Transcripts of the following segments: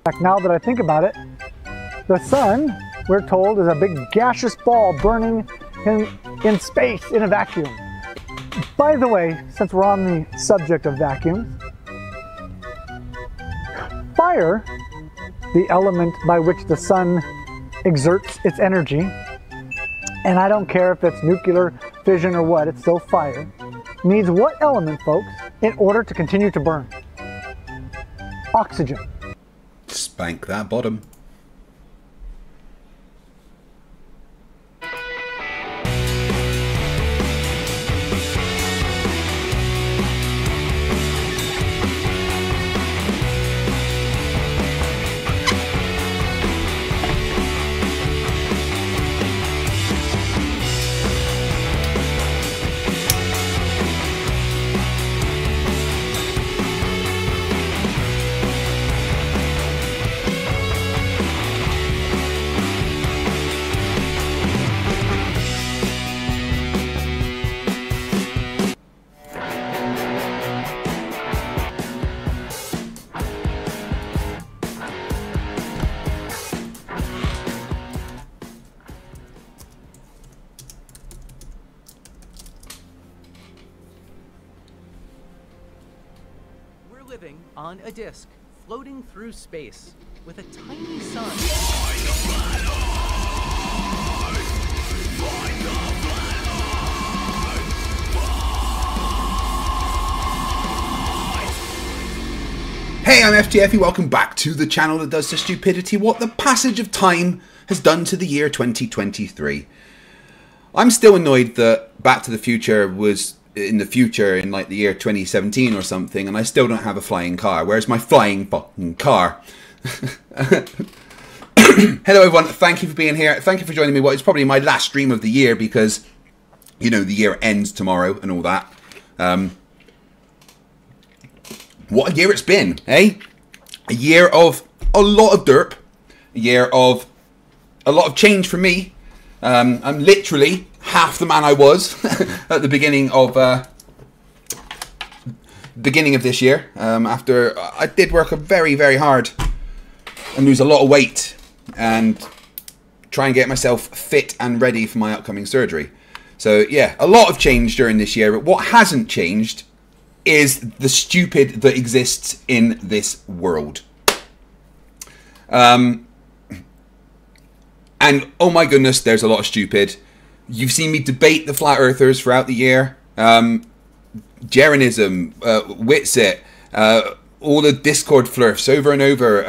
fact, now that I think about it, the sun, we're told, is a big gaseous ball burning in space in a vacuum. By the way, since we're on the subject of vacuums, fire, the element by which the sun exerts its energy, and I don't care if it's nuclear fission or what, it's still fire, needs what element, folks, in order to continue to burn? Oxygen. Spank that bottom. Living on a disk, floating through space, with a tiny sun. Hey, I'm FTFE, welcome back to the channel that does to stupidity what the passage of time has done to the year 2023. I'm still annoyed that Back to the Future was in the future in like the year 2017 or something, and I still don't have a flying car. Where's my flying fucking car? Hello everyone, thank you for being here. Thank you for joining me. What is probably my last stream of the year because, you know, the year ends tomorrow and all that. What a year it's been, eh? A year of a lot of derp. A year of a lot of change for me. I'm literally half the man I was at the beginning of this year. After I did work very, very hard and lose a lot of weight and try and get myself fit and ready for my upcoming surgery. So yeah, a lot of change during this year. But what hasn't changed is the stupid that exists in this world. And oh my goodness, there's a lot of stupid. You've seen me debate the flat earthers throughout the year. Jeranism, Witsit, all the Discord Flerfs over and over.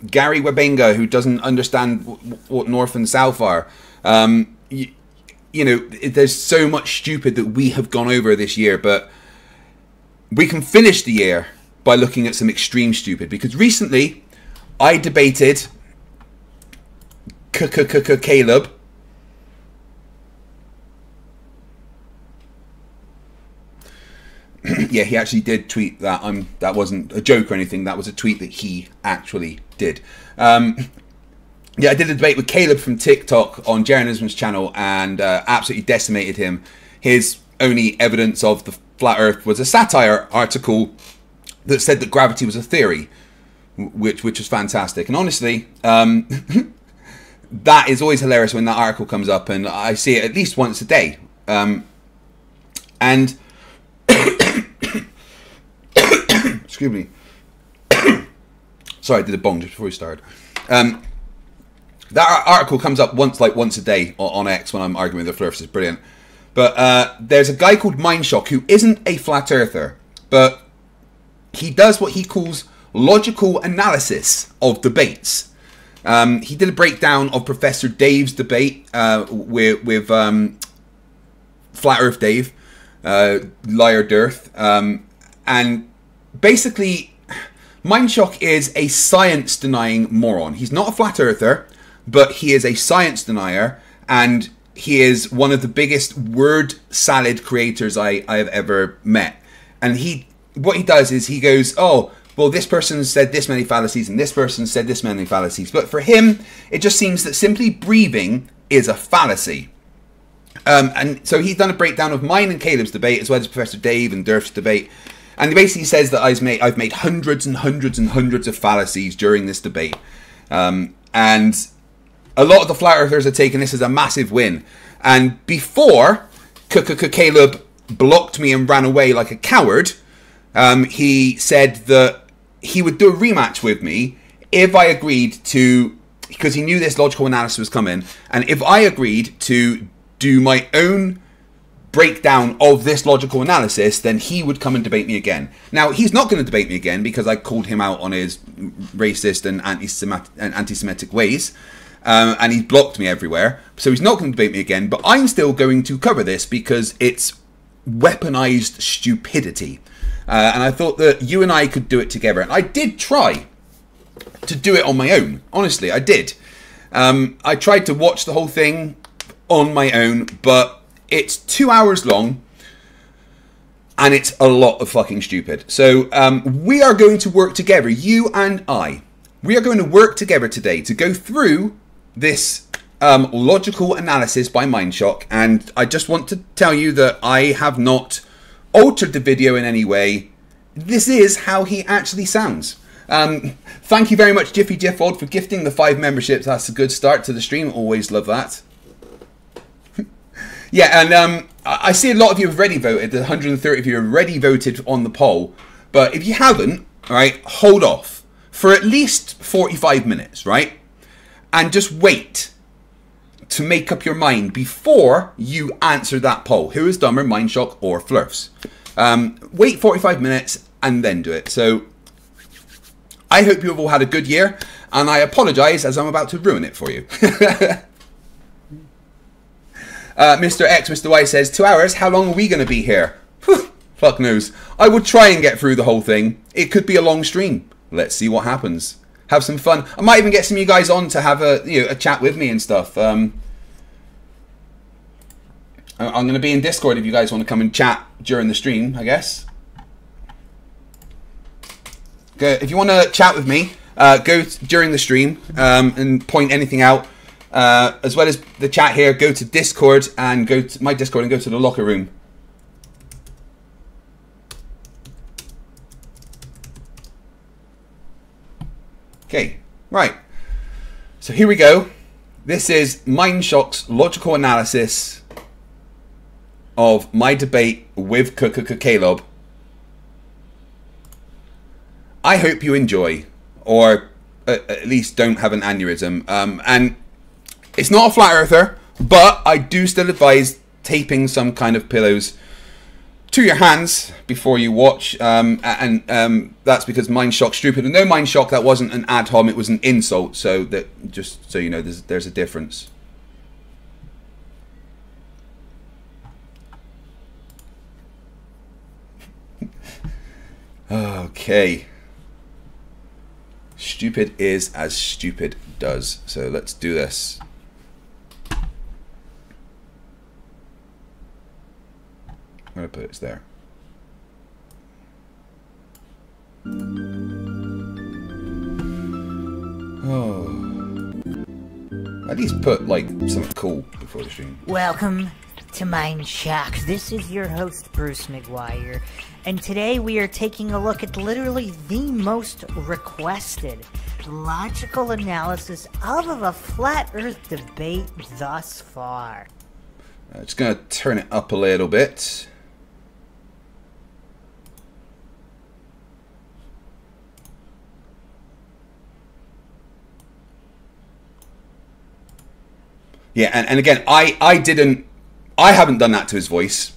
Gary Wabenga, who doesn't understand what North and South are. You know, there's so much stupid that we have gone over this year, but we can finish the year by looking at some extreme stupid. Because recently, I debated KKKKaleb. Yeah, he actually did tweet that. That wasn't a joke or anything. That was a tweet that he actually did. Yeah, I did a debate with Caleb from TikTok on Jeranism's channel and absolutely decimated him. His only evidence of the flat Earth was a satire article that said that gravity was a theory, which was fantastic. And honestly, that is always hilarious when that article comes up, and I see it at least once a day. And excuse me. Sorry, I did a bong just before we started. That article comes up once a day on X when I'm arguing with the Flerfs. It's brilliant. But there's a guy called Mindshock who isn't a flat earther, but he does what he calls logical analysis of debates. He did a breakdown of Professor Dave's debate with Flat Earth Dave, Liar Dearth, and basically Mindshock is a science-denying moron. He's not a flat earther, but he is a science denier, and he is one of the biggest word salad creators I have ever met. And what he does is he goes, oh, well, this person said this many fallacies and this person said this many fallacies. But for him, it just seems that simply breathing is a fallacy. And so he's done a breakdown of mine and Caleb's debate, as well as Professor Dave and Durf's debate. And he basically says that I've made hundreds and hundreds and hundreds of fallacies during this debate. And a lot of the flat earthers are taking this as a massive win. And before KKKaleb blocked me and ran away like a coward, he said that he would do a rematch with me if I agreed to, because he knew this logical analysis was coming, and if I agreed to do my own breakdown of this logical analysis, then he would come and debate me again. Now, he's not going to debate me again because I called him out on his racist and anti-Semitic ways, and he's blocked me everywhere, so he's not going to debate me again, but I'm still going to cover this because it's weaponized stupidity. And I thought that you and I could do it together. And I did try to do it on my own. Honestly, I did. I tried to watch the whole thing on my own, but it's 2 hours long. And it's a lot of fucking stupid. So we are going to work together, you and I. We are going to work together today to go through this logical analysis by Mindshock. And I just want to tell you that I have not altered the video in any way. This is how he actually sounds. Thank you very much, Jiffy Jiffold, for gifting the 5 memberships. That's a good start to the stream. Always love that. Yeah, and I see a lot of you have already voted. The 130 of you have already voted on the poll. But if you haven't, right, hold off for at least 45 minutes, right? And just wait to make up your mind before you answer that poll. Who is dumber, Mindshock or Flerfs? Wait 45 minutes and then do it. So I hope you have all had a good year, and I apologize as I'm about to ruin it for you. Mr. X, Mr. Y says, 2 hours, how long are we going to be here? Fuck knows. I will try and get through the whole thing. It could be a long stream. Let's see what happens. Have some fun. I might even get some of you guys on to have a chat with me and stuff. I'm going to be in Discord if you guys want to come and chat during the stream, I guess. If you want to chat with me, go during the stream and point anything out. As well as the chat here, go to Discord and go to my Discord and go to the locker room. Okay, right. So here we go. This is Mindshock's logical analysis of my debate with KKKKaleb. I hope you enjoy, or at least don't have an aneurysm. And it's not a flat earther, but I do still advise taping some kind of pillows to your hands before you watch, and that's because Mindshock's stupid. And no, Mindshock, that wasn't an ad hom, it was an insult. So that, just so you know, there's a difference. Okay. Stupid is as stupid does. So let's do this. I'm going to put it there. Oh. At least put like something cool before the stream. Welcome to Mindshock. This is your host, Bruce McGuire. And today we are taking a look at literally the most requested logical analysis of a flat earth debate thus far. Just going to turn it up a little bit. Yeah, and again, I haven't done that to his voice.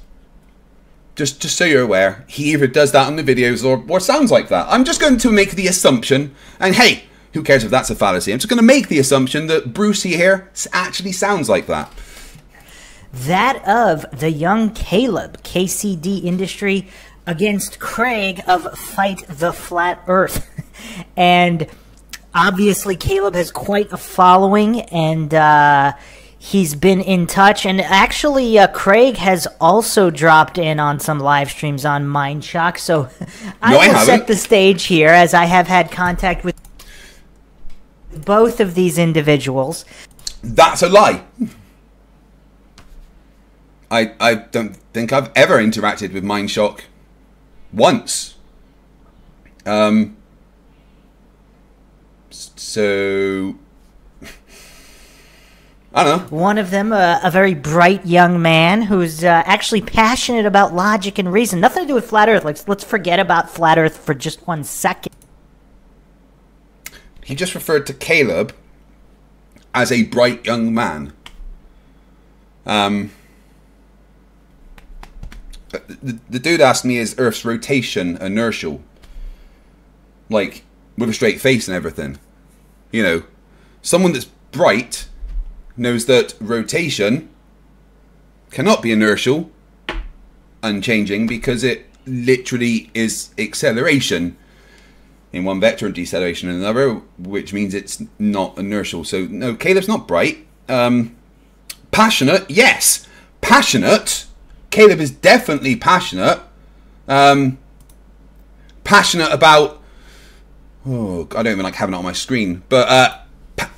Just so you're aware, he either does that on the videos or sounds like that. I'm just going to make the assumption, and hey, who cares if that's a fallacy? I'm just going to make the assumption that Brucey here actually sounds like that. That of the young Caleb, KCD Industry, against Craig of Fight the Flat Earth. And obviously Caleb has quite a following, and he's been in touch. And actually Craig has also dropped in on some live streams on Mindshock. So I will set the stage here, as I have had contact with both of these individuals. That's a lie. I don't think I've ever interacted with Mindshock once. So I don't know. One of them, a very bright young man who's actually passionate about logic and reason. Nothing to do with flat Earth. Let's forget about flat Earth for just 1 second. He just referred to Caleb as a bright young man. The dude asked me, is Earth's rotation inertial? Like, with a straight face and everything. You know, someone that's bright knows that rotation cannot be inertial, unchanging, because it literally is acceleration in one vector and deceleration in another, which means it's not inertial. So, no, Caleb's not bright. Passionate, yes. Passionate. Caleb is definitely passionate. Passionate about... Oh, I don't even like having it on my screen. But,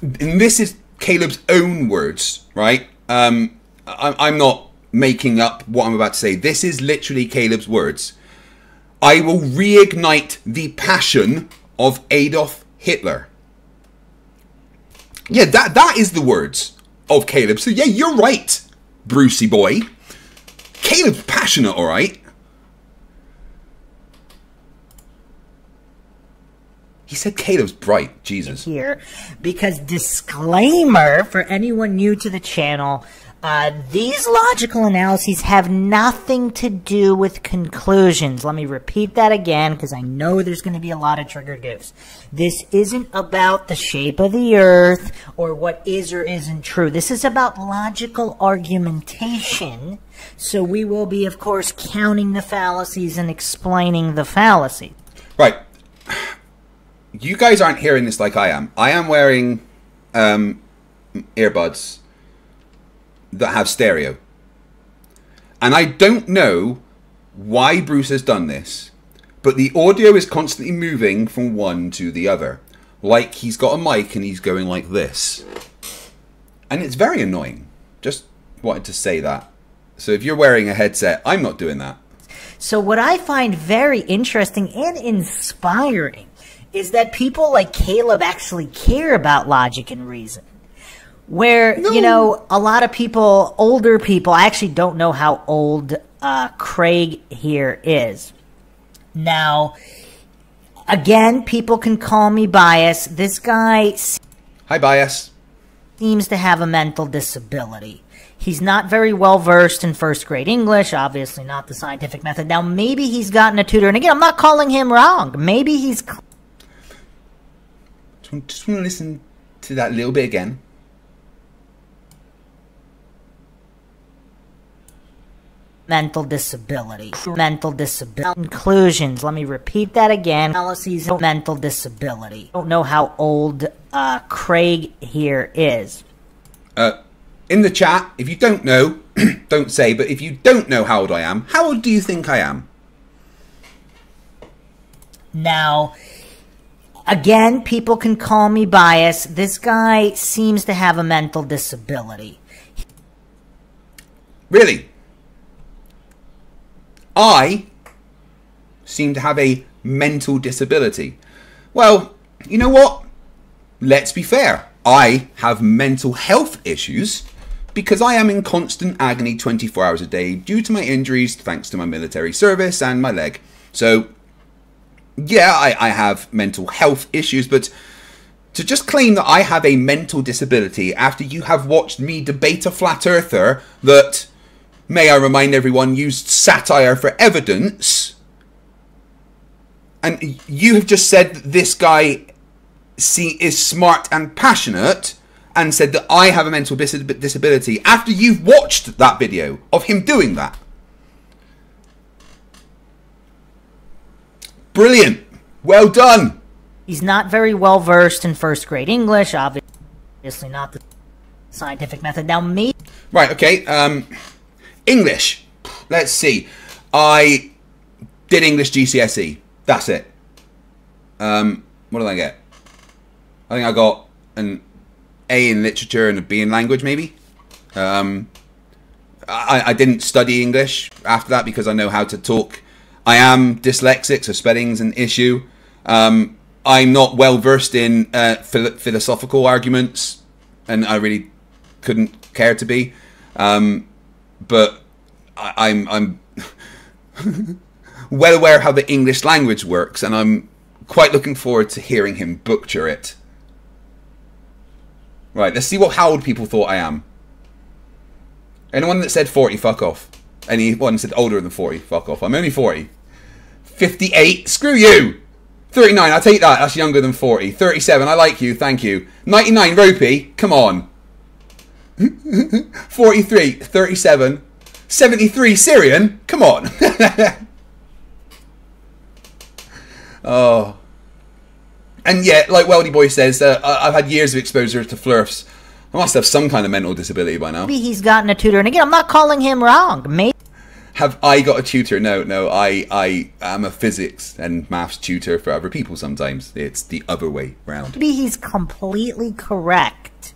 and this is Caleb's own words, right? I'm not making up what I'm about to say. This is literally Caleb's words. I will reignite the passion of Adolf Hitler. Yeah, that is the words of Caleb. So yeah, you're right, Brucey boy. Caleb's passionate, all right. He said Caleb's bright. Jesus. Here, because disclaimer for anyone new to the channel, these logical analyses have nothing to do with conclusions. Let me repeat that again, because I know there's going to be a lot of trigger gifts. This isn't about the shape of the Earth or what is or isn't true. This is about logical argumentation. So we will be, of course, counting the fallacies and explaining the fallacy. Right. You guys aren't hearing this like I am. I am wearing earbuds that have stereo. And I don't know why Bruce has done this, but the audio is constantly moving from one to the other. Like he's got a mic and he's going like this. And it's very annoying. Just wanted to say that. So if you're wearing a headset, I'm not doing that. So what I find very interesting and inspiring is that people like Caleb actually care about logic and reason. Where, you know, a lot of people, older people, I actually don't know how old Craig here is. Now, again, people can call me biased. This guy... Hi, bias. ...seems to have a mental disability. He's not very well versed in first grade English, obviously not the scientific method. Now, maybe he's gotten a tutor. And again, I'm not calling him wrong. Maybe he's... Just want to listen to that little bit again. Mental disability. Mental disability. Conclusions. Let me repeat that again. Analyses of mental disability. I don't know how old Craig here is. In the chat, if you don't know, don't say, but if you don't know how old I am, how old do you think I am? Now, again, people can call me biased. This guy seems to have a mental disability. Really? I seem to have a mental disability. Well, you know what? Let's be fair. I have mental health issues because I am in constant agony 24 hours a day due to my injuries thanks to my military service and my leg. So, yeah, I have mental health issues, but to just claim that I have a mental disability after you have watched me debate a flat earther that... may I remind everyone, used satire for evidence. And you have just said that this guy is smart and passionate and said that I have a mental disability after you've watched that video of him doing that. Brilliant. Well done. He's not very well versed in first grade English, obviously not the scientific method. Now, me... Right, okay. English. Let's see. I did English GCSE. That's it. What did I get? I think I got an A in literature and a B in language, maybe. I didn't study English after that because I know how to talk. I am dyslexic, so spelling's an issue. I'm not well versed in philosophical arguments, and I really couldn't care to be. But I'm well aware of how the English language works, and I'm quite looking forward to hearing him butcher it. Right, let's see how old people thought I am. Anyone that said 40, fuck off. Anyone that said older than 40, fuck off. I'm only 40. 58, screw you! 39, I'll take that, that's younger than 40. 37, I like you, thank you. 99, Ropey, come on. 43, 37. 73, Syrian, come on. Oh. And yeah, like Weldy Boy says, I've had years of exposure to Flerfs. I must have some kind of mental disability by now. Maybe he's gotten a tutor. And again, I'm not calling him wrong. Maybe. Have I got a tutor? No, I am a physics and maths tutor for other people sometimes. It's the other way round. Maybe he's completely correct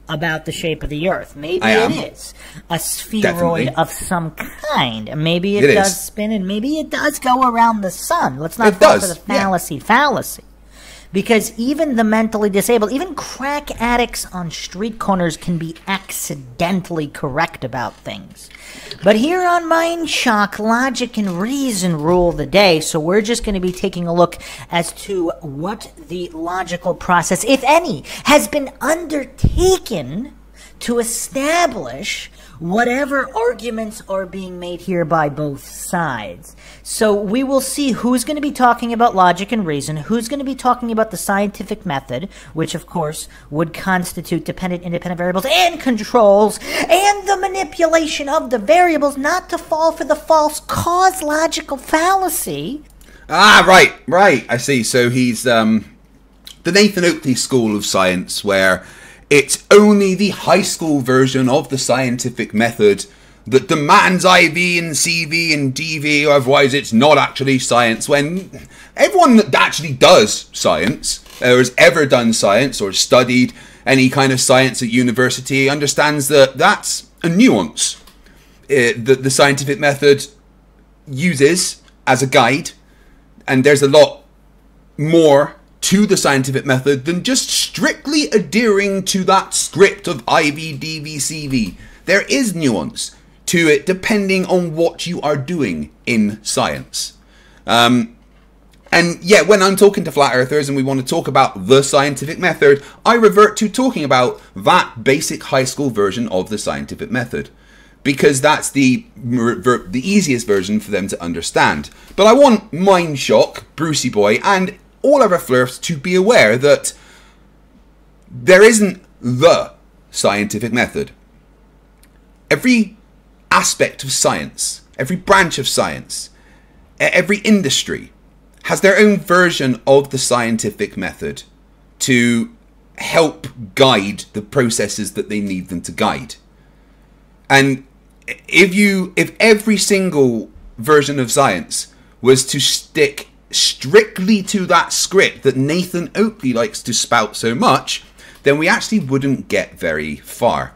about the shape of the Earth. Maybe it is a spheroid of some kind. Maybe it does spin, and maybe it does go around the sun. Let's not fall for the fallacy. Because even the mentally disabled, even crack addicts on street corners can be accidentally correct about things. But here on Mindshock, logic and reason rule the day, so we're just going to be taking a look as to what the logical process, if any, has been undertaken to establish whatever arguments are being made here by both sides. So we will see who's going to be talking about logic and reason, who's going to be talking about the scientific method, which of course would constitute dependent, independent variables and controls, and the manipulation of the variables, not to fall for the false cause logical fallacy. Ah, right, I see. So he's the Nathan Oakley School of Science, where it's only the high school version of the scientific method that demands IV and CV and DV, or otherwise it's not actually science, when everyone that actually does science, or has ever done science, or studied any kind of science at university, understands that that's a nuance that the scientific method uses as a guide, and there's a lot more to the scientific method than just strictly adhering to that script of IV, DV, CV. There is nuance to it depending on what you are doing in science. And yeah, when I'm talking to flat earthers and we want to talk about the scientific method, I revert to talking about that basic high school version of the scientific method, because that's the easiest version for them to understand. But I want Mindshock, Brucey Boy, and all other Flerfs to be aware that there isn't the scientific method. Every aspect of science, every branch of science, every industry has their own version of the scientific method to help guide the processes that they need them to guide. And if every single version of science was to stick strictly to that script that Nathan Oakley likes to spout so much, then we actually wouldn't get very far.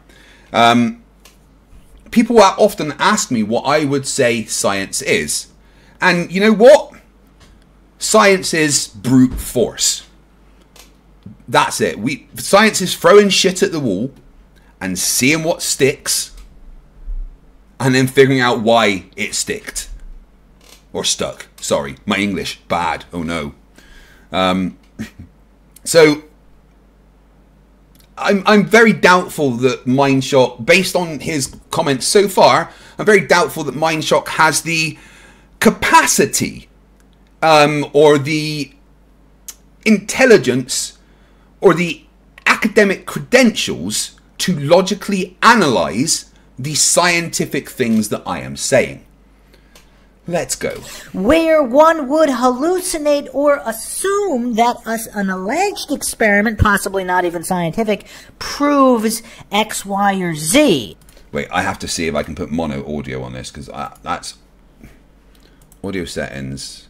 People often ask me what I would say science is. And you know what? Science is brute force. That's it. Science is throwing shit at the wall and seeing what sticks, and then figuring out why it sticked. Or stuck. Sorry, my English, bad. Oh no. So, I'm very doubtful that Mindshock, based on his comments so far, I'm very doubtful that Mindshock has the capacity, or the intelligence, or the academic credentials to logically analyze the scientific things that I am saying. Let's go. Where one would hallucinate or assume that an alleged experiment, possibly not even scientific, proves X, Y, or Z. Wait, I have to see if I can put mono audio on this, because that's audio settings.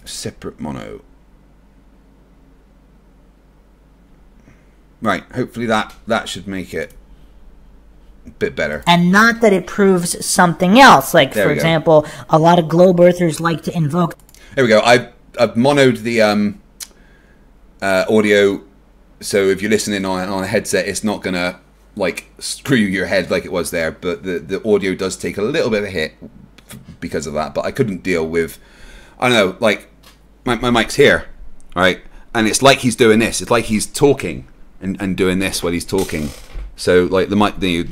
Separate mono. Right, hopefully that should make it bit better. And not that it proves something else. Like, for example, a lot of globe earthers like to invoke... There we go. I've monoed the audio, so if you're listening on a headset, it's not going to, like, screw your head like it was there, but the audio does take a little bit of a hit because of that. But I couldn't deal with... I don't know, like, my mic's here, right? And it's like he's doing this. It's like he's talking and doing this while he's talking. So, like, the mic, the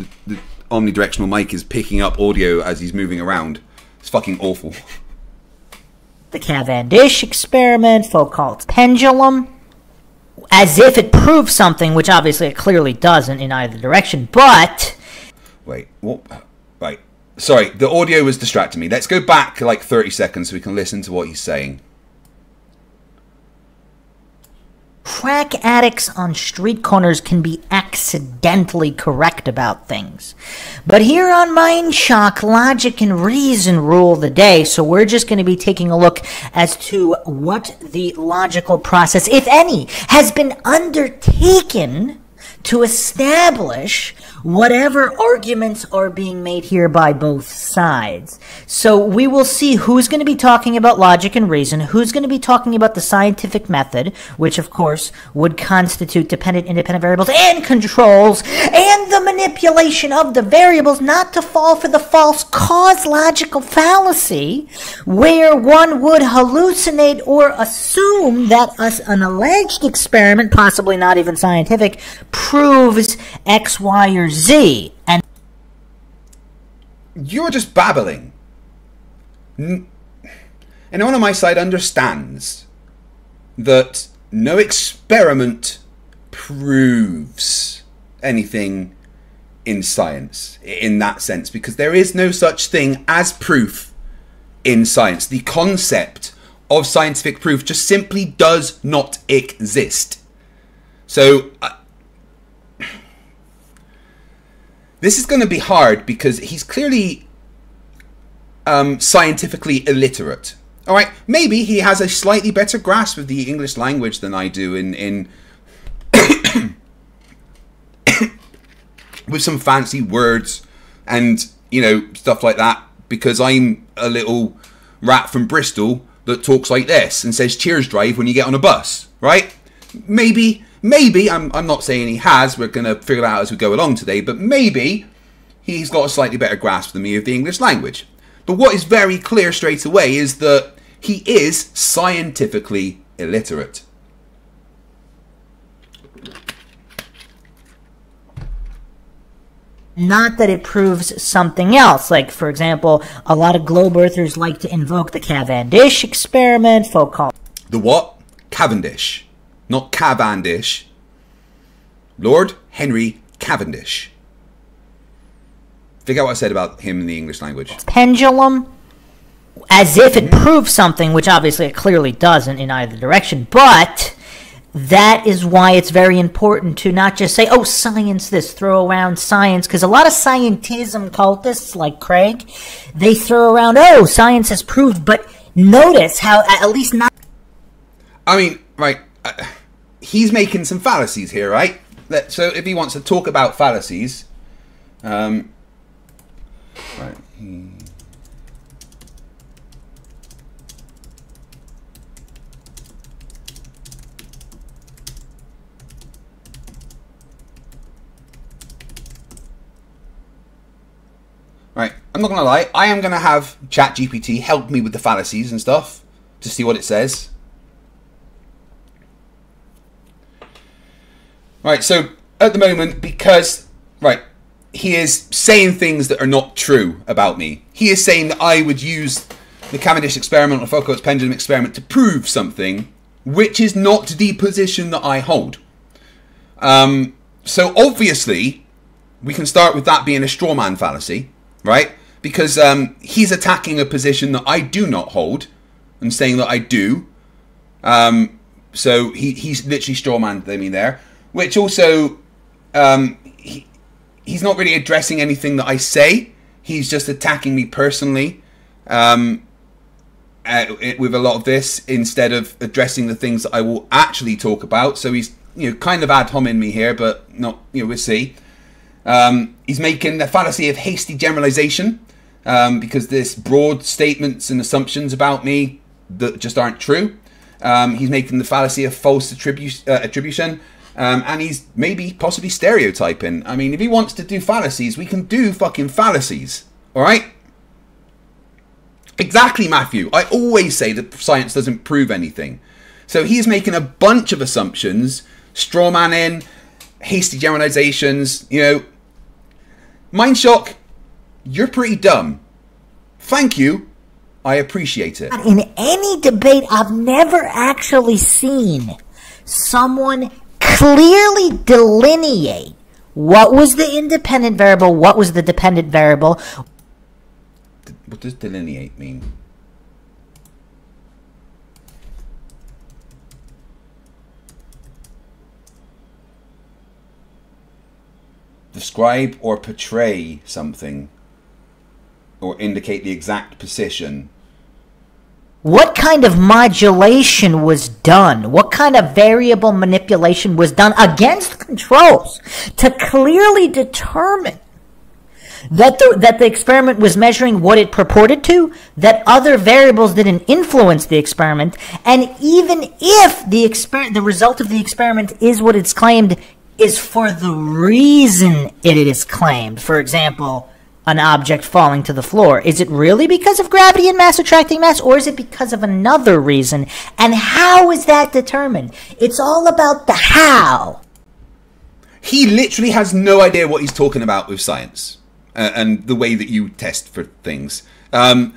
omnidirectional mic is picking up audio as he's moving around. It's fucking awful. The Cavendish experiment, Foucault's pendulum, as if it proves something, which obviously it clearly doesn't in either direction, but... Wait, what? Right. Sorry, the audio was distracting me. Let's go back like 30 seconds so we can listen to what he's saying. Crack addicts on street corners can be accidentally correct about things. But here on Mindshock, logic and reason rule the day, so we're just going to be taking a look as to what the logical process, if any, has been undertaken to establish whatever arguments are being made here by both sides. So we will see who's going to be talking about logic and reason, who's going to be talking about the scientific method, which of course would constitute dependent, independent variables and controls, and the manipulation of the variables, not to fall for the false cause logical fallacy, where one would hallucinate or assume that an alleged experiment, possibly not even scientific, proves X, Y, or Z. And you're just babbling. Anyone on my side understands that no experiment proves anything in science, in that sense, because there is no such thing as proof in science. The concept of scientific proof just simply does not exist. So this is going to be hard because he's clearly scientifically illiterate. All right, maybe he has a slightly better grasp of the English language than I do in with some fancy words and, you know, stuff like that, because I'm a little rat from Bristol that talks like this and says cheers drive when you get on a bus, right? Maybe, I'm not saying he has, we're going to figure it out as we go along today, but maybe he's got a slightly better grasp than me of the English language. But what is very clear straight away is that he is scientifically illiterate. Not that it proves something else. Like, for example, a lot of globe earthers like to invoke the Cavendish experiment, Foucault. The what? Cavendish. Not Cavendish. Lord Henry Cavendish. Figure out what I said about him in the English language. Pendulum, as if it proves something, which obviously it clearly doesn't in either direction, but that is why it's very important to not just say, oh, science this, throw around science, because a lot of scientism cultists like Craig, they throw around, oh, science has proved, but notice how at least not... I mean, right, he's making some fallacies here, right? So if he wants to talk about fallacies, right. Right, I'm not gonna lie, I am gonna have ChatGPT help me with the fallacies and stuff to see what it says. Right, so at the moment, because, right, he is saying things that are not true about me. He is saying that I would use the Cavendish experiment or Foucault's pendulum experiment to prove something, which is not the position that I hold. So obviously, we can start with that being a straw man fallacy, right? Because he's attacking a position that I do not hold and saying that I do. So he's literally straw man me there. Which also, he's not really addressing anything that I say. He's just attacking me personally with a lot of this, instead of addressing the things that I will actually talk about. So he's, you know, kind of ad homing me here, but not, you know, we'll see. He's making the fallacy of hasty generalization, because there's broad statements and assumptions about me that just aren't true. He's making the fallacy of false attribution, and he's maybe possibly stereotyping. I mean, if he wants to do fallacies, we can do fucking fallacies, all right? Exactly, Matthew. I always say that science doesn't prove anything. So he's making a bunch of assumptions, straw manning, hasty generalizations, you know. Mindshock, you're pretty dumb. Thank you. I appreciate it. In any debate, I've never actually seen someone clearly delineate what was the independent variable, what was the dependent variable. What does delineate mean? Describe or portray something, or indicate the exact position. What kind of modulation was done? What kind of variable manipulation was done against controls to clearly determine that the experiment was measuring what it purported to, that other variables didn't influence the experiment, and even if the result of the experiment is what it's claimed, is for the reason it is claimed. For example, an object falling to the floor. Is it really because of gravity and mass attracting mass, or is it because of another reason? And how is that determined? It's all about the how. He literally has no idea what he's talking about with science and the way that you test for things. And,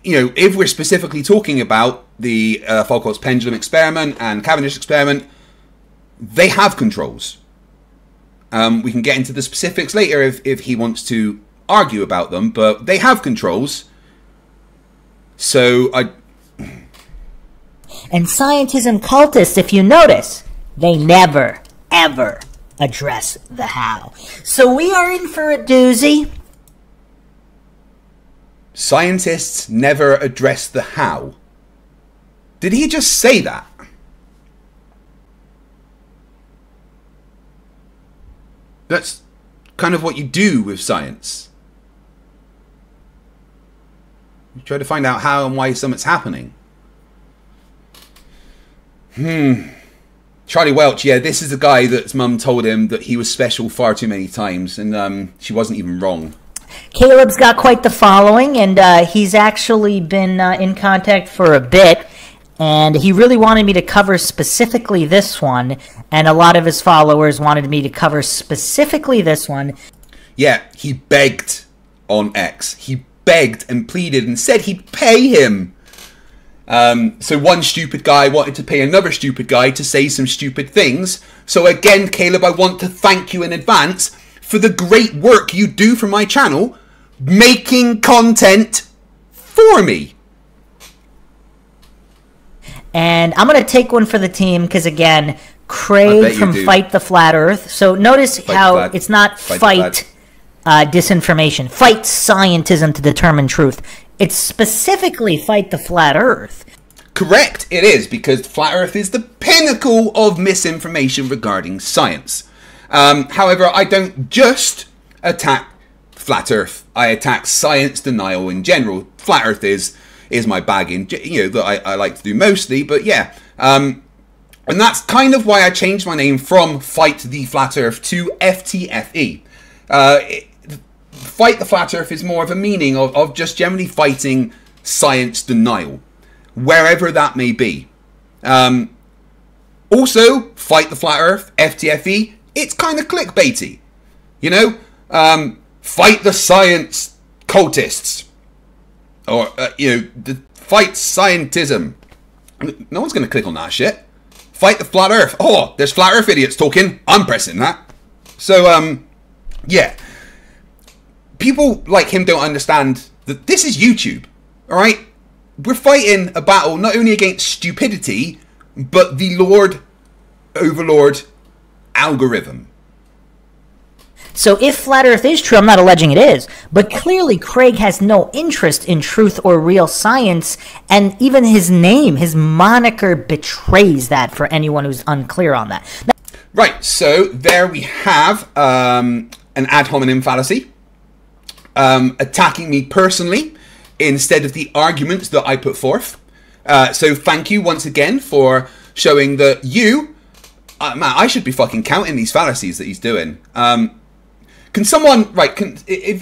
you know, if we're specifically talking about the Foucault's pendulum experiment and Cavendish experiment, they have controls. We can get into the specifics later if he wants to argue about them, but they have controls. So And scientism cultists, if you notice, they never, ever address the how. So we are in for a doozy. Scientists never address the how. Did he just say that? That's kind of what you do with science. You try to find out how and why something's happening. Charlie Welch, yeah, this is the guy that's mum told him that he was special far too many times, and she wasn't even wrong. Caleb's got quite the following, and he's actually been in contact for a bit, and he really wanted me to cover specifically this one, and a lot of his followers wanted me to cover specifically this one. Yeah, he begged on X. He begged and pleaded and said he'd pay him. So one stupid guy wanted to pay another stupid guy to say some stupid things. So again, Caleb, I want to thank you in advance for the great work you do for my channel, making content for me. And I'm going to take one for the team because, again, Craig from Fight the Flat Earth. So notice how it's not fight disinformation. Fight scientism to determine truth. It's specifically Fight the Flat Earth. Correct, it is, because Flat Earth is the pinnacle of misinformation regarding science. However, I don't just attack Flat Earth. I attack science denial in general. Flat Earth is my bag in, you know, that I like to do mostly, but yeah. And that's kind of why I changed my name from Fight the Flat Earth to FTFE. Fight the Flat Earth is more of a meaning of just generally fighting science denial, wherever that may be. Also, Fight the Flat Earth, FTFE, it's kind of clickbaity. You know? Fight the science cultists. Or, you know, fight scientism. No one's going to click on that shit. Fight the Flat Earth. Oh, there's Flat Earth idiots talking. I'm pressing that. So, yeah. People like him don't understand that this is YouTube, alright? We're fighting a battle not only against stupidity, but the Overlord algorithm. So if Flat Earth is true, I'm not alleging it is, but clearly Craig has no interest in truth or real science, and even his name, his moniker betrays that for anyone who's unclear on that. Right, so there we have an ad hominem fallacy attacking me personally instead of the arguments that I put forth. So thank you once again for showing that you... man, I should be fucking counting these fallacies that he's doing. Can someone... Right,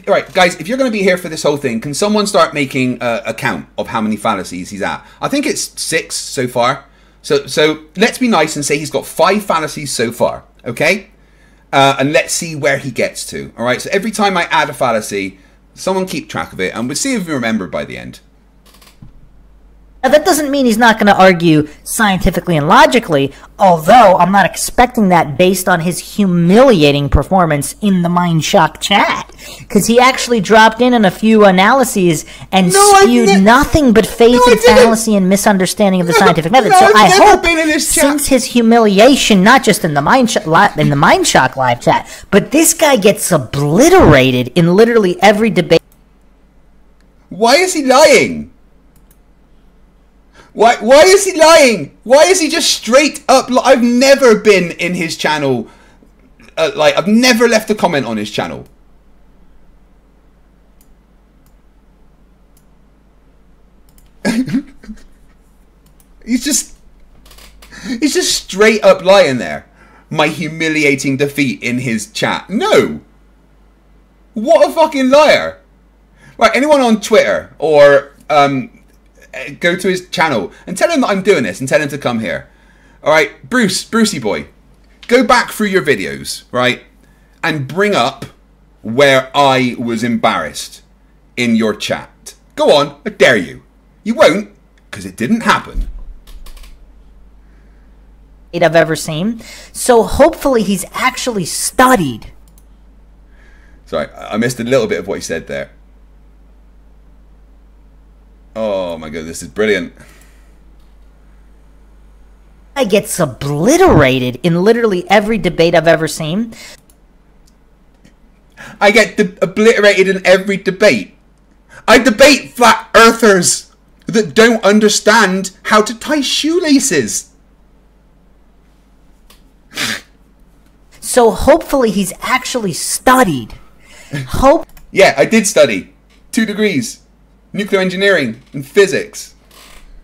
right, guys, if you're going to be here for this whole thing, can someone start making a count of how many fallacies he's at? I think it's 6 so far. So let's be nice and say he's got 5 fallacies so far, okay? And let's see where he gets to, all right? So every time I add a fallacy, someone keep track of it, and we'll see if we remember by the end. Now, that doesn't mean he's not going to argue scientifically and logically, although I'm not expecting that based on his humiliating performance in the Mindshock chat. Because he actually dropped in a few analyses and spewed nothing but faith and fallacy and misunderstanding of the scientific method. So I hope, since his humiliation, not just in the Mindshock live chat, but this guy gets obliterated in literally every debate. Why is he lying? Why is he lying? Why is he just straight up? I've never been in his channel. I've never left a comment on his channel. He's just straight up lying there. My humiliating defeat in his chat. No. What a fucking liar. Right, anyone on Twitter or go to his channel and tell him that I'm doing this and tell him to come here. Alright, Brucey boy, go back through your videos, right, and bring up where I was embarrassed in your chat. Go on, I dare you. You won't, because it didn't happen. I've ever seen. So hopefully he's actually studied. Sorry, I missed a little bit of what he said there. Oh my god, this is brilliant. I gets obliterated in literally every debate I've ever seen. I get obliterated in every debate. I debate flat earthers that don't understand how to tie shoelaces. So hopefully he's actually studied. Yeah, I did study. 2 degrees. Nuclear engineering and physics.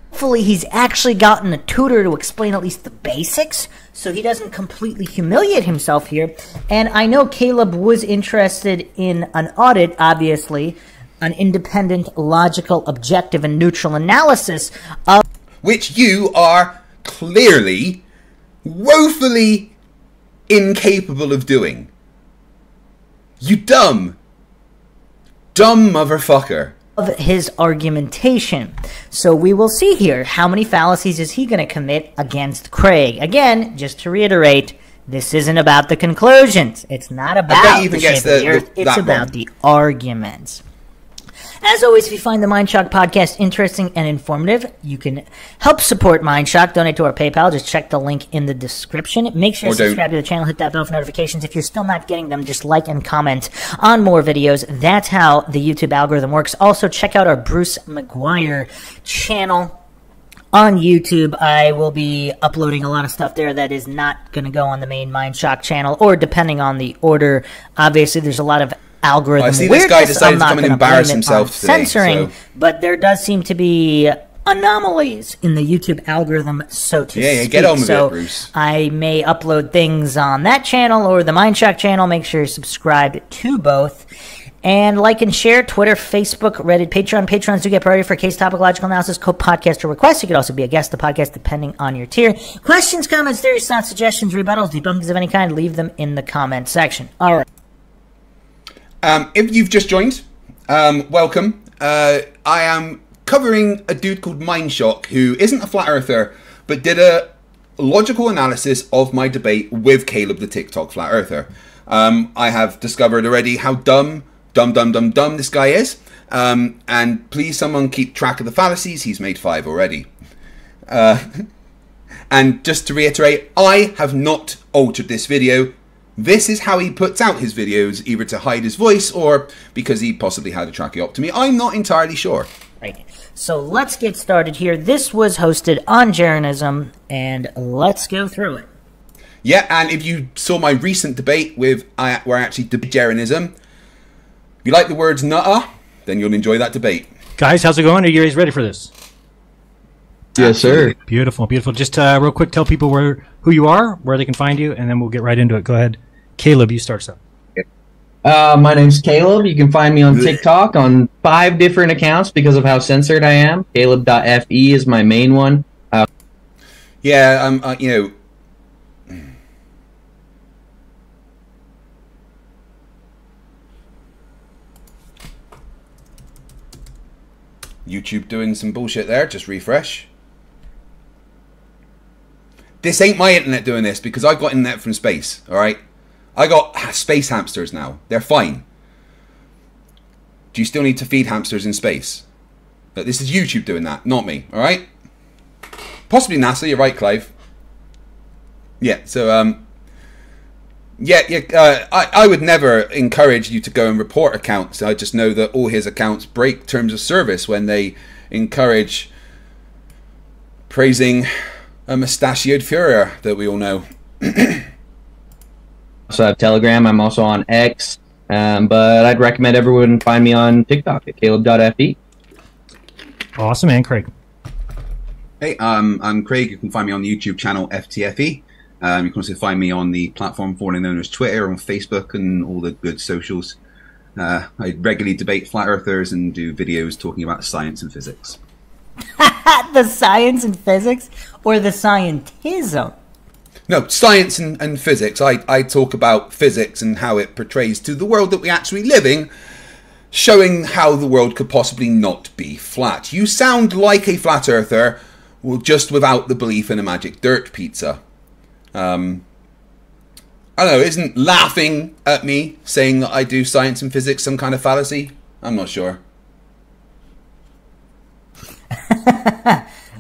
Hopefully he's actually gotten a tutor to explain at least the basics, so he doesn't completely humiliate himself here. And I know Caleb was interested in an audit, obviously, an independent, logical, objective, and neutral analysis of... Which you are clearly, woefully incapable of doing. You dumb motherfucker. Of his argumentation. So we will see here, how many fallacies is he going to commit against Craig? Again, just to reiterate, this isn't about the conclusions. It's not about the shape of the earth. It's about the arguments. As always, if you find the Mindshock podcast interesting and informative, you can help support Mindshock. Donate to our PayPal. Just check the link in the description. Make sure to subscribe to the channel. Hit that bell for notifications. If you're still not getting them, just like and comment on more videos. That's how the YouTube algorithm works. Also, check out our Bruce McGuire channel on YouTube. I will be uploading a lot of stuff there that is not going to go on the main Mindshock channel, or depending on the order. Obviously, there's a lot of algorithm. I see this guy decided to come and embarrass himself today, censoring, but there does seem to be anomalies in the YouTube algorithm, so to speak. Yeah, get on with it, Bruce. I may upload things on that channel or the Mindshock channel. Make sure you're subscribed to both. And like and share, Twitter, Facebook, Reddit, Patreon. Patrons do get priority for case topic, logical analysis, co-podcast, or requests. You could also be a guest of the podcast depending on your tier. Questions, comments, theories, thoughts, suggestions, rebuttals, debunkings of any kind, leave them in the comment section. All right. If you've just joined, welcome. I am covering a dude called Mindshock, who isn't a flat earther, but did a logical analysis of my debate with Caleb, the TikTok flat earther. I have discovered already how dumb this guy is. And please, someone keep track of the fallacies. He's made 5 already. And just to reiterate, I have not altered this video. This is how he puts out his videos, either to hide his voice or because he possibly had a tracheotomy. I'm not entirely sure. Right. So let's get started here. This was hosted on Jeranism, and let's go through it. Yeah, and if you saw my recent debate with where I actually debated Jeranism, if you like the words nutter, then you'll enjoy that debate. Guys, how's it going? Are you guys ready for this? Yes, sir. Beautiful, beautiful. Just real quick, tell people who you are, where they can find you, and then we'll get right into it. Go ahead. Caleb, you start us up. My name's Caleb. You can find me on TikTok on 5 different accounts because of how censored I am. Caleb.fe is my main one. Yeah, you know... YouTube doing some bullshit there. Just refresh. This ain't my internet doing this because I got internet from space, alright? I got space hamsters now. They're fine. Do you still need to feed hamsters in space? But this is YouTube doing that, not me, alright? Possibly NASA, you're right, Clive. Yeah, so, I would never encourage you to go and report accounts. I just know that all his accounts break terms of service when they encourage praising a mustachioed Führer that we all know. Also I have Telegram. I'm also on X. But I'd recommend everyone find me on TikTok at Caleb.fe. Awesome, and Craig. Hey, I'm Craig. You can find me on the YouTube channel FTFE. You can also find me on the platform formerly known as Twitter, on Facebook, and all the good socials. I regularly debate flat earthers and do videos talking about science and physics. The science and physics, or the scientism? No, science and physics. I talk about physics and how it portrays to the world that we actually live in, showing how the world could possibly not be flat. You sound like a flat earther, well, just without the belief in a magic dirt pizza. I don't know, isn't laughing at me saying that I do science and physics some kind of fallacy? I'm not sure.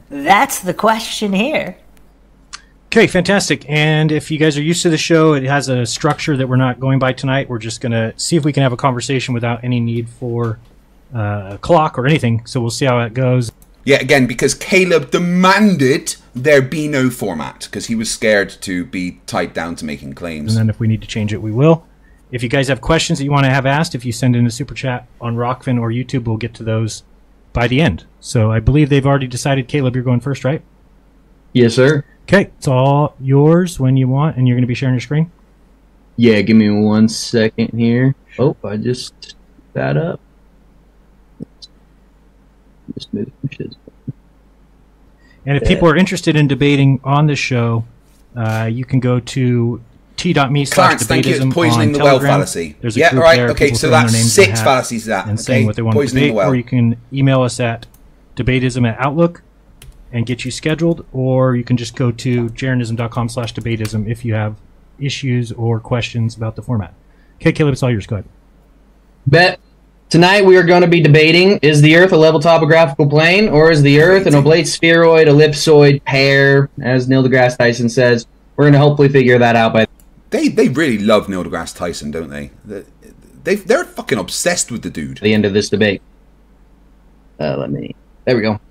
That's the question here. Okay, fantastic. And if you guys are used to the show, it has a structure that we're not going by tonight. We're just going to see if we can have a conversation without any need for a clock or anything. So we'll see how it goes. Yeah, again, because Caleb demanded there be no format, because he was scared to be tied down to making claims. And then if we need to change it, we will. If you guys have questions that you want to have asked, if you send in a super chat on Rockfin or YouTube, we'll get to those by the end. So I believe they've already decided. Caleb, you're going first, right? Yes, sir. Okay, it's all yours when you want, and you're going to be sharing your screen? Yeah, give me 1 second here. Oh, I just that up. Just move some shit. And if people are interested in debating on the show, you can go to t.me/debatism poisoning the well fallacy. There's a group right. there. Okay, so that's 6 fallacies. That and saying what they want to debate, or you can email us at debatism@outlook and get you scheduled, or you can just go to jeranism.com/debatism if you have issues or questions about the format. Okay, Caleb, it's all yours. Go ahead. Bet. Tonight we are going to be debating, is the Earth a level topographical plane, or is the Earth an oblate spheroid, ellipsoid, pear, as Neil deGrasse Tyson says? We're going to hopefully figure that out by... They really love Neil deGrasse Tyson, don't they? They're fucking obsessed with the dude. The end of this debate. There we go.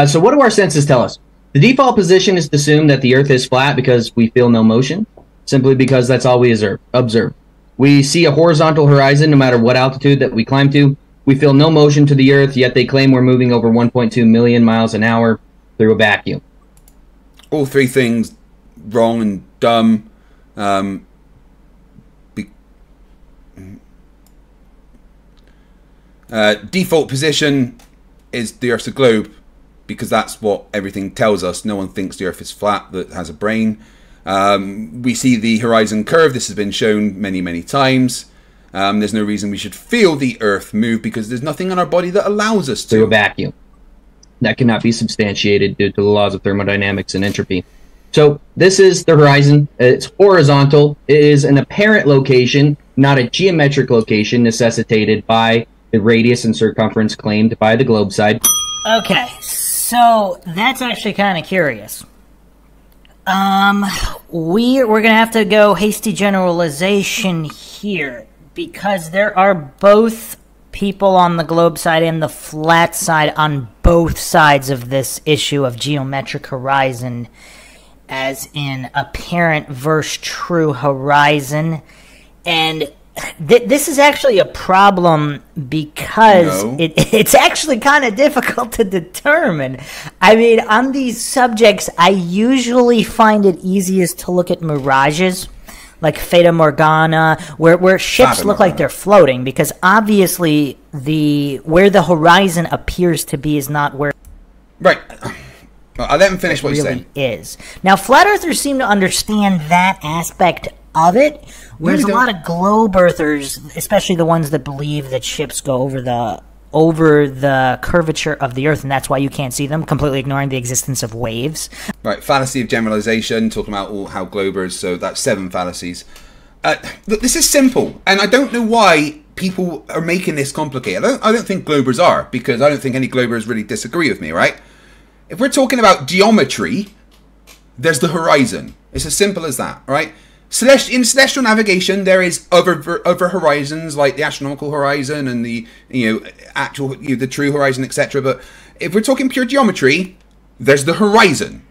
So what do our senses tell us? The default position is to assume that the Earth is flat because we feel no motion, simply because that's all we observe. We see a horizontal horizon no matter what altitude that we climb to. We feel no motion to the Earth, yet they claim we're moving over 1.2 million miles an hour through a vacuum. All 3 things wrong and dumb. Default position is the Earth's a globe, because that's what everything tells us. No one thinks the Earth is flat that has a brain. We see the horizon curve. This has been shown many, many times. There's no reason we should feel the Earth move, because there's nothing on our body that allows us to. Through a vacuum. That cannot be substantiated due to the laws of thermodynamics and entropy. So this is the horizon. It's horizontal. It is an apparent location, not a geometric location necessitated by the radius and circumference claimed by the globe side. Okay, so that's actually kind of curious. We're gonna have to go hasty generalization here, because there are both people on the globe side and the flat side on both sides of this issue of geometric horizon. as in apparent versus true horizon. And this is actually a problem because it's actually kind of difficult to determine. I mean, on these subjects, I usually find it easiest to look at mirages, like Fata Morgana, where ships look like they're floating, because obviously where the horizon appears to be is not where... Right. I'll let him finish what he's saying. Is. Now, flat earthers seem to understand that aspect of it, whereas a lot of globe earthers, especially the ones that believe that ships go over the curvature of the earth, and that's why you can't see them, completely ignoring the existence of waves. Right, fallacy of generalization, talking about how globers, so that's 7 fallacies. Look, this is simple, and I don't know why people are making this complicated. I don't think globers are, because I don't think any globers really disagree with me, right? If we're talking about geometry, there's the horizon. It's as simple as that, right? In celestial navigation, there is other horizons, like the astronomical horizon and the the true horizon, etc. But if we're talking pure geometry, there's the horizon.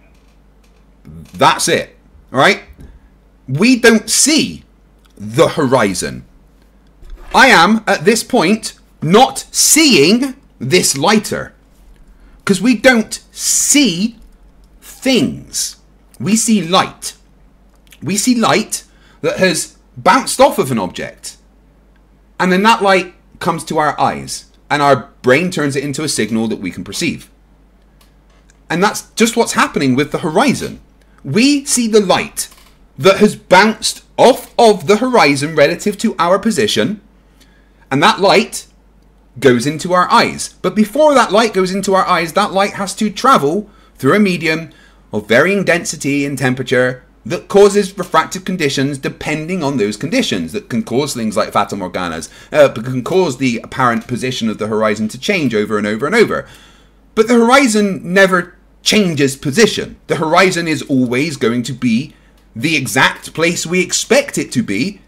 That's it, all right? We don't see the horizon. I am at this point not seeing this lighter, because we don't see things. We see light. We see light that has bounced off of an object. And then that light comes to our eyes. And our brain turns it into a signal that we can perceive. And that's just what's happening with the horizon. We see the light that has bounced off of the horizon relative to our position. And that light goes into our eyes. But before that light goes into our eyes, that light has to travel through a medium of varying density and temperature that causes refractive conditions depending on those conditions, that can cause things like Fata Morganas, but can cause the apparent position of the horizon to change over and over and over. But the horizon never changes position. The horizon is always going to be the exact place we expect it to be,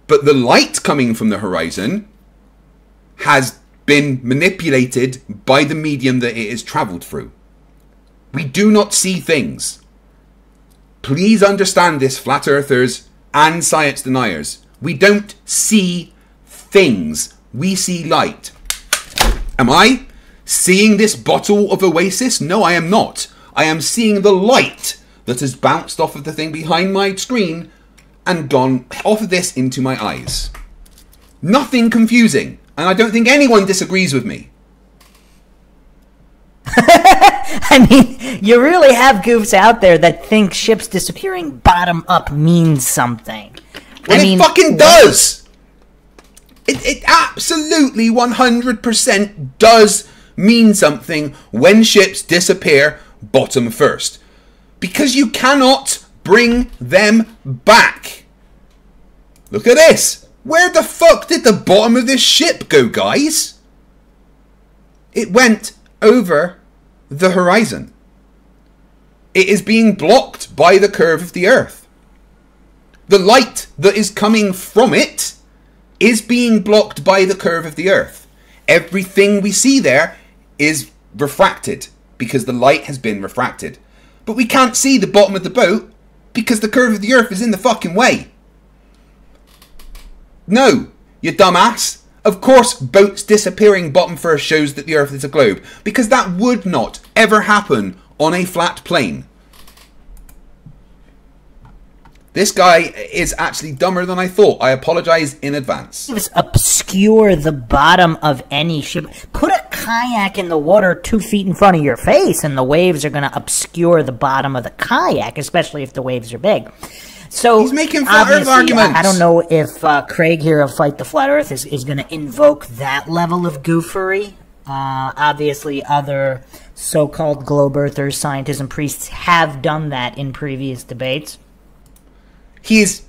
but the light coming from the horizon has been manipulated by the medium that it is traveled through. We do not see things. Please understand this, flat earthers and science deniers. We don't see things. We see light. Am I seeing this bottle of Oasis? No, I am not. I am seeing the light that has bounced off of the thing behind my screen and gone off of this into my eyes. Nothing confusing. And I don't think anyone disagrees with me. I mean, you really have goofs out there that think ships disappearing bottom up means something. And it fucking does! It absolutely 100% does mean something when ships disappear bottom first. Because you cannot bring them back. Look at this! Where the fuck did the bottom of this ship go, guys? It went over the horizon. It is being blocked by the curve of the Earth. The light that is coming from it is being blocked by the curve of the Earth. Everything we see there is refracted because the light has been refracted. But we can't see the bottom of the boat because the curve of the Earth is in the fucking way. No, you dumbass. Of course, boats disappearing bottom first shows that the Earth is a globe, because that would not ever happen on a flat plane. This guy is actually dumber than I thought. I apologize in advance. Obscure the bottom of any ship. Put a kayak in the water 2 feet in front of your face, and the waves are going to obscure the bottom of the kayak, especially if the waves are big. So he's making flat Earth arguments. I don't know if Craig here of Fight the Flat Earth is going to invoke that level of goofery. Obviously, other so-called globe earthers, scientists, and priests have done that in previous debates. He's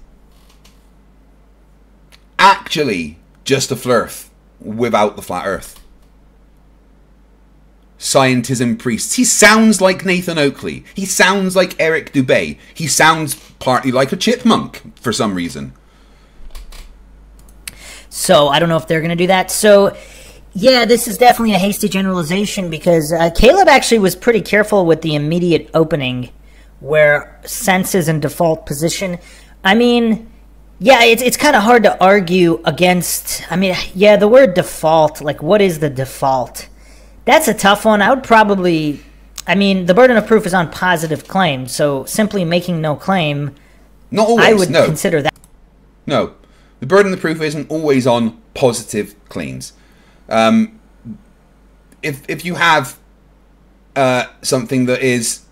actually just a Flerf without the flat Earth. Scientism priests. He sounds like Nathan Oakley. He sounds like Eric Dubé. He sounds partly like a chipmunk for some reason. So I don't know if they're going to do that. So yeah, this is definitely a hasty generalization because Caleb actually was pretty careful with the immediate opening where sense is in default position. I mean, yeah, it's kind of hard to argue against. I mean, yeah, the word default, like, what is the default? That's a tough one. I would probably, I mean, the burden of proof is on positive claims, so simply making no claim, not always, I would consider that. No, the burden of proof isn't always on positive claims. If you have something that is,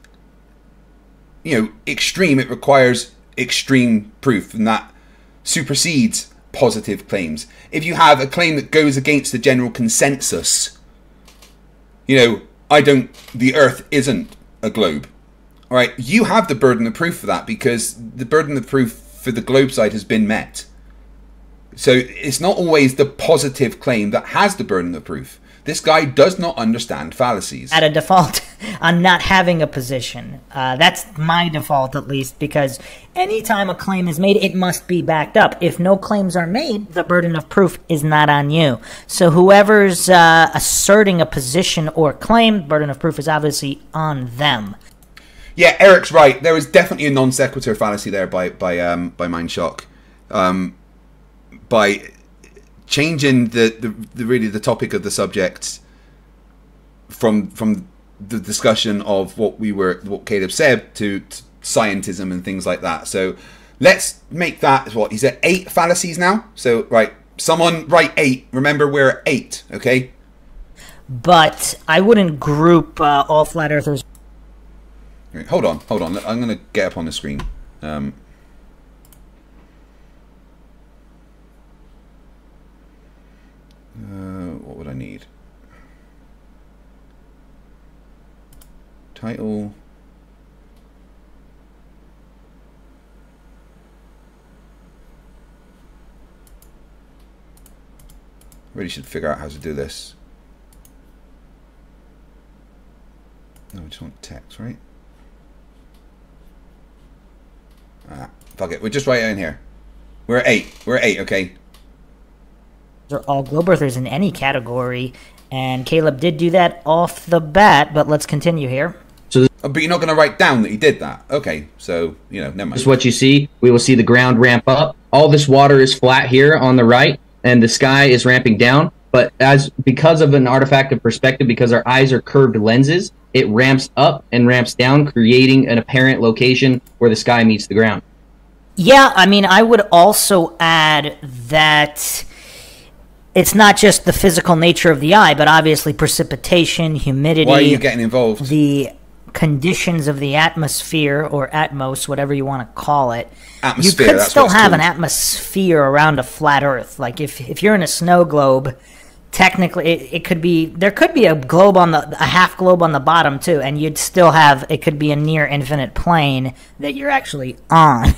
you know, extreme, it requires extreme proof, and that supersedes positive claims. If you have a claim that goes against the general consensus, you know, the Earth isn't a globe, all right, you have the burden of proof for that, because the burden of proof for the globe side has been met. So it's not always the positive claim that has the burden of proof. This guy does not understand fallacies. At a default on not having a position. That's my default, at least, because anytime a claim is made, it must be backed up. If no claims are made, the burden of proof is not on you. So whoever's asserting a position or claim, burden of proof is obviously on them. Yeah, Eric's right. There was definitely a non sequitur fallacy there by Mindshock. By changing the topic of the subject from the discussion of what Caleb said to scientism and things like that. So let's make that, what, he's at 8 fallacies now. So right, someone write 8. Remember, we're at 8, okay? But I wouldn't group all flat earthers. Right, hold on. I'm gonna get up on the screen. What would I need? Title. Really should figure out how to do this. No, we just want text, right? Fuck it. We're just right in here. We're at 8. We're at 8, okay? Are all globe earthers in any category, and Caleb did do that off the bat, but let's continue here. So but you're not going to write down that he did that. Okay, so, you know, never mind. This is what you see. We will see the ground ramp up. All this water is flat here on the right, and the sky is ramping down. But because of an artifact of perspective, because our eyes are curved lenses, it ramps up and ramps down, creating an apparent location where the sky meets the ground. Yeah, I mean, I would also add that it's not just the physical nature of the eye, but obviously precipitation, humidity. Why are you getting involved? The conditions of the atmosphere, or atmos, whatever you want to call it. Atmosphere, you could still have an atmosphere around a flat Earth. Like if you're in a snow globe, technically it could be, there could be a globe on a half globe on the bottom too, and you'd still have, it could be a near infinite plane that you're actually on.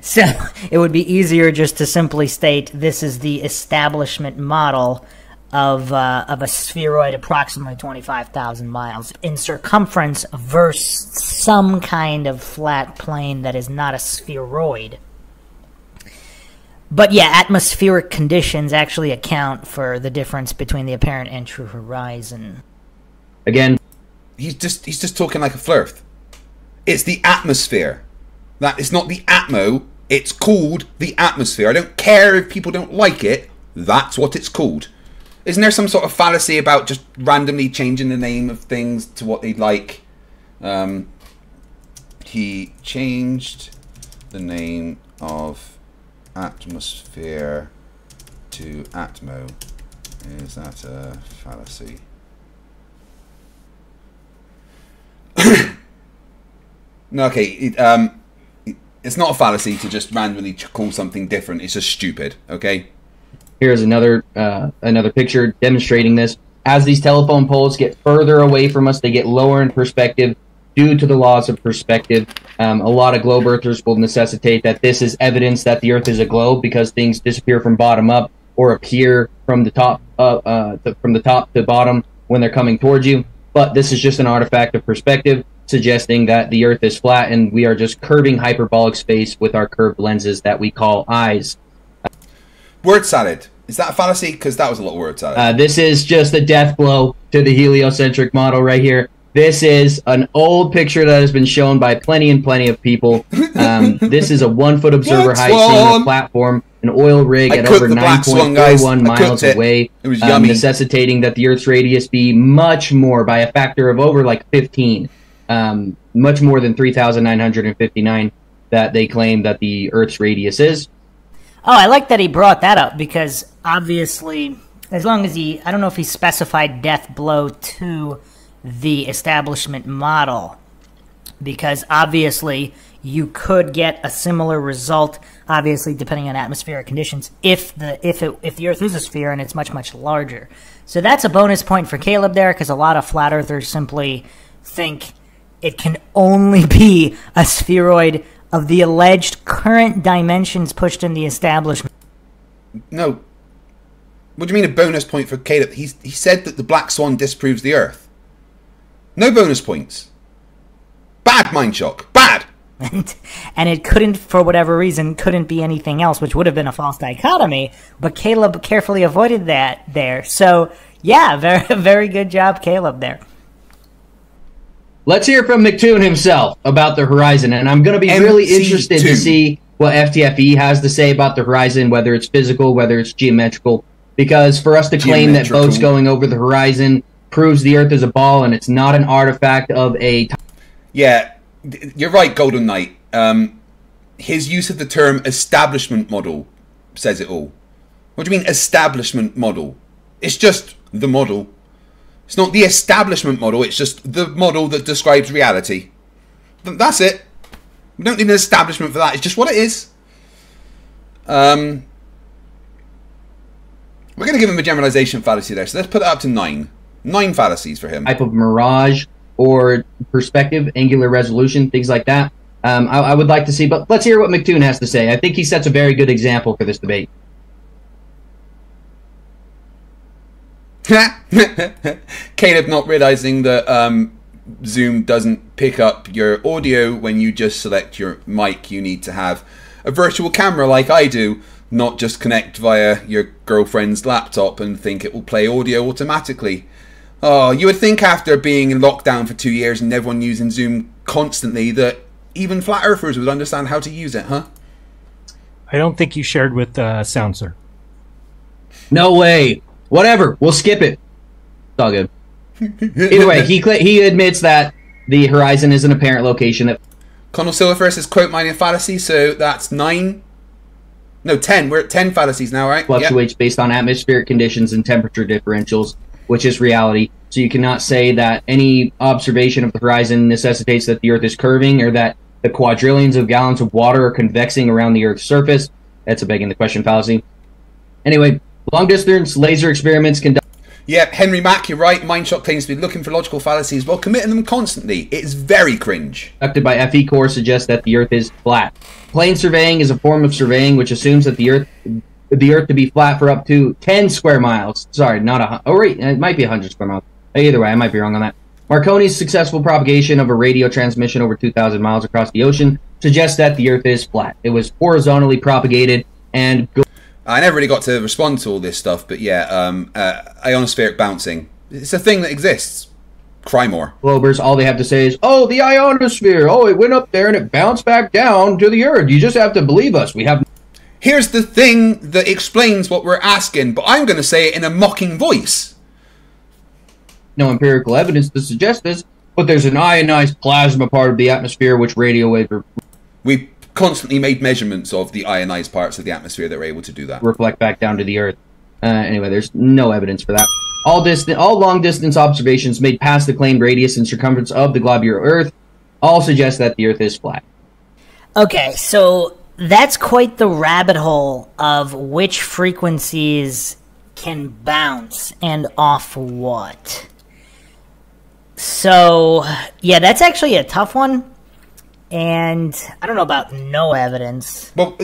So it would be easier just to simply state this is the establishment model of a spheroid approximately 25,000 miles in circumference versus some kind of flat plane that is not a spheroid. But yeah, atmospheric conditions actually account for the difference between the apparent and true horizon. Again, he's just talking like a Flerf. It's the atmosphere. That it's not the atmo. It's called the atmosphere. I don't care if people don't like it. That's what it's called. Isn't there some sort of fallacy about just randomly changing the name of things to what they'd like? He changed the name of atmosphere to atmo. Is that a fallacy? No, okay. It's not a fallacy to just randomly call something different. It's just stupid, okay? Here's another picture demonstrating this. As these telephone poles get further away from us, they get lower in perspective due to the laws of perspective. A lot of globe earthers will necessitate that this is evidence that the Earth is a globe because things disappear from bottom up or appear from the top to bottom when they're coming towards you. But this is just an artifact of perspective, suggesting that the Earth is flat and we are just curving hyperbolic space with our curved lenses that we call eyes. Word salad. Is that a fallacy? Because that was a lot of word salad. This is just a death blow to the heliocentric model right here. This is an old picture that has been shown by plenty and plenty of people. This is a 1 foot observer height seeing a platform, an oil rig at over 9.41 miles away, necessitating that the Earth's radius be much more, by a factor of over like 15, much more than 3,959 that they claim that the Earth's radius is. Oh, I like that he brought that up, because obviously, as long as I don't know if he specified death blow to the establishment model, because obviously you could get a similar result, obviously depending on atmospheric conditions, if the Earth is a sphere and it's much larger. So that's a bonus point for Caleb there, because a lot of flat earthers simply think it can only be a spheroid of the alleged current dimensions pushed in the establishment. No. What do you mean a bonus point for Caleb? He said that the black swan disproves the Earth. No bonus points. Bad, Mindshock. Bad! And it couldn't, for whatever reason, couldn't be anything else, which would have been a false dichotomy, but Caleb carefully avoided that there. So, yeah, very good job, Caleb, there. Let's hear from McToon himself about the horizon, and I'm going to be really interested to see what FTFE has to say about the horizon, whether it's physical, whether it's geometrical, because for us to claim that boats going over the horizon proves the Earth is a ball and it's not an artifact of a... Yeah, you're right, Golden Knight. His use of the term establishment model says it all. What do you mean establishment model? It's just the model. It's not the establishment model, it's just the model that describes reality. That's it. We don't need an establishment for that, it's just what it is. We're going to give him a generalization fallacy there, so let's put it up to 9. 9 fallacies for him. Type of mirage or perspective, angular resolution, things like that. I would like to see, but let's hear what McToon has to say. I think he sets a very good example for this debate. Caleb not realizing that Zoom doesn't pick up your audio when you just select your mic. You need to have a virtual camera like I do, not just connect via your girlfriend's laptop and think it will play audio automatically. Oh, you would think after being in lockdown for 2 years and everyone using Zoom constantly that even flat earthers would understand how to use it, huh? I don't think you shared with Sound, sir. No way. Whatever. We'll skip it. It's all good. Either way, he admits that the horizon is an apparent location that... Connell Silverfirst is quote mining fallacy, so that's 9. No, 10. We're at 10 fallacies now, right? Fluctuates based on atmospheric conditions and temperature differentials, which is reality. So you cannot say that any observation of the horizon necessitates that the Earth is curving or that the quadrillions of gallons of water are convexing around the Earth's surface. That's a begging the question fallacy. Anyway, long-distance laser experiments conducted... Yeah, Henry Mack, you're right. Mindshock claims to be looking for logical fallacies while committing them constantly. It is very cringe. Conducted by FE Core suggests that the Earth is flat. Plane surveying is a form of surveying which assumes that the Earth to be flat for up to 10 square miles. Sorry, not 100. Oh, right, it might be 100 square miles. Either way, I might be wrong on that. Marconi's successful propagation of a radio transmission over 2,000 miles across the ocean suggests that the Earth is flat. It was horizontally propagated and... I never really got to respond to all this stuff, but yeah, ionospheric bouncing. It's a thing that exists. Cry more. Globers, all they have to say is, oh, the ionosphere. Oh, it went up there and it bounced back down to the Earth. You just have to believe us. We have... Here's the thing that explains what we're asking, but I'm going to say it in a mocking voice. No empirical evidence to suggest this, but there's an ionized plasma part of the atmosphere which radio waves... We constantly made measurements of the ionized parts of the atmosphere that were able to do that. Reflect back down to the Earth. Anyway, there's no evidence for that. All long-distance observations made past the claimed radius and circumference of the globular Earth all suggest that the Earth is flat. Okay, so that's quite the rabbit hole of which frequencies can bounce and off what. So, yeah, that's actually a tough one. And I don't know about no evidence. Well,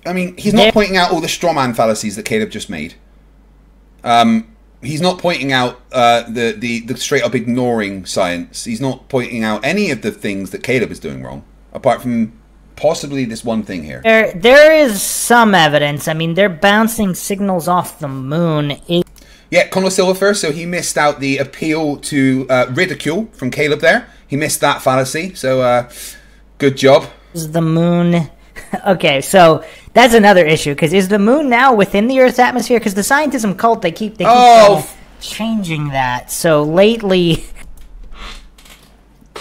I mean, he's not pointing out all the strawman fallacies that Caleb just made. He's not pointing out the straight up ignoring science. He's not pointing out any of the things that Caleb is doing wrong, apart from possibly this one thing here. There is some evidence. I mean, they're bouncing signals off the moon. Yeah, Conor Silva first, so he missed out the appeal to ridicule from Caleb there. He missed that fallacy, so good job. Is the moon... Okay, so that's another issue, because is the moon now within the Earth's atmosphere? Because the scientism cult, they keep changing that. So lately...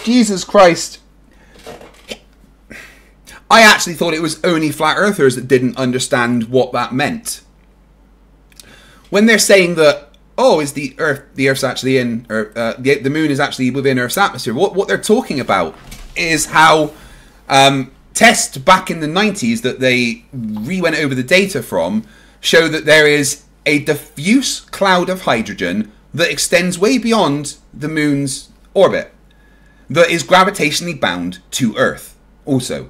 Jesus Christ. I actually thought it was only flat earthers that didn't understand what that meant. When they're saying that, oh, is the Earth's actually in, or the moon is actually within Earth's atmosphere, what they're talking about is how tests back in the 90s that they went over the data from show that there is a diffuse cloud of hydrogen that extends way beyond the moon's orbit that is gravitationally bound to Earth also,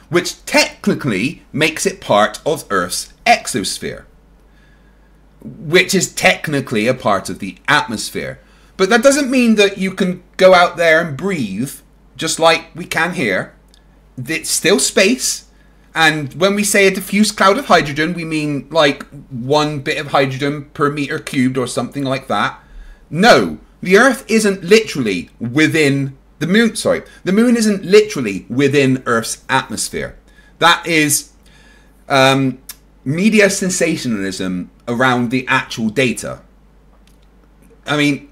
which technically makes it part of Earth's exosphere, which is technically a part of the atmosphere. But that doesn't mean that you can go out there and breathe just like we can here. It's still space, and when we say a diffuse cloud of hydrogen, we mean like 1 bit of hydrogen per meter cubed or something like that. No, the Earth isn't literally within the moon. Sorry, the moon isn't literally within Earth's atmosphere. That is media sensationalism around the actual data. I mean,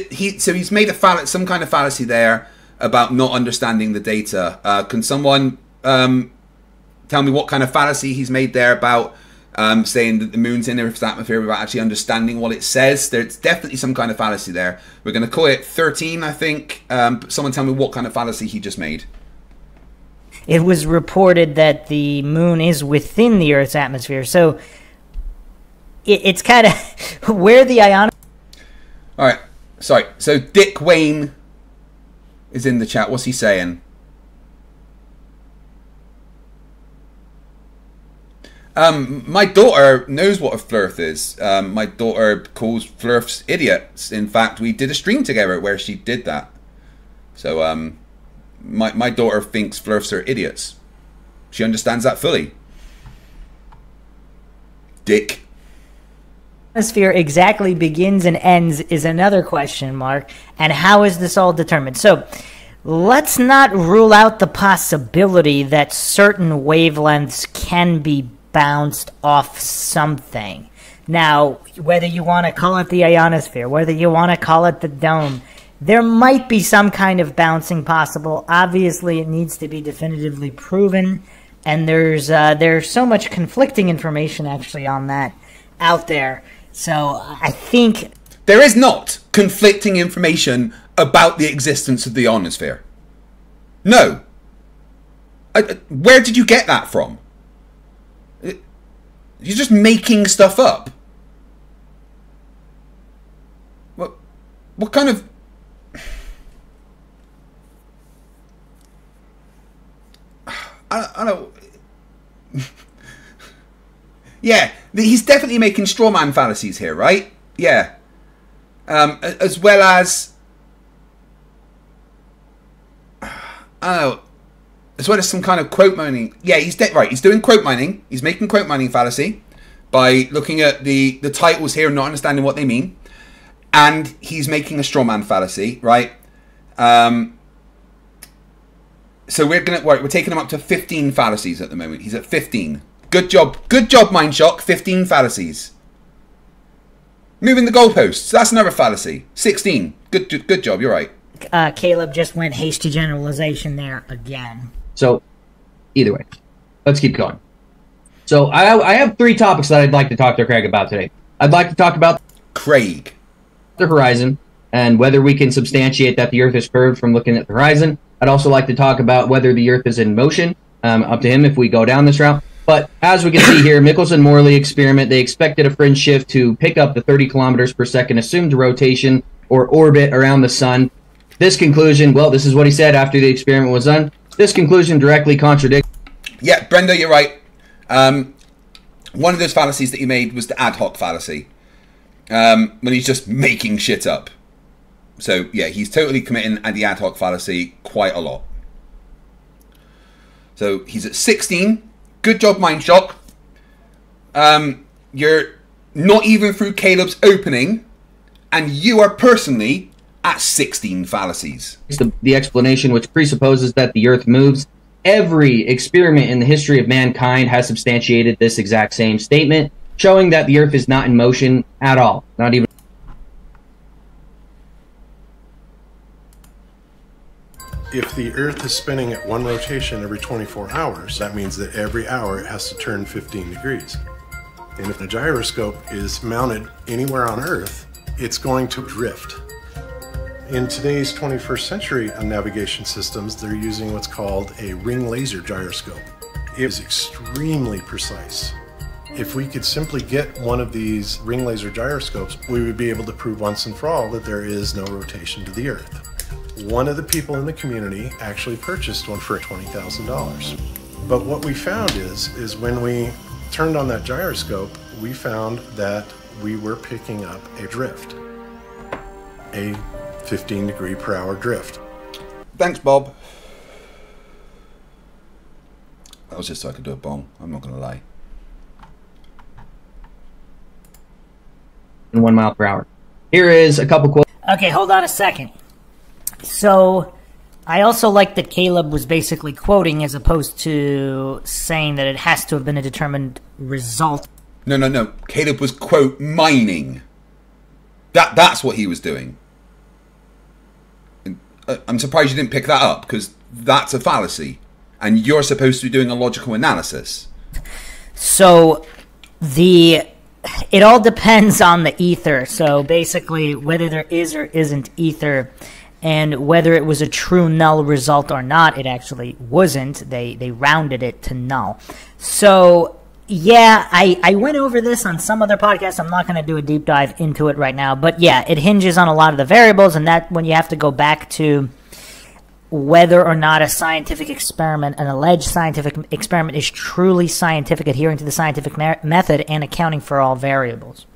he's made some kind of fallacy there about not understanding the data. Can someone tell me what kind of fallacy he's made there about saying that the moon's in Earth's atmosphere without actually understanding what it says? There's definitely some kind of fallacy there. We're going to call it 13, I think. Someone tell me what kind of fallacy he just made. It was reported that the moon is within the Earth's atmosphere, so it's kind of where the ion... All right, sorry. So Dick Wayne is in the chat. What's he saying? My daughter knows what a Flerf is. My daughter calls Flerfs idiots. In fact, we did a stream together where she did that. So my daughter thinks Flerfs are idiots. She understands that fully. Dick. Atmosphere exactly begins and ends is another question mark. And how is this all determined? So let's not rule out the possibility that certain wavelengths can be bounced off something. Now, whether you want to call it the ionosphere, whether you want to call it the dome, there might be some kind of bouncing possible. Obviously, it needs to be definitively proven, and there's so much conflicting information actually on that out there. So I think there is not conflicting information about the existence of the ionosphere. No. Where did you get that from? You're just making stuff up. What kind of... I don't... Yeah, he's definitely making straw man fallacies here, right? Yeah. As well as... I don't know. As well as some kind of quote mining. Yeah, he's right. He's doing quote mining. He's making quote mining fallacy by looking at the titles here and not understanding what they mean. And he's making a straw man fallacy, right? So we're taking him up to 15 fallacies at the moment. He's at 15. Good job, Mindshock. 15 fallacies. Moving the goalposts. That's another fallacy. 16. Good job. You're right. Caleb just went hasty generalization there again. So, either way, let's keep going. So, I have 3 topics that I'd like to talk to Craig about today. I'd like to talk about Craig, the horizon, and whether we can substantiate that the Earth is curved from looking at the horizon. I'd also like to talk about whether the Earth is in motion. Up to him if we go down this route. But as we can see here, Michelson-Morley experiment, they expected a fringe shift to pick up the 30 kilometers per second assumed rotation or orbit around the sun. This conclusion, well, this is what he said after the experiment was done. This conclusion directly contradicts... Yeah, Brenda, you're right. One of those fallacies that he made was the ad hoc fallacy. When he's just making shit up. So, yeah, he's totally committing the ad hoc fallacy quite a lot. So, he's at 16. Good job, Mindshock. You're not even through Caleb's opening, and you are personally at 16 fallacies. The explanation, which presupposes that the Earth moves. Every experiment in the history of mankind has substantiated this exact same statement, showing that the Earth is not in motion at all. Not even. If the Earth is spinning at one rotation every 24 hours, that means that every hour it has to turn 15 degrees. And if the gyroscope is mounted anywhere on Earth, it's going to drift. In today's 21st century navigation systems, they're using what's called a ring laser gyroscope. It is extremely precise. If we could simply get one of these ring laser gyroscopes, we would be able to prove once and for all that there is no rotation to the Earth. One of the people in the community actually purchased one for $20,000. But what we found is when we turned on that gyroscope, we found that we were picking up a drift, a 15 degree per hour drift. Thanks, Bob. That was just so I could do a bong. I'm not going to lie. 1 mile per hour. Here is a couple quotes. Okay, hold on a second. So, I also like that Caleb was basically quoting as opposed to saying that it has to have been a determined result. No. Caleb was, quote, mining. That's what he was doing. I'm surprised you didn't pick that up, because that's a fallacy. And you're supposed to be doing a logical analysis. So, it all depends on the ether. So, basically, whether there is or isn't ether, and whether it was a true null result or not, it actually wasn't. They rounded it to null. So, yeah, I went over this on some other podcast. I'm not going to do a deep dive into it right now. But, yeah, it hinges on a lot of the variables, and that when you have to go back to whether or not a scientific experiment, an alleged scientific experiment, is truly scientific, adhering to the scientific method, and accounting for all variables.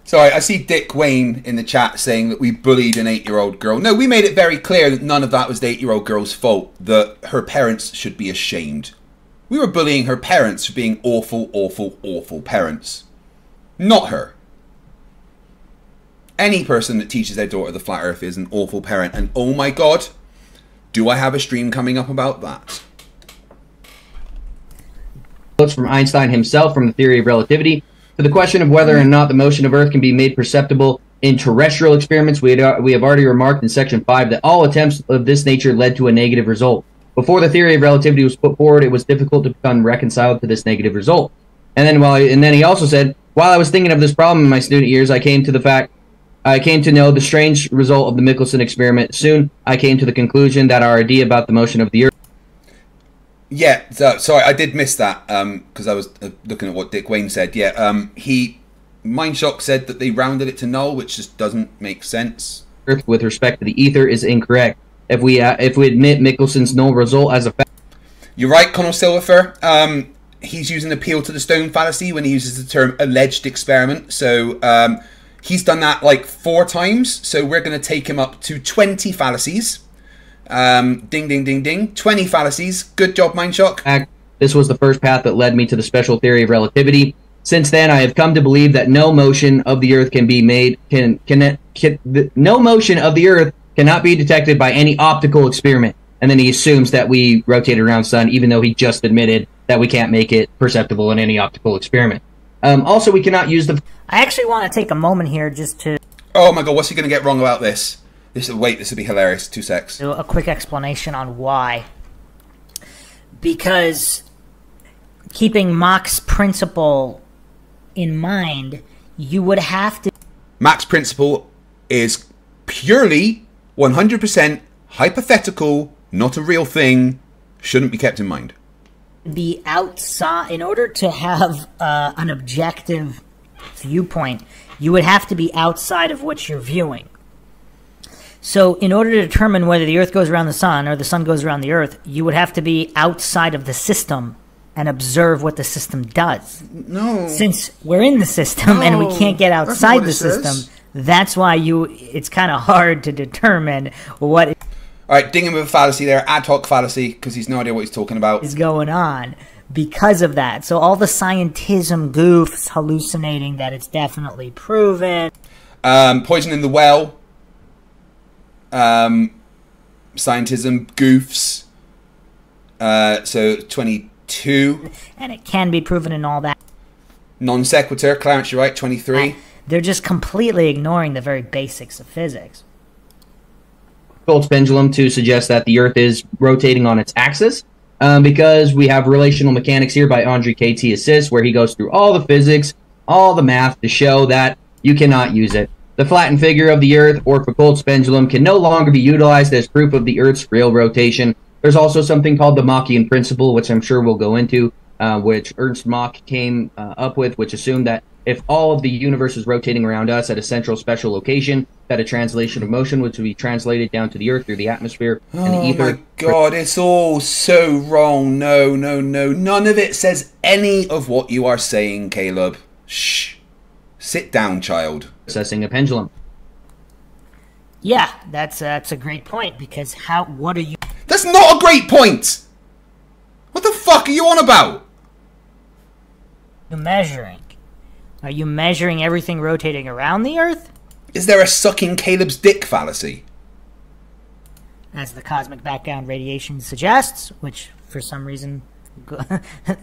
So I see Dick Wayne in the chat saying that we bullied an 8-year-old girl. No, we made it very clear that none of that was the 8-year-old girl's fault, that her parents should be ashamed. We were bullying her parents for being awful, awful, awful parents. Not her. Any person that teaches their daughter the flat earth is an awful parent. And oh my god, do I have a stream coming up about that? Quotes from Einstein himself from the theory of relativity. To the question of whether or not the motion of Earth can be made perceptible in terrestrial experiments, we have already remarked in Section 5 that all attempts of this nature led to a negative result. Before the theory of relativity was put forward, it was difficult to become reconciled to this negative result. And then he also said, while I was thinking of this problem in my student years, I came to know the strange result of the Michelson experiment. Soon, I came to the conclusion that our idea about the motion of the Earth. Yeah, so, sorry, I did miss that because I was looking at what Dick Wayne said. Yeah, Mindshock said that they rounded it to null, which just doesn't make sense. Earth with respect to the ether is incorrect. If we admit Michelson's null result as a fact. You're right, Connell Silverfer. He's using appeal to the stone fallacy when he uses the term alleged experiment. So he's done that like 4 times. So we're going to take him up to 20 fallacies. Ding, ding, ding, ding. 20 fallacies. Good job, Mindshock. This was the first path that led me to the special theory of relativity. Since then, I have come to believe that no motion of the Earth can be made. No motion of the Earth cannot be detected by any optical experiment. And then he assumes that we rotate around the sun, even though he just admitted that we can't make it perceptible in any optical experiment. Also, we cannot use the. I actually want to take a moment here just to. Oh my god, what's he going to get wrong about this? Wait, this would be hilarious. 2 secs. A quick explanation on why. Because keeping Mach's principle in mind, you would have to... Mach's principle is purely 100% hypothetical, not a real thing, shouldn't be kept in mind. Be outside, in order to have an objective viewpoint, you would have to be outside of what you're viewing. So in order to determine whether the Earth goes around the sun or the sun goes around the Earth, you would have to be outside of the system and observe what the system does. No. Since we're in the system and we can't get outside the system, that's why it's kind of hard to determine what... All right, ding him with a fallacy there, ad hoc fallacy, because he's no idea what he's talking about. ...is going on. because of that. So all the scientism goofs hallucinating that it's definitely proven. Poison in the well. Scientism goofs. So 22. And it can be proven and all that. Non sequitur, Clarence, you're right, 23. They're just completely ignoring the very basics of physics. Foucault's pendulum to suggest that the Earth is rotating on its axis, because we have relational mechanics here by Andre K.T. Assist, where he goes through all the physics, all the math to show that you cannot use it. The flattened figure of the Earth, or Foucault's pendulum, can no longer be utilized as proof of the Earth's real rotation. There's also something called the Machian principle, which I'm sure we'll go into, which Ernst Mach came up with, which assumed that if all of the universe is rotating around us at a central special location, that a translation of motion would be translated down to the Earth through the atmosphere and the ether. Oh my God, it's all so wrong. No, no, no. None of it says any of what you are saying, Caleb. Shh. Sit down, child. Processing a pendulum. Yeah, that's a great point, because what are you... That's not a great point! What the fuck are you on about? measuring? Are you measuring everything rotating around the Earth? Is there a sucking Caleb's dick fallacy? As the cosmic background radiation suggests, which for some reason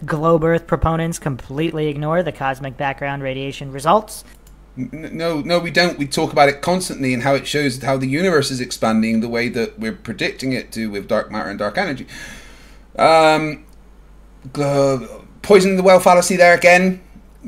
globe Earth proponents completely ignore the cosmic background radiation results. No, we don't. We talk about it constantly and how it shows how the universe is expanding the way that we're predicting it to with dark matter and dark energy. Poison the well fallacy there again.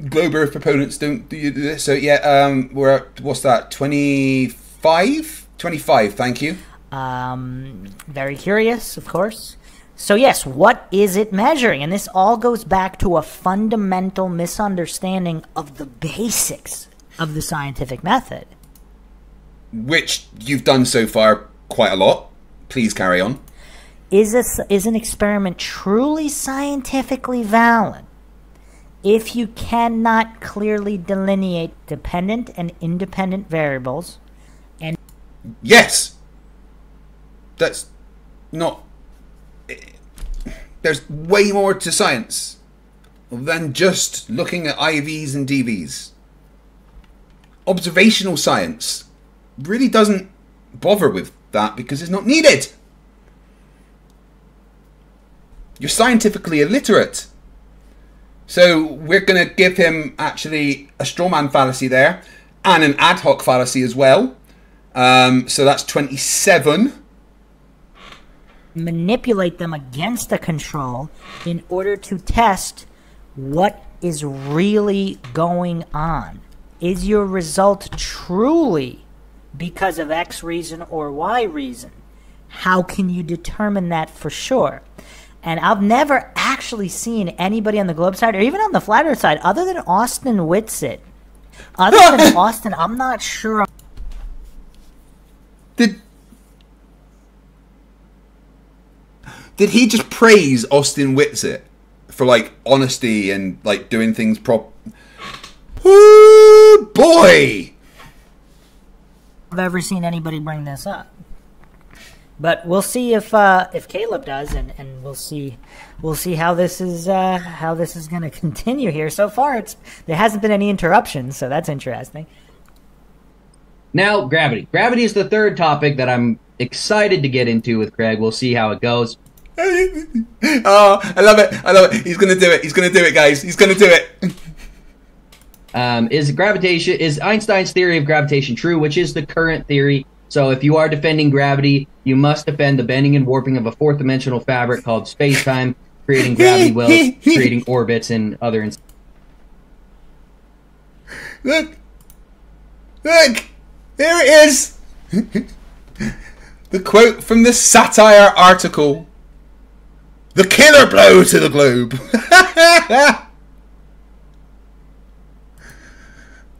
Globe Earth proponents don't do this. So yeah, we're at, what's that, 25? 25, thank you. Very curious, of course. So yes, what is it measuring? And this all goes back to a fundamental misunderstanding of the basics of the scientific method. Which you've done so far quite a lot. Please carry on. Is an experiment truly scientifically valid if you cannot clearly delineate dependent and independent variables? And yes, that's not... There's way more to science than just looking at IVs and DVs. Observational science really doesn't bother with that because it's not needed. You're scientifically illiterate. So we're going to give him actually a strawman fallacy there and an ad hoc fallacy as well. So that's 27. Manipulate them against the control in order to test what is really going on. Is your result truly because of X reason or Y reason? How can you determine that for sure? And I've never actually seen anybody on the globe side or even on the flat earth side other than Austin Whitsitt. Other than Austin, I'm not sure. Did he just praise Austin Whitsitt for like honesty and like doing things Ooh, boy! I've ever seen anybody bring this up. But we'll see if Caleb does, and we'll see how this is going to continue here. So far, there hasn't been any interruptions, so that's interesting. Now, gravity. Gravity is the third topic that I'm excited to get into with Craig. We'll see how it goes. Oh, I love it! I love it! He's gonna do it! He's gonna do it, guys! He's gonna do it! Is Einstein's theory of gravitation true, which is the current theory? So if you are defending gravity, you must defend the bending and warping of a fourth-dimensional fabric called space-time, creating gravity wells, creating orbits, and other... Look! Look! There it is! The quote from the satire article. The killer blow to the globe.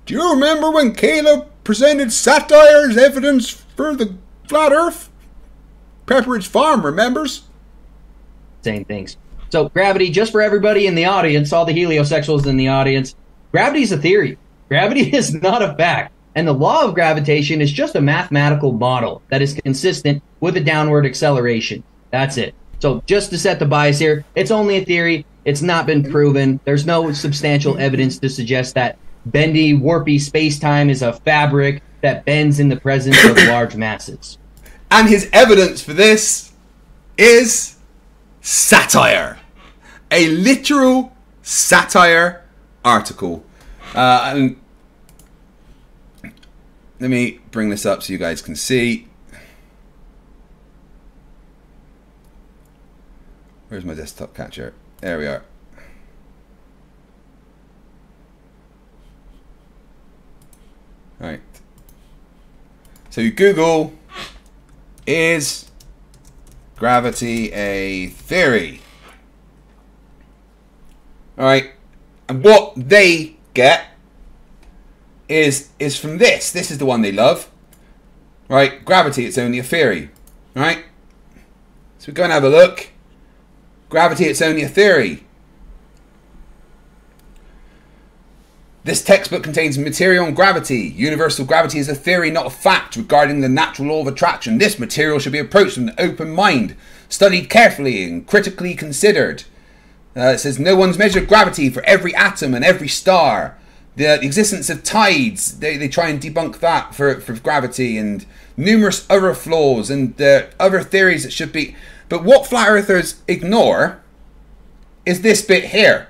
Do you remember when Caleb presented satire as evidence for the flat earth? Pepperidge Farm remembers. Same things. So gravity, just for everybody in the audience, all the heliosexuals in the audience, gravity is a theory. Gravity is not a fact. And the law of gravitation is just a mathematical model that is consistent with a downward acceleration. That's it. So just to set the bias here, it's only a theory. It's not been proven. There's no substantial evidence to suggest that bendy, warpy space-time is a fabric that bends in the presence of large masses. And his evidence for this is satire. A literal satire article. And let me bring this up so you guys can see. Where's my desktop catcher? There we are. Right. So you Google, is gravity a theory? Alright. And what they get is from this. This is the one they love. Right? Gravity, it's only a theory. Right? So we go and have a look. Gravity, it's only a theory. This textbook contains material on gravity. Universal gravity is a theory, not a fact, regarding the natural law of attraction. This material should be approached with an open mind, studied carefully and critically considered. It says no one's measured gravity for every atom and every star. The existence of tides, they try and debunk that for gravity, and numerous other flaws and other theories that should be... But what flat earthers ignore is this bit here,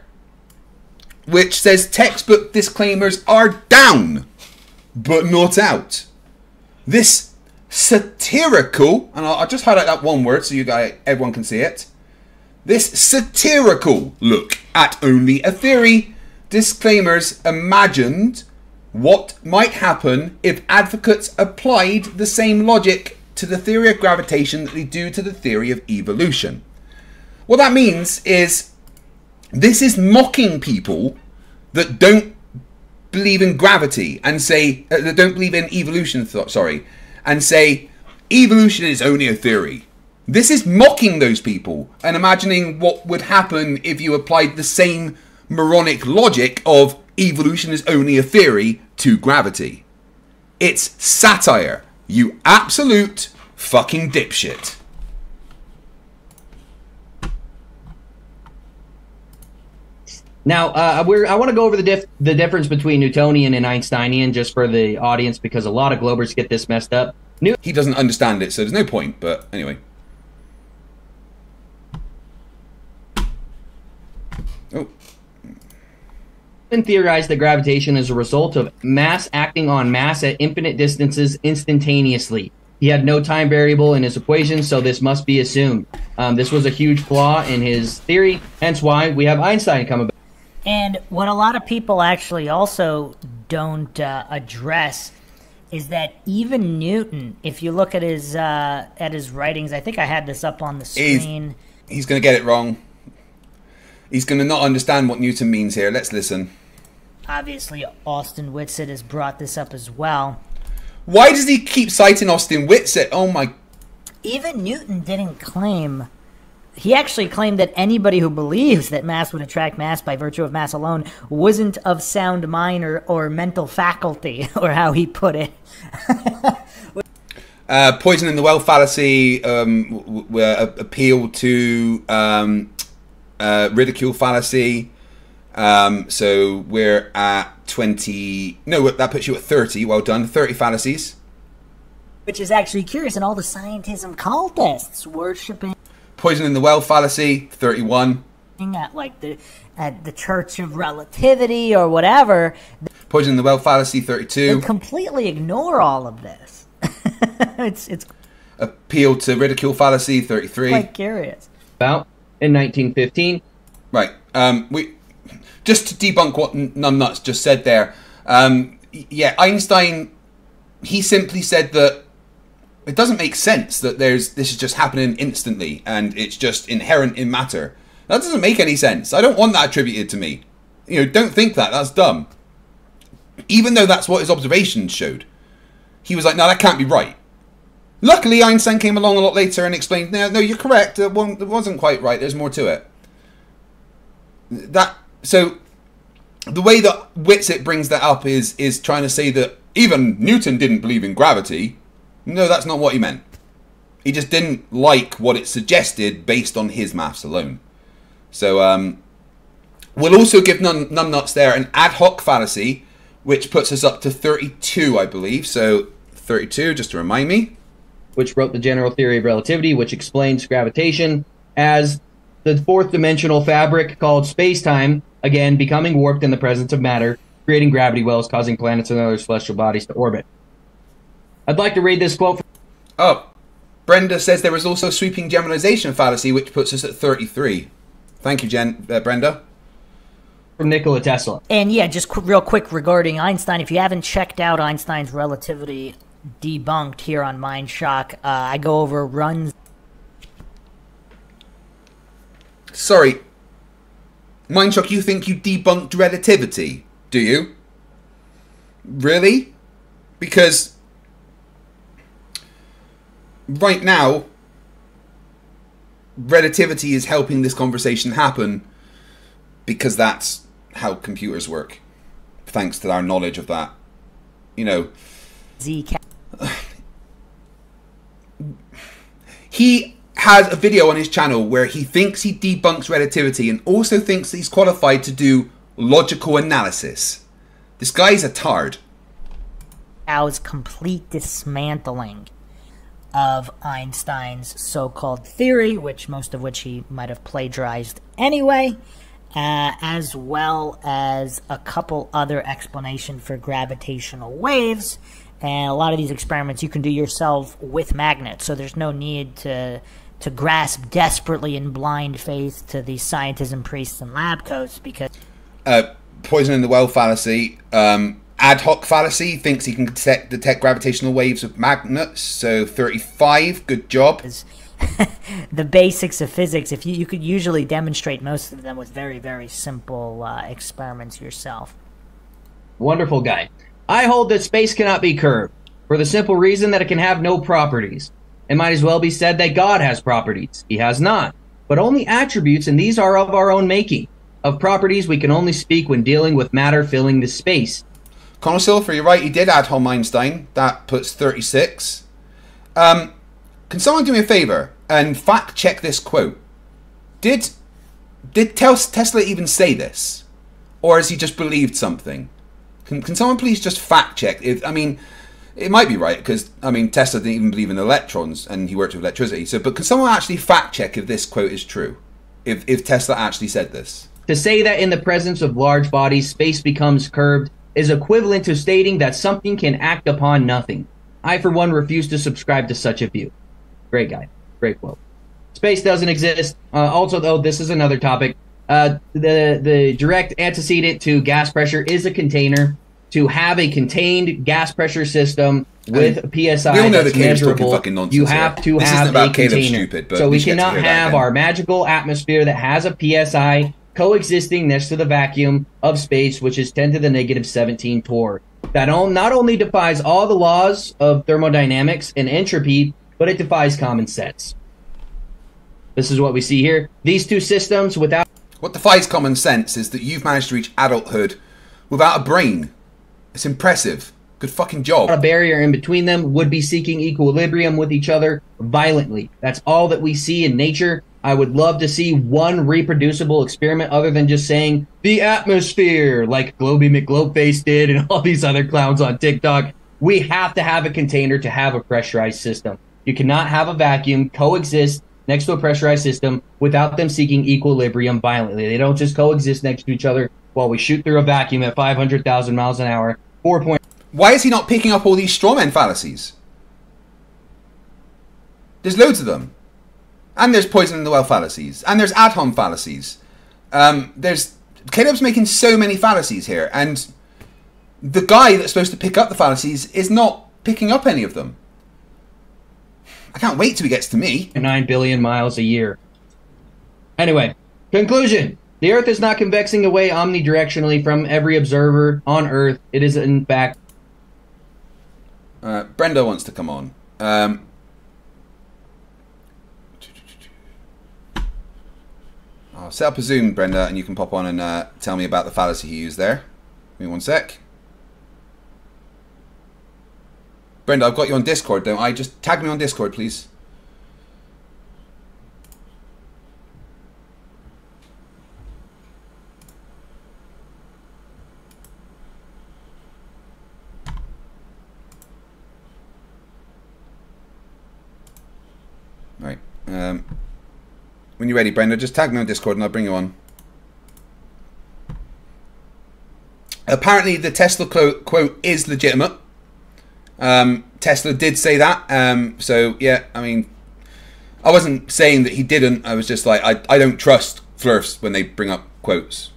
which says textbook disclaimers are down, but not out. This satirical, and I'll just highlight that one word so everyone can see it. This satirical look at only a theory disclaimers imagined what might happen if advocates applied the same logic to the theory of gravitation that they do to the theory of evolution. What that means is this is mocking people that don't believe in gravity and say, that don't believe in evolution, and say evolution is only a theory. This is mocking those people and imagining what would happen if you applied the same moronic logic of evolution is only a theory to gravity. It's satire. You absolute fucking dipshit. Now, I want to go over the difference between Newtonian and Einsteinian just for the audience, because a lot of Globers get this messed up. He doesn't understand it, so there's no point, but anyway. Oh. Theorized that gravitation is a result of mass acting on mass at infinite distances instantaneously. He had no time variable in his equation, so this must be assumed. This was a huge flaw in his theory, hence why we have Einstein come about. And what a lot of people actually also don't address is that even Newton, if you look at his writings, I think I had this up on the screen. He's going to get it wrong. He's going to not understand what Newton means here. Let's listen. Obviously, Austin Whitsitt has brought this up as well. Why does he keep citing Austin Whitsitt? Oh my... Even Newton didn't claim... He actually claimed that anybody who believes that mass would attract mass by virtue of mass alone wasn't of sound mind or mental faculty, or how he put it. Poison in the well fallacy, appeal to ridicule fallacy. So we're at 20... No, that puts you at 30. Well done. 30 fallacies. Which is actually curious, and all the scientism cultists worshipping... Poison in the well fallacy, 31. At like the Church of Relativity or whatever. Poison in the well fallacy, 32. They completely ignore all of this. it's appeal to ridicule fallacy, 33. Quite curious. About in 1915. Right. We just to debunk what Numbnuts just said there. Yeah, Einstein, he simply said that it doesn't make sense that this is just happening instantly and it's just inherent in matter. That doesn't make any sense. I don't want that attributed to me. You know, don't think that. That's dumb. Even though that's what his observations showed. He was like, no, that can't be right. Luckily, Einstein came along a lot later and explained, no, you're correct. It wasn't quite right. There's more to it. So the way that Whitsitt brings that up is trying to say that even Newton didn't believe in gravity. No, that's not what he meant. He just didn't like what it suggested based on his maths alone. So We'll also give numbnuts there an ad hoc fallacy, which puts us up to 32, I believe. So 32, just to remind me. Which wrote the general theory of relativity, which explains gravitation as the fourth dimensional fabric called space-time, again, becoming warped in the presence of matter, creating gravity wells, causing planets and other celestial bodies to orbit. I'd like to read this quote. Oh, Brenda says there is also a sweeping generalization fallacy, which puts us at 33. Thank you, Brenda. From Nikola Tesla. And yeah, just real quick regarding Einstein, if you haven't checked out Einstein's Relativity Debunked here on Mindshock, I go over runs. Sorry, Mindshock, you think you debunked relativity, do you? Really? Because right now, relativity is helping this conversation happen because that's how computers work, thanks to our knowledge of that. You know, he has a video on his channel where he thinks he debunks relativity and also thinks that he's qualified to do logical analysis. This guy's a tard. How's complete dismantling of Einstein's so-called theory, which most of which he might have plagiarized anyway, as well as a couple other explanations for gravitational waves. And a lot of these experiments you can do yourself with magnets, so there's no need to grasp desperately in blind faith to the scientists and priests and lab coats, because poison in the well fallacy, ad hoc fallacy, thinks he can detect gravitational waves with magnets. So 35, good job. The basics of physics, if you could usually demonstrate most of them with very, very simple experiments yourself. Wonderful guy. I hold that space cannot be curved for the simple reason that it can have no properties. It might as well be said that God has properties. He has not, but only attributes, and these are of our own making. Of properties we can only speak when dealing with matter filling the space. Connor Silver, you're right, he did add home Einstein. That puts 36. Can someone do me a favor and fact check this quote? Did Tesla even say this? Or has he just believed something? Can someone please just fact check? I mean, it might be right, because, I mean, Tesla didn't even believe in electrons, and he worked with electricity. So, but can someone actually fact check if this quote is true? If Tesla actually said this? To say that in the presence of large bodies, space becomes curved is equivalent to stating that something can act upon nothing. I, for one, refuse to subscribe to such a view. Great guy. Great quote. Space doesn't exist. Also, though, this is another topic. The direct antecedent to gas pressure is a container. To have a contained gas pressure system with PSI that's measurable, you have to have a container. So we cannot have our magical atmosphere that has a PSI coexisting next to the vacuum of space, which is 10 to the negative 17 torr. That not only defies all the laws of thermodynamics and entropy, but it defies common sense. This is what we see here. These two systems without... What defies common sense is that you've managed to reach adulthood without a brain. It's impressive. Good fucking job. A barrier in between them would be seeking equilibrium with each other violently. That's all that we see in nature. I would love to see one reproducible experiment other than just saying the atmosphere, like Globy McGlobeface did and all these other clowns on TikTok. We have to have a container to have a pressurized system. You cannot have a vacuum coexist next to a pressurized system without them seeking equilibrium violently. They don't just coexist next to each other while we shoot through a vacuum at 500,000 miles an hour. Why is he not picking up all these strawman fallacies? There's loads of them. And there's poison in the well fallacies. And there's ad hom fallacies. Caleb's making so many fallacies here. And the guy that's supposed to pick up the fallacies is not picking up any of them. I can't wait till he gets to me. 9 billion miles a year. Anyway, conclusion. The Earth is not convexing away omnidirectionally from every observer on Earth. It is, in fact... Brenda wants to come on. I'll set up a Zoom, Brenda, and you can pop on and tell me about the fallacy he used there. Give me one sec. Brenda, I've got you on Discord, don't I? Just tag me on Discord, please. When you're ready, Brenda, just tag me on Discord and I'll bring you on. Apparently, the Tesla quote is legitimate. Tesla did say that. So, yeah, I mean, I wasn't saying that he didn't. I was just like, I don't trust Flerfs when they bring up quotes.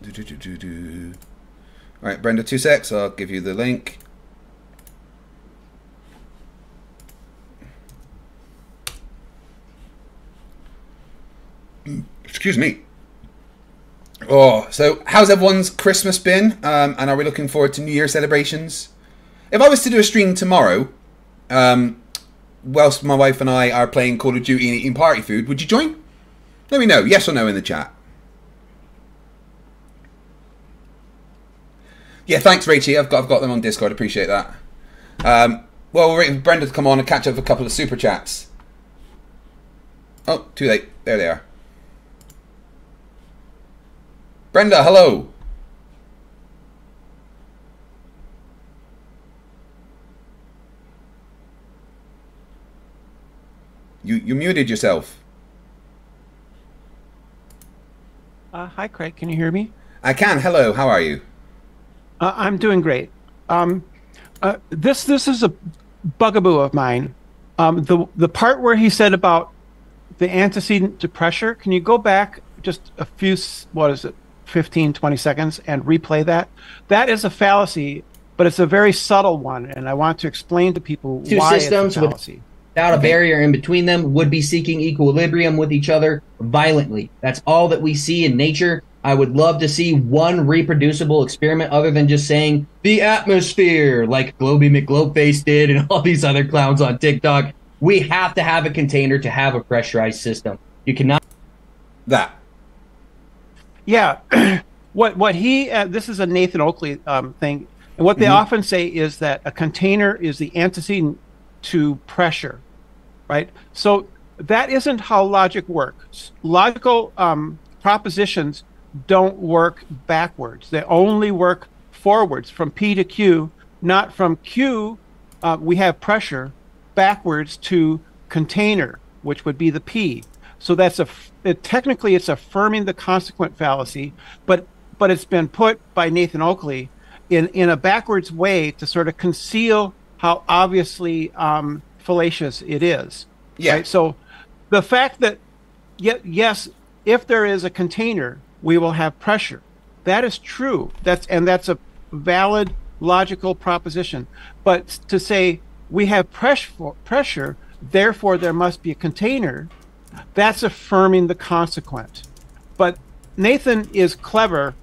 All right, Brenda, 2 secs. I'll give you the link. Excuse me. Oh, so how's everyone's Christmas been? And are we looking forward to New Year celebrations? If I was to do a stream tomorrow, whilst my wife and I are playing Call of Duty and eating party food, would you join? Let me know, yes or no in the chat. Yeah, thanks, Rachie. I've got them on Discord. Appreciate that. Well, we're waiting for Brenda to come on and catch up with a couple of super chats. Oh, too late. There they are. Brenda, hello. You muted yourself. Hi, Craig. Can you hear me? I can. Hello. How are you? I'm doing great. This is a bugaboo of mine. The part where he said about the antecedent to pressure, can you go back just a few, 15, 20 seconds and replay that? That is a fallacy, but it's a very subtle one, and I want to explain to people why it's a fallacy. Without a barrier in between them would be seeking equilibrium with each other violently. That's all that we see in nature. I would love to see one reproducible experiment other than just saying the atmosphere, like Globy McGlobeface did and all these other clowns on TikTok. We have to have a container to have a pressurized system. You cannot. That. Yeah. What he, this is a Nathan Oakley thing. And what they often say is that a container is the antecedent to pressure, right? So that isn't how logic works. Logical propositions don't work backwards. They only work forwards from P to Q, not from Q, we have pressure, backwards to container, which would be the P. So that's technically it's affirming the consequent fallacy, but it's been put by Nathan Oakley in a backwards way to sort of conceal how obviously fallacious it is. Yeah. Right? So the fact that, yes, if there is a container, we will have pressure. That is true. That's a valid logical proposition. But to say we have pressure, therefore there must be a container, that's affirming the consequent. But Nathan is clever.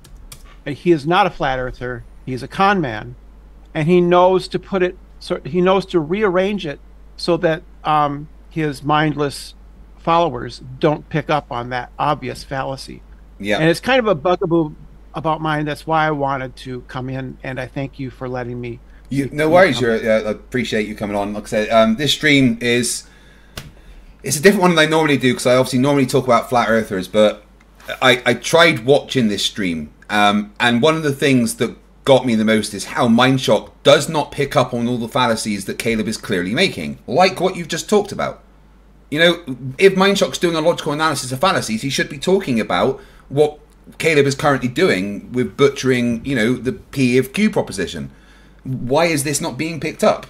He is not a flat earther. He's a con man, and he knows to put it. So he knows to rearrange it so that his mindless followers don't pick up on that obvious fallacy. Yeah. And it's kind of a bugaboo about mine. That's why I wanted to come in, and I thank you for letting me. No worries. I appreciate you coming on. Like I said, this stream it's a different one than I normally do because I obviously normally talk about flat earthers, but I tried watching this stream, and one of the things that got me the most is how Mindshock does not pick up on all the fallacies that Caleb is clearly making, like what you've just talked about. You know, if Mindshock's doing a logical analysis of fallacies, he should be talking about what Caleb is currently doing with butchering, you know, the P of Q proposition. Why is this not being picked up?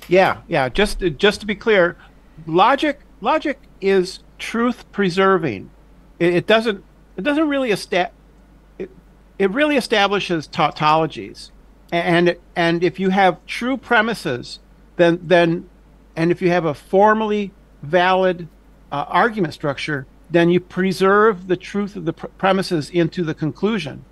Yeah. Just to be clear, logic is truth preserving. It doesn't really it really establishes tautologies, and if you have true premises, then and if you have a formally valid argument structure, then you preserve the truth of the premises into the conclusion.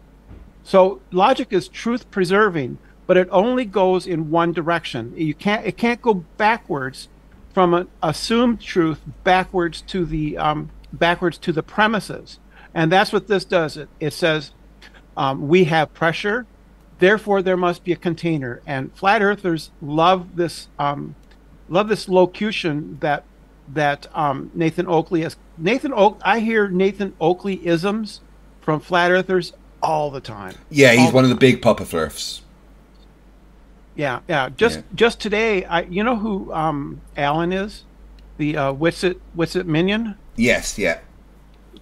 So logic is truth preserving, but it only goes in one direction. It can't go backwards from an assumed truth backwards to the premises, and that's what this does. It says we have pressure, therefore there must be a container, and flat earthers love this locution that Nathan Oakley has. I hear Nathan Oakley isms from flat earthers all the time. Yeah, he's one of the big Papa Flerfs. Yeah. Just today, you know who Alan is? The What's It minion? Yes, yeah.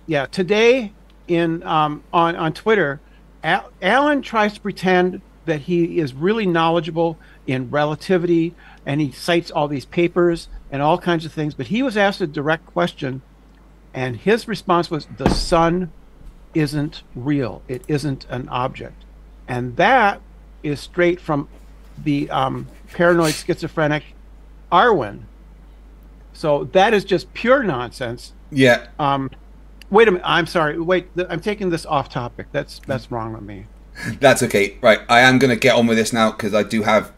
Yeah, today on Twitter, Alan tries to pretend that he is really knowledgeable in relativity, and he cites all these papers and all kinds of things, but he was asked a direct question, and his response was, the sun isn't real. It isn't an object. And that is straight from the paranoid schizophrenic Arwen. So that is just pure nonsense. Yeah. Wait a minute. I'm sorry. Wait, I'm taking this off topic. That's wrong with me. That's okay. Right. I am going to get on with this now because I do have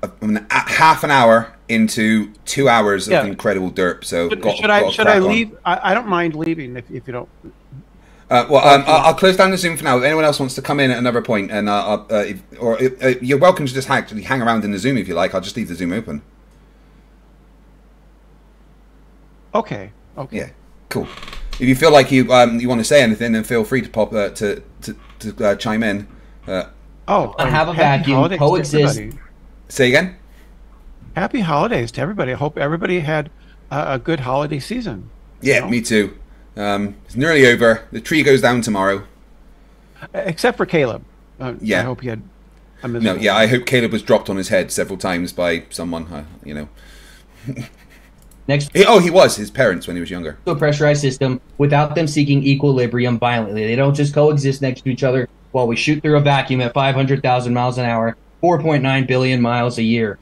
half an hour into 2 hours of incredible derp. So should I leave? I don't mind leaving if you don't. I'll close down the Zoom for now. If anyone else wants to come in at another point, and you're welcome to just hang around in the Zoom if you like. I'll just leave the Zoom open. Okay. Yeah. Cool. If you feel like you want to say anything, then feel free to pop to chime in. Have a vacuum. Coexist. Say again. Happy holidays to everybody. I hope everybody had a good holiday season. Yeah, me too. It's nearly over. The tree goes down tomorrow. Except for Caleb. Yeah. I hope he had a miserable. No, yeah, I hope Caleb was dropped on his head several times by someone, Next. He was his parents when he was younger. To a pressurized system without them seeking equilibrium violently. They don't just coexist next to each other while we shoot through a vacuum at 500,000 miles an hour, 4.9 billion miles a year.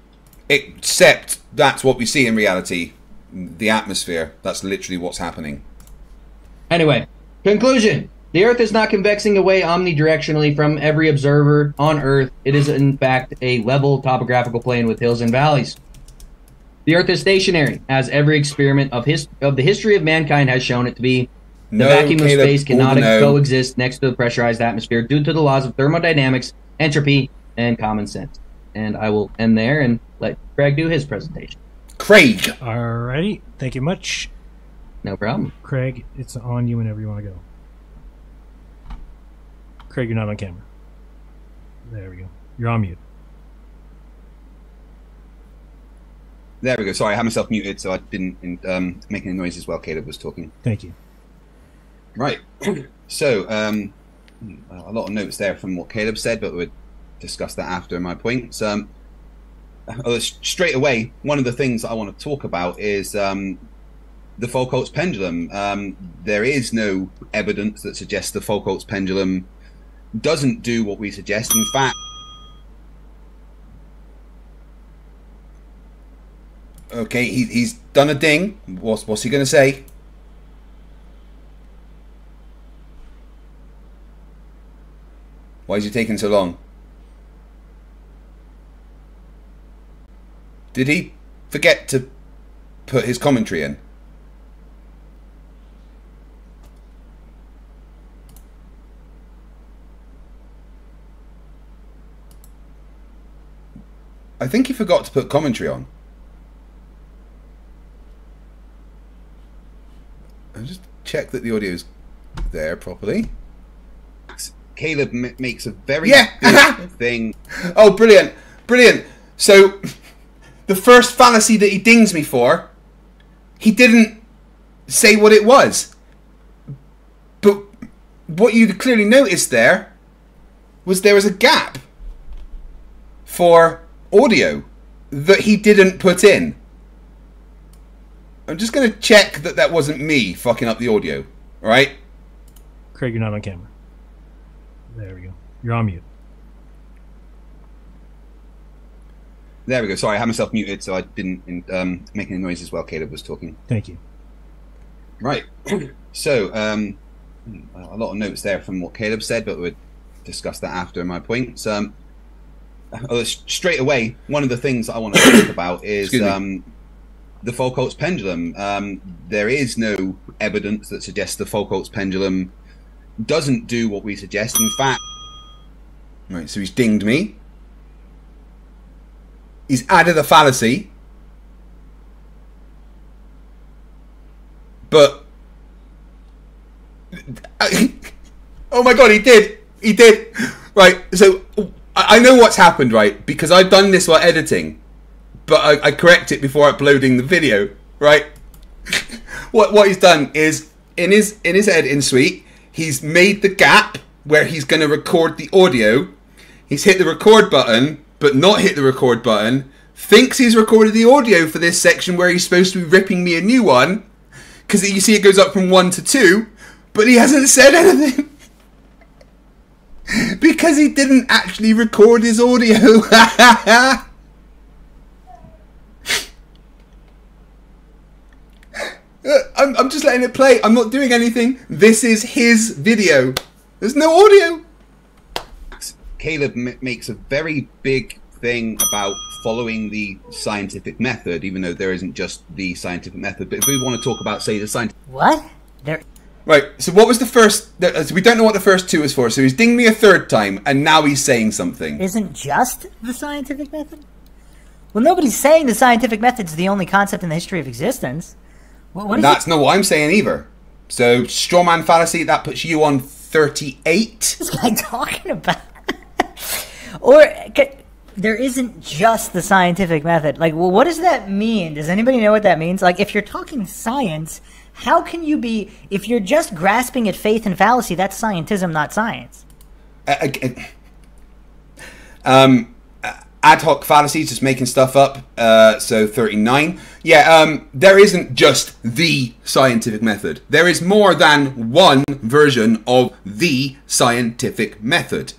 Except that's what we see in reality. The atmosphere. That's literally what's happening. Anyway, conclusion. The Earth is not convexing away omnidirectionally from every observer on Earth. It is, in fact, a level topographical plane with hills and valleys. The Earth is stationary, as every experiment of the history of mankind has shown it to be. The vacuum of space cannot coexist next to the pressurized atmosphere due to the laws of thermodynamics, entropy, and common sense. And I will end there and let Craig do his presentation. Craig! Alrighty, thank you much. No problem. Craig, it's on you whenever you want to go. Craig, you're not on camera. There we go. You're on mute. There we go. Sorry, I had myself muted, so I didn't make any noises while Caleb was talking. Thank you. Right. So, a lot of notes there from what Caleb said, but we'll discuss that after my points. Straight away, one of the things that I want to talk about is the Foucault's pendulum. There is no evidence that suggests the Foucault's pendulum doesn't do what we suggest. In fact, okay, he's done a ding. What's he going to say? Why is he taking so long? Did he forget to put his commentary in? I think he forgot to put commentary on. I'll just check that the audio's there properly. Caleb makes a very good thing. Oh, brilliant. Brilliant. So, the first fallacy that he dings me for, he didn't say what it was. But what you clearly noticed there was a gap for audio that he didn't put in. I'm just going to check that that wasn't me fucking up the audio. All right? Craig, you're not on camera. There we go. You're on mute. There we go. Sorry, I had myself muted, so I didn't make any noises while Caleb was talking. Thank you. Right. So, a lot of notes there from what Caleb said, but we'll discuss that after my points. Straight away, one of the things that I want to talk about is the Foucault's pendulum. There is no evidence that suggests the Foucault's pendulum doesn't do what we suggest. In fact, right, so he's dinged me. He's added a fallacy. But oh my god, he did. He did. Right, so I know what's happened, right? Because I've done this while editing, but I correct it before uploading the video, right? What he's done is, in his editing suite, he's made the gap where he's going to record the audio. He's hit the record button, but not hit the record button. Thinks he's recorded the audio for this section where he's supposed to be ripping me a new one. Because you see it goes up from 1 to 2, but he hasn't said anything. Because he didn't actually record his audio. I'm just letting it play. I'm not doing anything. This is his video. There's no audio. Caleb makes a very big thing about following the scientific method, even though there isn't just the scientific method. But if we want to talk about, say, the scientific... What? Right, so what was the first... So we don't know what the first 2 is for, so he's dinged me a 3rd time, and now he's saying something. Isn't just the scientific method? Well, nobody's saying the scientific method's the only concept in the history of existence. That's not what I'm saying either. So, strawman fallacy, that puts you on 38. What's this guy talking about? Or... There isn't just the scientific method. Like, well, what does that mean? Does anybody know what that means? Like, if you're talking science, how can you be... If you're just grasping at faith and fallacy, that's scientism, not science. Ad hoc fallacies, just making stuff up. So 39. Yeah, there isn't just the scientific method. There is more than one version of the scientific method.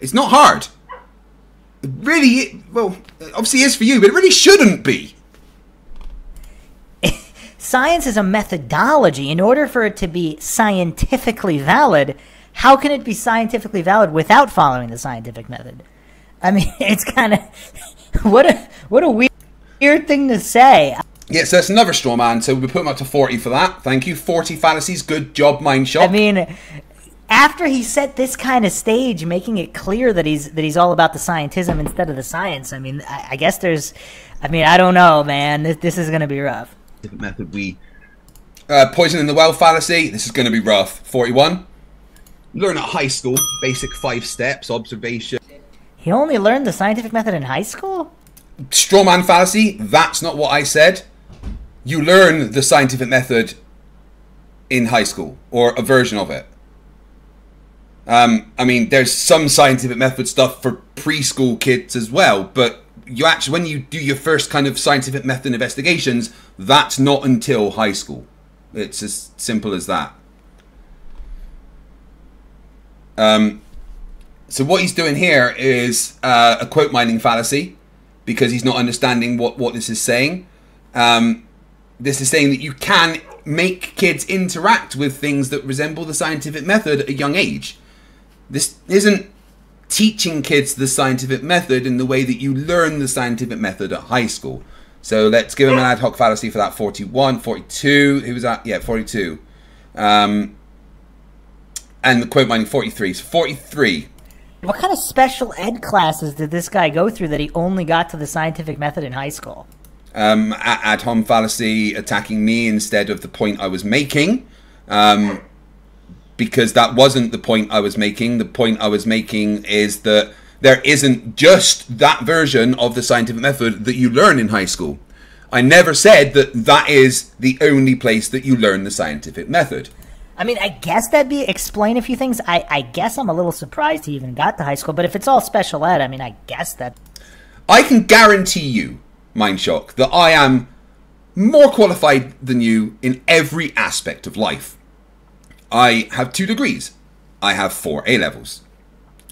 It's not hard. Really, well, obviously it is for you, but it really shouldn't be. Science is a methodology. In order for it to be scientifically valid, how can it be scientifically valid without following the scientific method? I mean, it's kind of... What a weird thing to say. Yeah, so that's another straw man, so we put him up to 40 for that. Thank you. 40 fallacies. Good job, Mindshock. I mean... After he set this kind of stage, making it clear that he's all about the scientism instead of the science, I mean, I guess there's... I mean, I don't know, man. This is going to be rough. Different method we... poison in the well fallacy. This is going to be rough. 41. Learn at high school. Basic 5 steps. Observation. He only learned the scientific method in high school? Strawman fallacy. That's not what I said. You learn the scientific method in high school. Or a version of it. I mean, there's some scientific method stuff for preschool kids as well, but you actually, when you do your first kind of scientific method investigations, that's not until high school. It's as simple as that. So what he's doing here is a quote mining fallacy, because he's not understanding what this is saying. This is saying that you can make kids interact with things that resemble the scientific method at a young age. This isn't teaching kids the scientific method in the way that you learn the scientific method at high school. So let's give him an ad hoc fallacy for that. 41, 42. Who was that? Yeah, 42. And the quote mining 43. So 43. What kind of special ed classes did this guy go through that he only got to the scientific method in high school? Ad hom fallacy, attacking me instead of the point I was making. Because that wasn't the point I was making. The point I was making is that there isn't just that version of the scientific method that you learn in high school. I never said that that is the only place that you learn the scientific method. I mean, I guess that'd be explain a few things. I guess I'm a little surprised he even got to high school, but if it's all special ed, I mean, I guess that... I can guarantee you, Mindshock, that I am more qualified than you in every aspect of life. I have 2 degrees. I have 4 A-levels.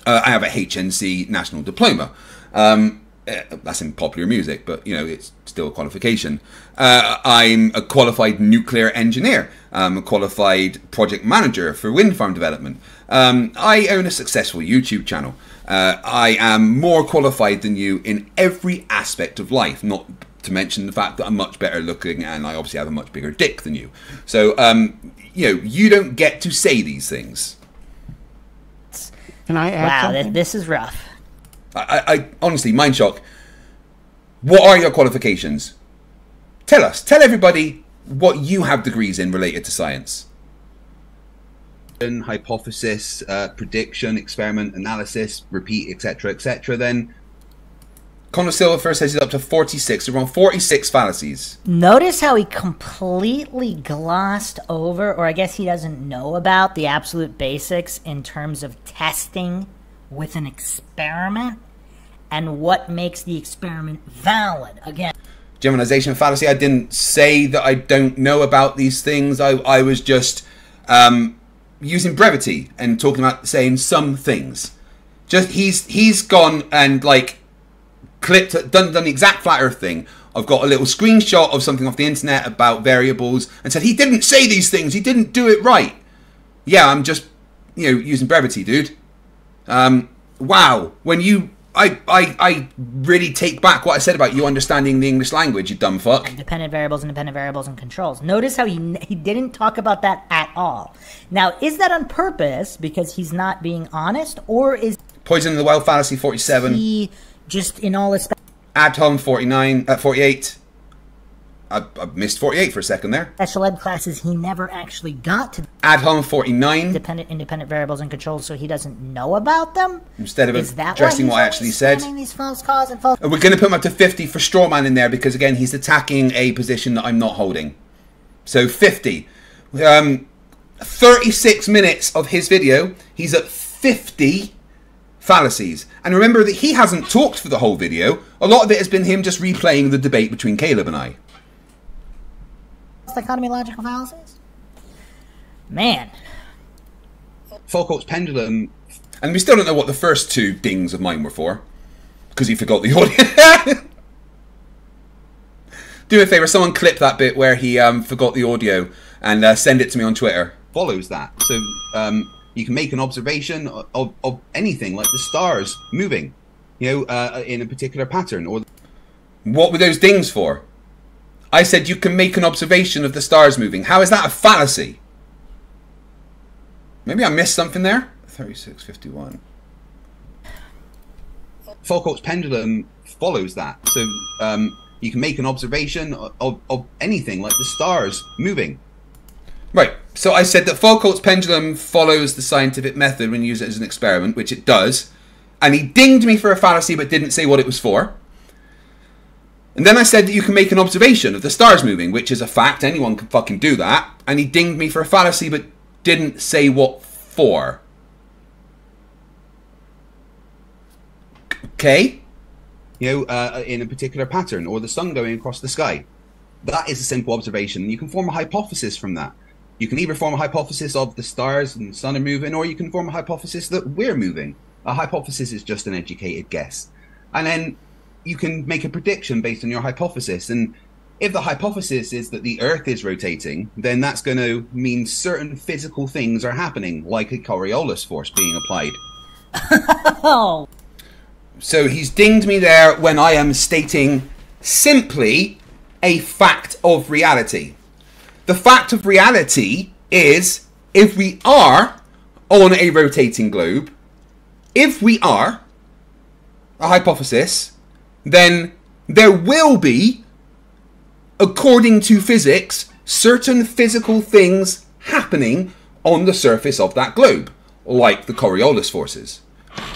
I have a HNC national diploma. That's in popular music, but, you know, it's still a qualification. I'm a qualified nuclear engineer. I'm a qualified project manager for wind farm development. I own a successful YouTube channel. I am more qualified than you in every aspect of life, not to mention the fact that I'm much better looking and I obviously have a much bigger dick than you. So, you know, you don't get to say these things. Can I add something? Wow, this is rough. I honestly, Mindshock, what are your qualifications? Tell us. Tell everybody what you have degrees in related to science. hypothesis, prediction, experiment, analysis, repeat, etc., then Conor Silva first says he's up to 46. There are around 46 fallacies. Notice how he completely glossed over, or I guess he doesn't know about, the absolute basics in terms of testing with an experiment and what makes the experiment valid. Again, Generalization fallacy. I didn't say that I don't know about these things. I was just using brevity and talking about saying some things. Just he's gone and like clipped, done the exact flat earth thing. I've got a little screenshot of something off the internet about variables and said he didn't say these things, he didn't do it right. Yeah, I'm just, you know, using brevity, dude. Wow, when you I really take back what I said about you understanding the English language, you dumb fuck. Independent variables, and controls. Notice how he didn't talk about that at all. Now, is that on purpose because he's not being honest, or is Poison in the Well fallacy 47. He just in all his Ad hom 48. I missed 48 for a second there. Special ed classes, he never actually got to Ad hom 49. Independent variables and controls, so he doesn't know about them. Instead of addressing what I actually said. These false cause and false. We're going to put him up to 50 for strawman in there because again he's attacking a position that I'm not holding. So 50. 36 minutes of his video, he's at 50 fallacies. And remember that he hasn't talked for the whole video. A lot of it has been him just replaying the debate between Caleb and I. Dichotomy logical fallacies? Man. Foucault's pendulum. And we still don't know what the first two dings of mine were for. Because he forgot the audio. Do me a favour, someone clip that bit where he forgot the audio and send it to me on Twitter. Follows that. So you can make an observation of anything, like the stars moving, you know, in a particular pattern. Or what were those dings for? I said you can make an observation of the stars moving. How is that a fallacy? Maybe I missed something there. 3651. Foucault's pendulum follows that. So you can make an observation of anything, like the stars moving. Right. So I said that Foucault's pendulum follows the scientific method when you use it as an experiment, which it does. And he dinged me for a fallacy but didn't say what it was for. And then I said that you can make an observation of the stars moving, which is a fact. Anyone can fucking do that. And he dinged me for a fallacy, but didn't say what for. Okay. You know, in a particular pattern, or the sun going across the sky. That is a simple observation. You can form a hypothesis from that. You can either form a hypothesis of the stars and the sun are moving, or you can form a hypothesis that we're moving. A hypothesis is just an educated guess. And then you can make a prediction based on your hypothesis. And if the hypothesis is that the Earth is rotating, then that's going to mean certain physical things are happening, like a Coriolis force being applied. Oh. So he's dinged me there when I am stating simply a fact of reality. The fact of reality is, if we are on a rotating globe, if we are a hypothesis, then there will be, according to physics, certain physical things happening on the surface of that globe, like the Coriolis forces.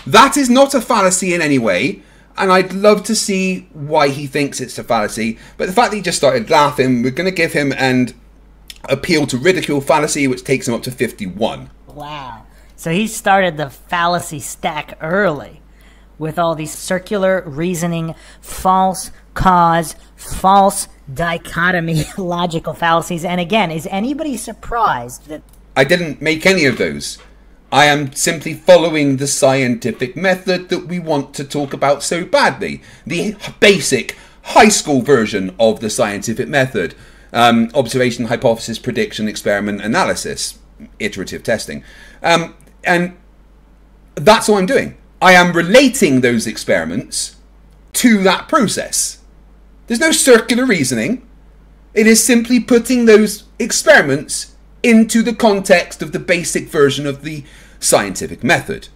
That is not a fallacy in any way, and I'd love to see why he thinks it's a fallacy, but the fact that he just started laughing, we're going to give him an appeal to ridicule fallacy, which takes him up to 51. Wow. So he started the fallacy stack early, with all these circular reasoning, false cause, false dichotomy, logical fallacies. And again, is anybody surprised that I didn't make any of those? I am simply following the scientific method that we want to talk about so badly. The basic high school version of the scientific method. Observation, hypothesis, prediction, experiment, analysis, iterative testing. And that's all I'm doing. I am relating those experiments to that process. There's no circular reasoning. It is simply putting those experiments into the context of the basic version of the scientific method.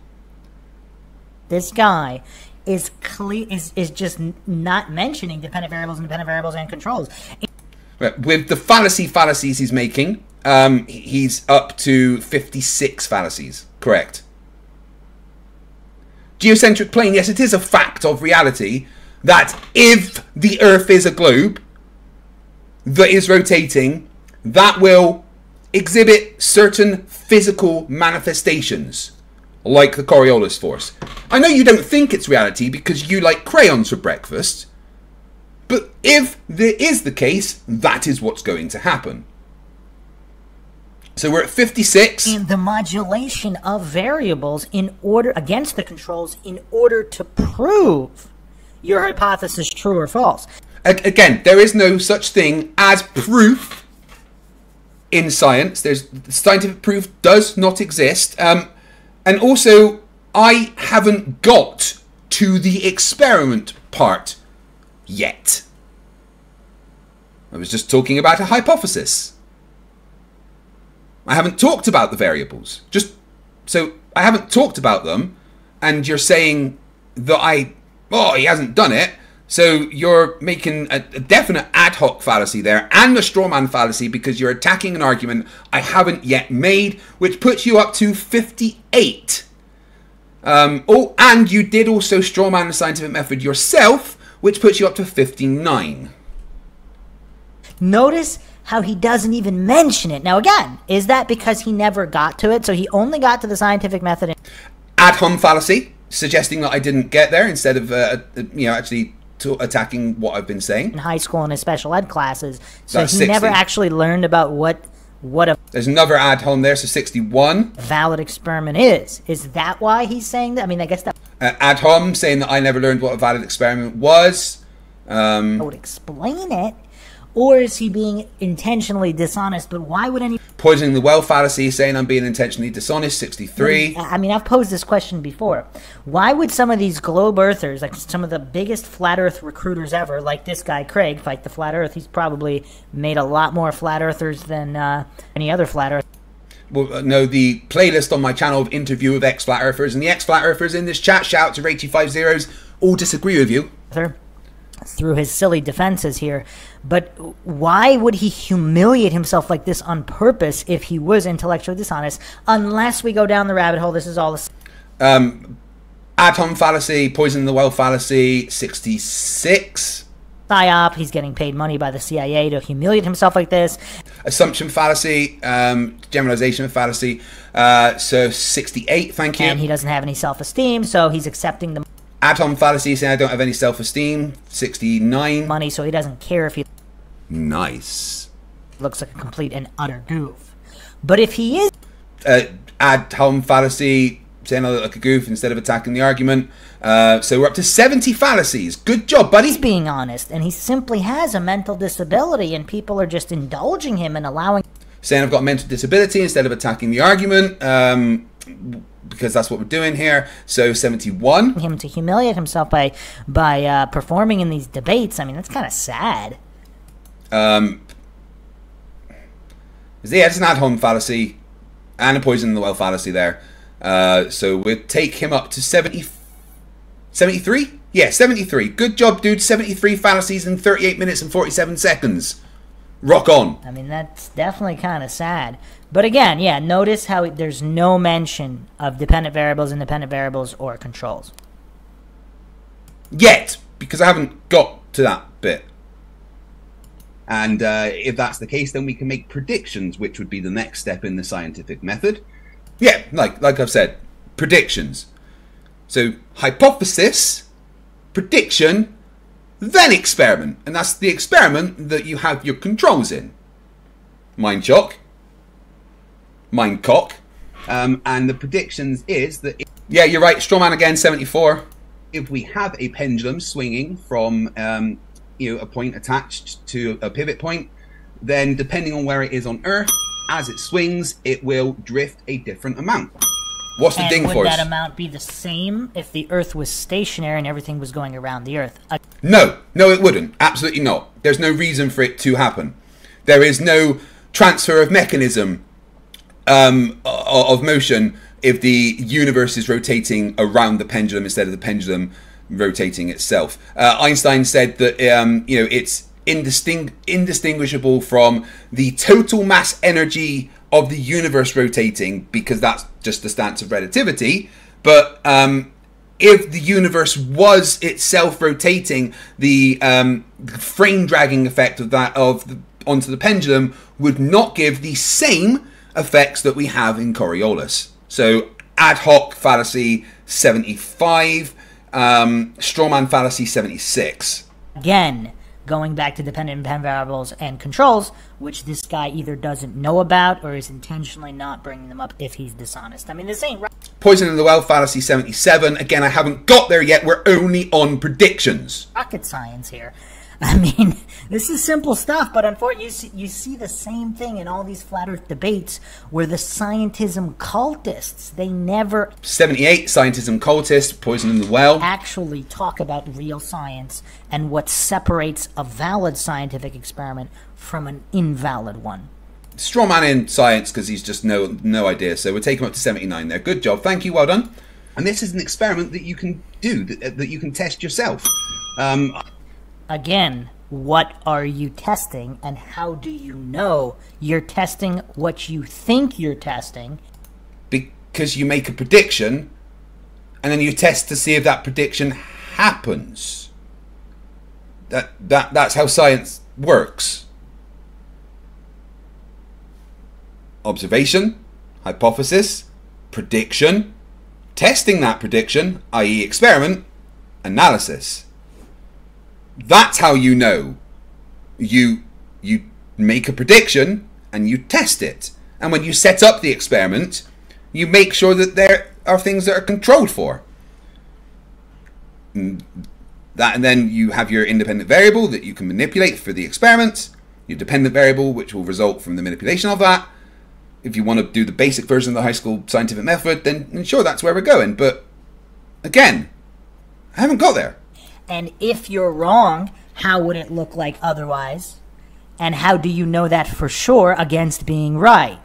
this guy is just not mentioning dependent variables and controls? With the fallacies he's making, he's up to 56 fallacies. Correct. Geocentric plane, yes, it is a fact of reality that if the Earth is a globe that is rotating, that will exhibit certain physical manifestations, like the Coriolis force. I know you don't think it's reality because you like crayons for breakfast, but if there is the case, that is what's going to happen. So we're at 56. And the modulation of variables in order against the controls in order to prove your hypothesis true or false. Again, there is no such thing as proof in science. Scientific proof does not exist. And also, I haven't got to the experiment part yet. I was just talking about a hypothesis. I haven't talked about the variables. So I haven't talked about them, and you're saying that he hasn't done it. So you're making a definite ad hoc fallacy there and a straw man fallacy because you're attacking an argument I haven't yet made, which puts you up to 58. And you did also straw man the scientific method yourself, which puts you up to 59. Notice how he doesn't even mention it. Now again, is that because he never got to it? So he only got to the scientific method. Ad hom fallacy, suggesting that I didn't get there instead of actually attacking what I've been saying. In high school and his special ed classes. So that's he 60. Never actually learned about what a... There's another ad hom there, so 61. Valid experiment is. Is that why he's saying that? I mean, I guess that... ad hom, saying that I never learned what a valid experiment was. I would explain it. Or is he being intentionally dishonest? But why would any... Poisoning the well fallacy, saying I'm being intentionally dishonest, 63. I mean, I've posed this question before. Why would some of these globe earthers, like some of the biggest flat earth recruiters ever, like this guy Craig, fight the flat earth? He's probably made a lot more flat earthers than any other flat earth. Well, no, the playlist on my channel of interview with ex-flat earthers, and the ex-flat earthers in this chat, shout out to Ray250s, all disagree with you. Through his silly defenses here, but why would he humiliate himself like this on purpose if he was intellectually dishonest? Unless we go down the rabbit hole, this is all the ad hom fallacy, poison the well fallacy, 66. PSYOP, he's getting paid money by the CIA to humiliate himself like this. Assumption fallacy, generalization fallacy, so 68, thank you. And he doesn't have any self-esteem, so he's accepting the ad hom fallacy, saying I don't have any self-esteem, 69. Money, so he doesn't care if he... Nice. Looks like a complete and utter goof. But if he is... ad hom fallacy, saying I look like a goof instead of attacking the argument. So we're up to 70 fallacies. Good job, buddy. He's being honest, and he simply has a mental disability, and people are just indulging him and allowing... Saying I've got a mental disability instead of attacking the argument. Because that's what we're doing here. So 71. Him to humiliate himself by performing in these debates. I mean, that's kind of sad. Yeah, it's an ad hom fallacy and a poison in the well fallacy there. So we'll take him up to 73? Yeah, 73. Good job, dude. 73 fallacies in 38 minutes and 47 seconds. Rock on. I mean, that's definitely kind of sad. But again, yeah, notice how there's no mention of dependent variables, independent variables, or controls. Yet, because I haven't got to that bit. And if that's the case, then we can make predictions, which would be the next step in the scientific method. Yeah, like I've said, predictions. So, hypothesis, prediction, then experiment. And that's the experiment that you have your controls in. Mindshock. Mindcock. And the predictions is that... yeah, you're right. Strawman again, 74. If we have a pendulum swinging from a point attached to a pivot point, then depending on where it is on Earth, as it swings, it will drift a different amount. What's the ding force? Would that amount be the same if the Earth was stationary and everything was going around the Earth? No, it wouldn't. Absolutely not. There's no reason for it to happen. There is no transfer of mechanism of motion if the universe is rotating around the pendulum instead of the pendulum rotating itself. Einstein said that indistinguishable from the total mass energy of the universe rotating, because that's just the stance of relativity. But if the universe was itself rotating, the frame dragging effect of that onto the pendulum would not give the same effects that we have in Coriolis. So ad hoc fallacy 75, strawman fallacy 76. Again, going back to dependent and dependent variables and controls, which this guy either doesn't know about or is intentionally not bringing them up if he's dishonest. I mean, this ain't right. Poison in the well fallacy 77. Again, I haven't got there yet. We're only on predictions. Rocket science here. I mean, this is simple stuff, but unfortunately, you see the same thing in all these flat Earth debates where the scientism cultists, they never 78, scientism cultist, poison in the well. Actually talk about real science and what separates a valid scientific experiment from an invalid one. Straw man in science because he's just no idea. So we'll take him up to 79 there. Good job. Thank you. Well done. And this is an experiment that you can do, that you can test yourself. Again, what are you testing, and how do you know you're testing what you think you're testing? Because you make a prediction, and then you test to see if that prediction happens. That's how science works. Observation, hypothesis, prediction, testing that prediction, i.e. experiment, analysis. That's how you know. You make a prediction and you test it. And when you set up the experiment, you make sure that there are things that are controlled for. And then you have your independent variable that you can manipulate for the experiment, your dependent variable, which will result from the manipulation of that. If you want to do the basic version of the high school scientific method, then sure, that's where we're going. But again, I haven't got there. And if you're wrong, how would it look like otherwise? And how do you know that for sure against being right?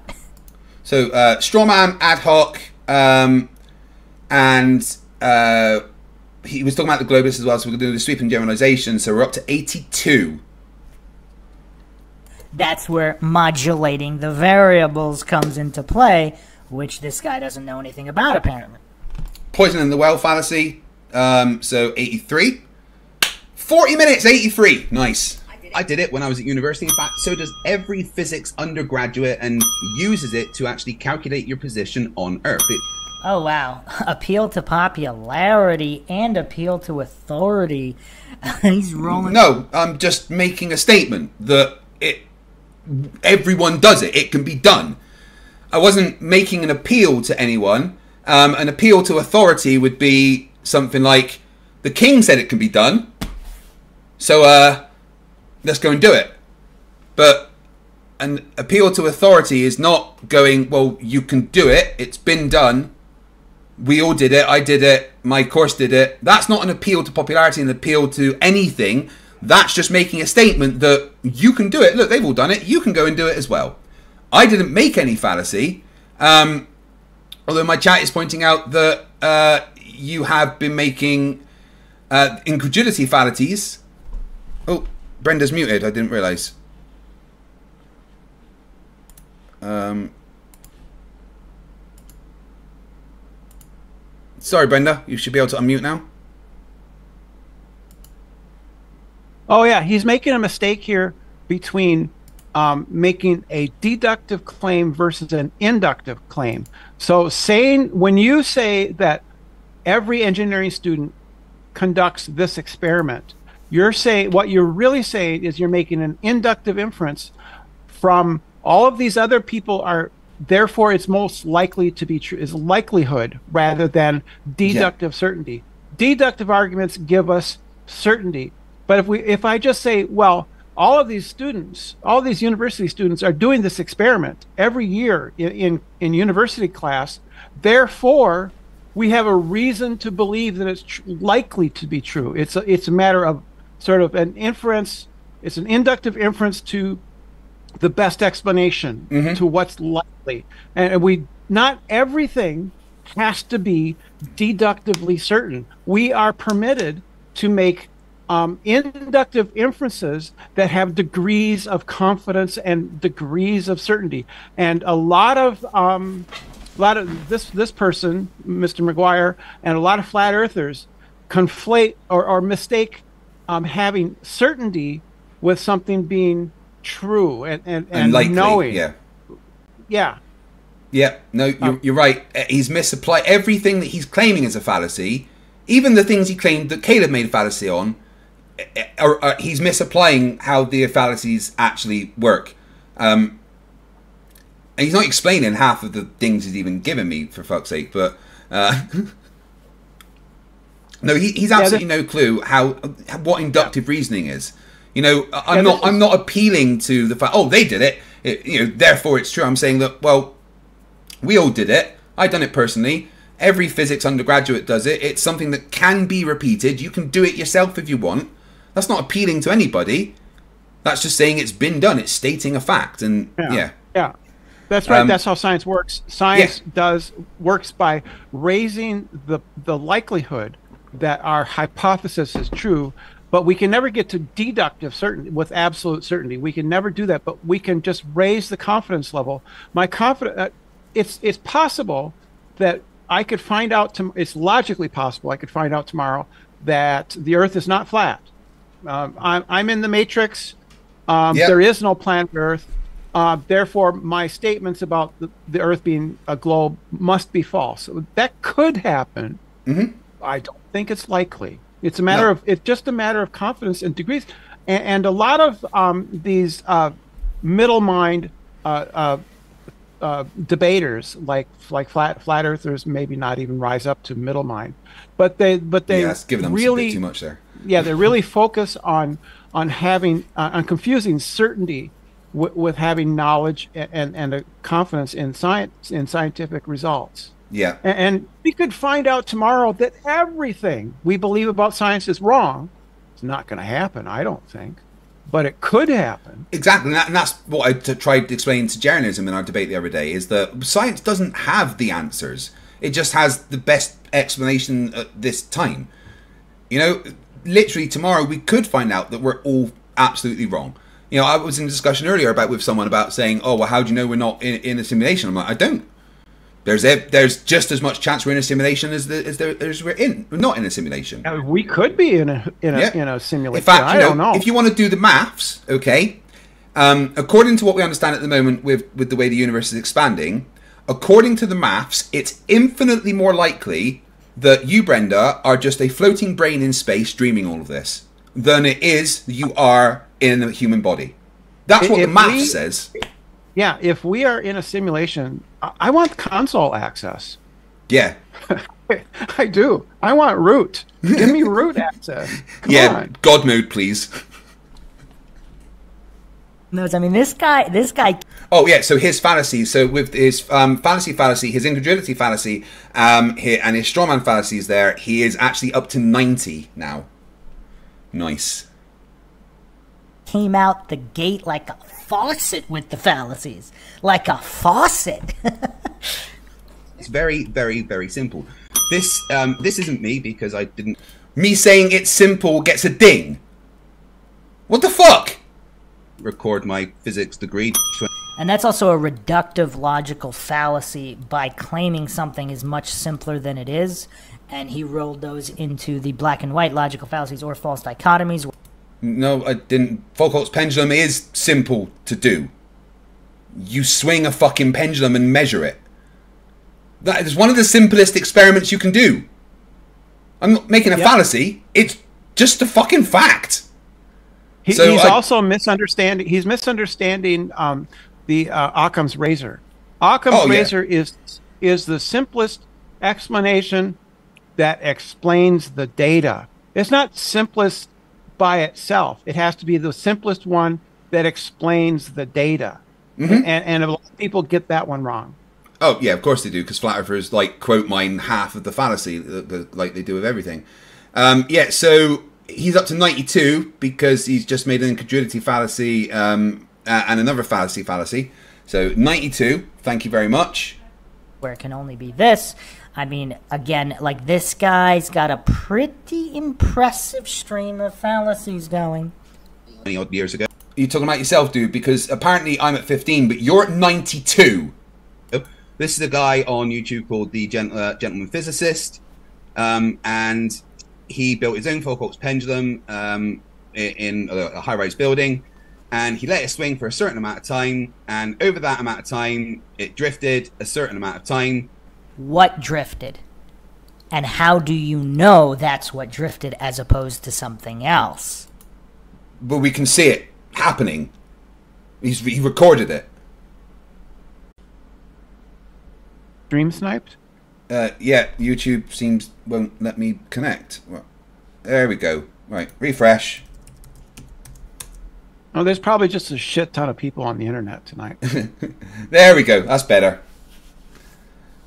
So, strawman, ad hoc, and he was talking about the globus as well, so we're going to do the sweeping generalization, so we're up to 82. That's where modulating the variables comes into play, which this guy doesn't know anything about, apparently. Poison in the well fallacy, so 83. 40 minutes, 83. Nice. I did it when I was at university. In fact, so does every physics undergraduate, and uses it to actually calculate your position on Earth. Oh, wow. Appeal to popularity and appeal to authority. He's rolling. No, I'm just making a statement that everyone does it. It can be done. I wasn't making an appeal to anyone. An appeal to authority would be something like, the king said it can be done, so let's go and do it. But an appeal to authority is not going, well, you can do it, it's been done, we all did it, I did it, my course did it. That's not an appeal to popularity, an appeal to anything. That's just making a statement that you can do it. Look, they've all done it, you can go and do it as well. I didn't make any fallacy, although my chat is pointing out that you have been making incredulity fallacies. Oh, Brenda's muted, I didn't realise. Sorry, Brenda, you should be able to unmute now. Oh yeah, he's making a mistake here between making a deductive claim versus an inductive claim. So when you say that every engineering student conducts this experiment, what you're really saying is you're making an inductive inference from all of these other people are, therefore it's most likely to be true, is likelihood rather than deductive certainty. Deductive arguments give us certainty. But if I just say, well, all of these students, all of these university students are doing this experiment every year in university class, therefore we have a reason to believe that it's likely to be true. It's a matter of sort of an inference. It's an inductive inference to the best explanation, to what's likely. And not everything has to be deductively certain. We are permitted to make inductive inferences that have degrees of confidence and degrees of certainty. And a lot of this person, Mr. McGuire, and a lot of flat earthers conflate or mistake having certainty with something being true and likely, knowing. Yeah. No, you're right. He's misapplied everything that he's claiming is a fallacy. Even the things he claimed that Caleb made a fallacy on, he's misapplying how the fallacies actually work. And he's not explaining half of the things he's even given me, for fuck's sake. But no, he's absolutely no clue what inductive reasoning is. You know, I'm not appealing to the fact, oh, they did it. Therefore it's true. I'm saying that, well, we all did it. I've done it personally. Every physics undergraduate does it. It's something that can be repeated. You can do it yourself if you want. That's not appealing to anybody. That's just saying it's been done. It's stating a fact. And yeah. That's right. That's how science works. Science works by raising the likelihood that our hypothesis is true, but we can never get to deductive certainty with absolute certainty. We can never do that, but we can just raise the confidence level. My confidence, it's possible that I could find out. It's logically possible I could find out tomorrow that the Earth is not flat. I'm in the matrix. There is no planet Earth. Therefore, my statements about the Earth being a globe must be false. That could happen. I don't think it's likely. It's a matter of just a matter of confidence and degrees. And a lot of these middle mind debaters, like flat earthers, maybe not even rise up to middle mind, but they give them really too much there. Yeah, they really focus on confusing certainty with having knowledge and a confidence in science, in scientific results. Yeah, and we could find out tomorrow that everything we believe about science is wrong. It's not going to happen, I don't think, but it could happen. Exactly, and that's what I tried to explain to journalism in our debate the other day, is that science doesn't have the answers. It just has the best explanation at this time. You know, literally tomorrow we could find out that we're all absolutely wrong. You know, I was in a discussion earlier with someone about saying, oh, well, how do you know we're not in a simulation? I'm like, I don't. There's just as much chance we're in a simulation as we're not in a simulation. We could be in a simulation. In fact, I don't know. If you want to do the maths, okay, according to what we understand at the moment with the way the universe is expanding, according to the maths, it's infinitely more likely that you, Brenda, are just a floating brain in space dreaming all of this than it is you are in a human body. That's what the maths says. Yeah, if we are in a simulation, I want console access. Yeah. I do. I want root. Give me root access. Come on. God mode, please. No, I mean, this guy. Oh, yeah, so his fallacy. So with his fallacy, his incredulity fallacy, and his strawman fallacies there, he is actually up to 90 now. Nice. Came out the gate like a faucet with the fallacies. Like a faucet. It's very, very, very simple. This isn't me because I didn't... Me saying it's simple gets a ding. What the fuck? Record my physics degree. And that's also a reductive logical fallacy by claiming something is much simpler than it is. And he rolled those into the black and white logical fallacies or false dichotomies. No, I didn't. Foucault's pendulum is simple to do. You swing a fucking pendulum and measure it. That is one of the simplest experiments you can do. I'm not making a fallacy. It's just a fucking fact. He's also misunderstanding. He's misunderstanding the Occam's razor. Occam's razor is the simplest explanation that explains the data. It's not simplest by itself. It has to be the simplest one that explains the data. And a lot of people get that one wrong. Oh, yeah, of course they do, because flat earthers, like, quote mine half of the fallacy, like they do with everything. Yeah, so he's up to 92 because he's just made an incredulity fallacy and another fallacy. So 92, thank you very much. where it can only be this. I mean, again, like this guy's got a pretty impressive stream of fallacies going. 20 odd years ago. You're talking about yourself, dude, because apparently I'm at 15, but you're at 92. This is a guy on YouTube called the Gentleman Physicist, and he built his own Foucault's pendulum in a high-rise building, and he let it swing for a certain amount of time, and over that amount of time, it drifted a certain amount of time. What drifted? And how do you know that's what drifted as opposed to something else? But we can see it happening. He recorded it. Stream sniped? Yeah, YouTube won't let me connect. Well, there we go. Right, refresh. Oh, there's probably just a shit ton of people on the internet tonight. There we go. That's better.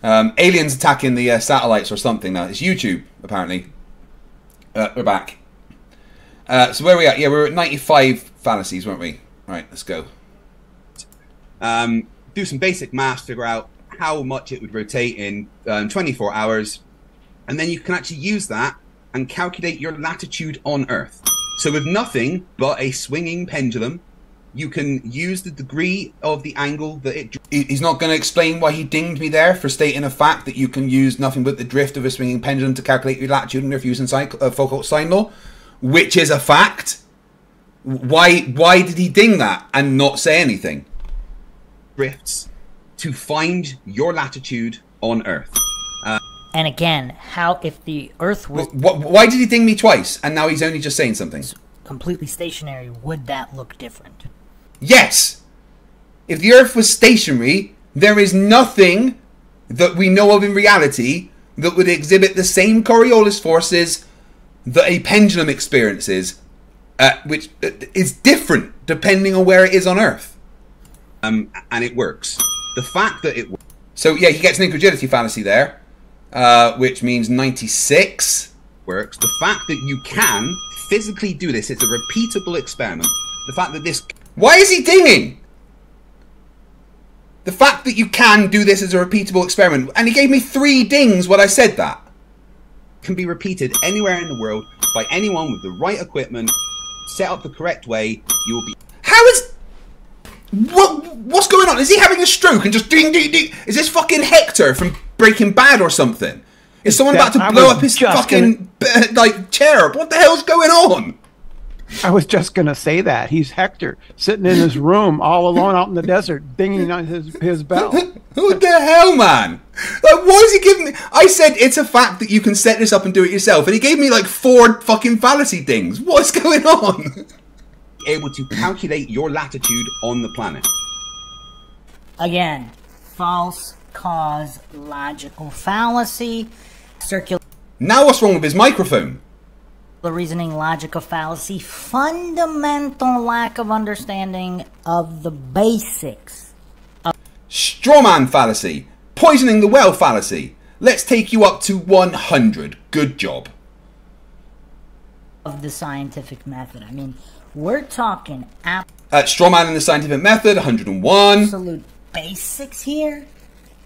Aliens attacking the satellites or something now. It's YouTube, apparently. We're back. So where are we at? Yeah, we're at 95 fallacies, weren't we? Right, let's go. Do some basic math, figure out how much it would rotate in 24 hours. And then you can actually use that and calculate your latitude on Earth. So with nothing but a swinging pendulum, you can use the degree of the angle that it... He's not going to explain why he dinged me there for stating a fact that you can use nothing but the drift of a swinging pendulum to calculate your latitude on Earth using Foucault's sine law, which is a fact. Why did he ding that and not say anything? Drifts to find your latitude on Earth. And again, how if the Earth was... Why did he ding me twice and now he's only just saying something? Completely stationary, would that look different? Yes! If the Earth was stationary, there is nothing that we know of in reality that would exhibit the same Coriolis forces that a pendulum experiences, which is different depending on where it is on Earth. And it works. The fact that it works. So yeah, he gets an incredulity fallacy there, which means 96 works. The fact that you can physically do this, it's a repeatable experiment. The fact that this... Why is he dinging? The fact that you can do this as a repeatable experiment, and he gave me 3 dings when I said that, can be repeated anywhere in the world by anyone with the right equipment, set up the correct way. You will be... How is... What's going on? Is he having a stroke and just ding ding ding? Is this fucking Hector from Breaking Bad or something? Is someone about to blow up his fucking like chair? What the hell's going on? I was just gonna say that he's Hector sitting in his room all alone out in the desert, dinging on his bell. Who the hell, man? Like, what is he giving me? I said it's a fact that you can set this up and do it yourself, and he gave me like 4 fucking fallacy dings. What's going on? Able to calculate your latitude on the planet. Again, false cause logical fallacy, circular. Now what's wrong with his microphone? The reasoning logical fallacy, fundamental lack of understanding of the basics. Strawman fallacy, poisoning the well fallacy. Let's take you up to 100. Good job. Of the scientific method. I mean, we're talking strawman in the scientific method, 101. Absolute basics here.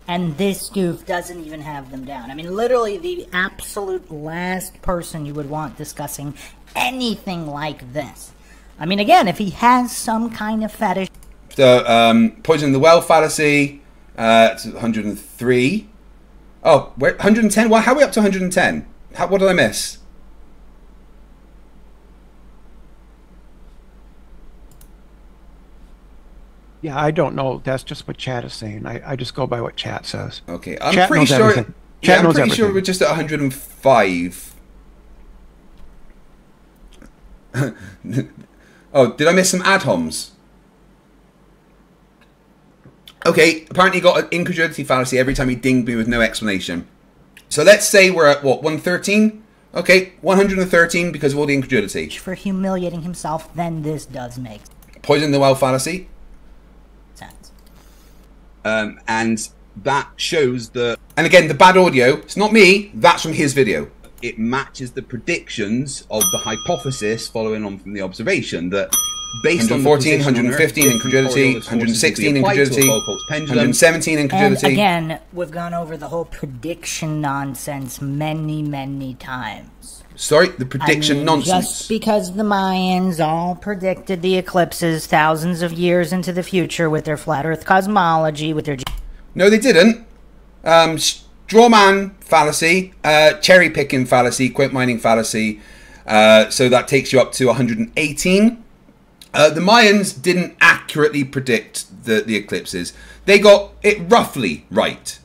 And this goof doesn't even have them down. I mean, literally the absolute last person you would want discussing anything like this. I mean, again, if he has some kind of fetish. So, poisoning the well fallacy, it's 103. Oh, where 110? Why? How are we up to 110? What did I miss? Yeah, I don't know. That's just what chat is saying. I just go by what chat says. Okay, I'm pretty sure. Yeah, I'm pretty sure we're just at 105. Oh, did I miss some ad-homs? Okay, apparently he got an incredulity fallacy every time he dinged me with no explanation. So let's say we're at, what, 113? Okay, 113 because of all the incredulity. For humiliating himself, then this does make poison the well fallacy. Sense. And that shows the... And again, the bad audio, it's not me, that's from his video. It matches the predictions of the hypothesis following on from the observation that based on 114, 115 incredulity, 116 incredulity, 117 incredulity. And again, we've gone over the whole prediction nonsense many times. Sorry, the prediction nonsense. Just because the Mayans all predicted the eclipses thousands of years into the future with their flat Earth cosmology, with their... No, they didn't. Straw man fallacy, cherry picking fallacy, quote mining fallacy. So that takes you up to 118. The Mayans didn't accurately predict the eclipses. They got it roughly right.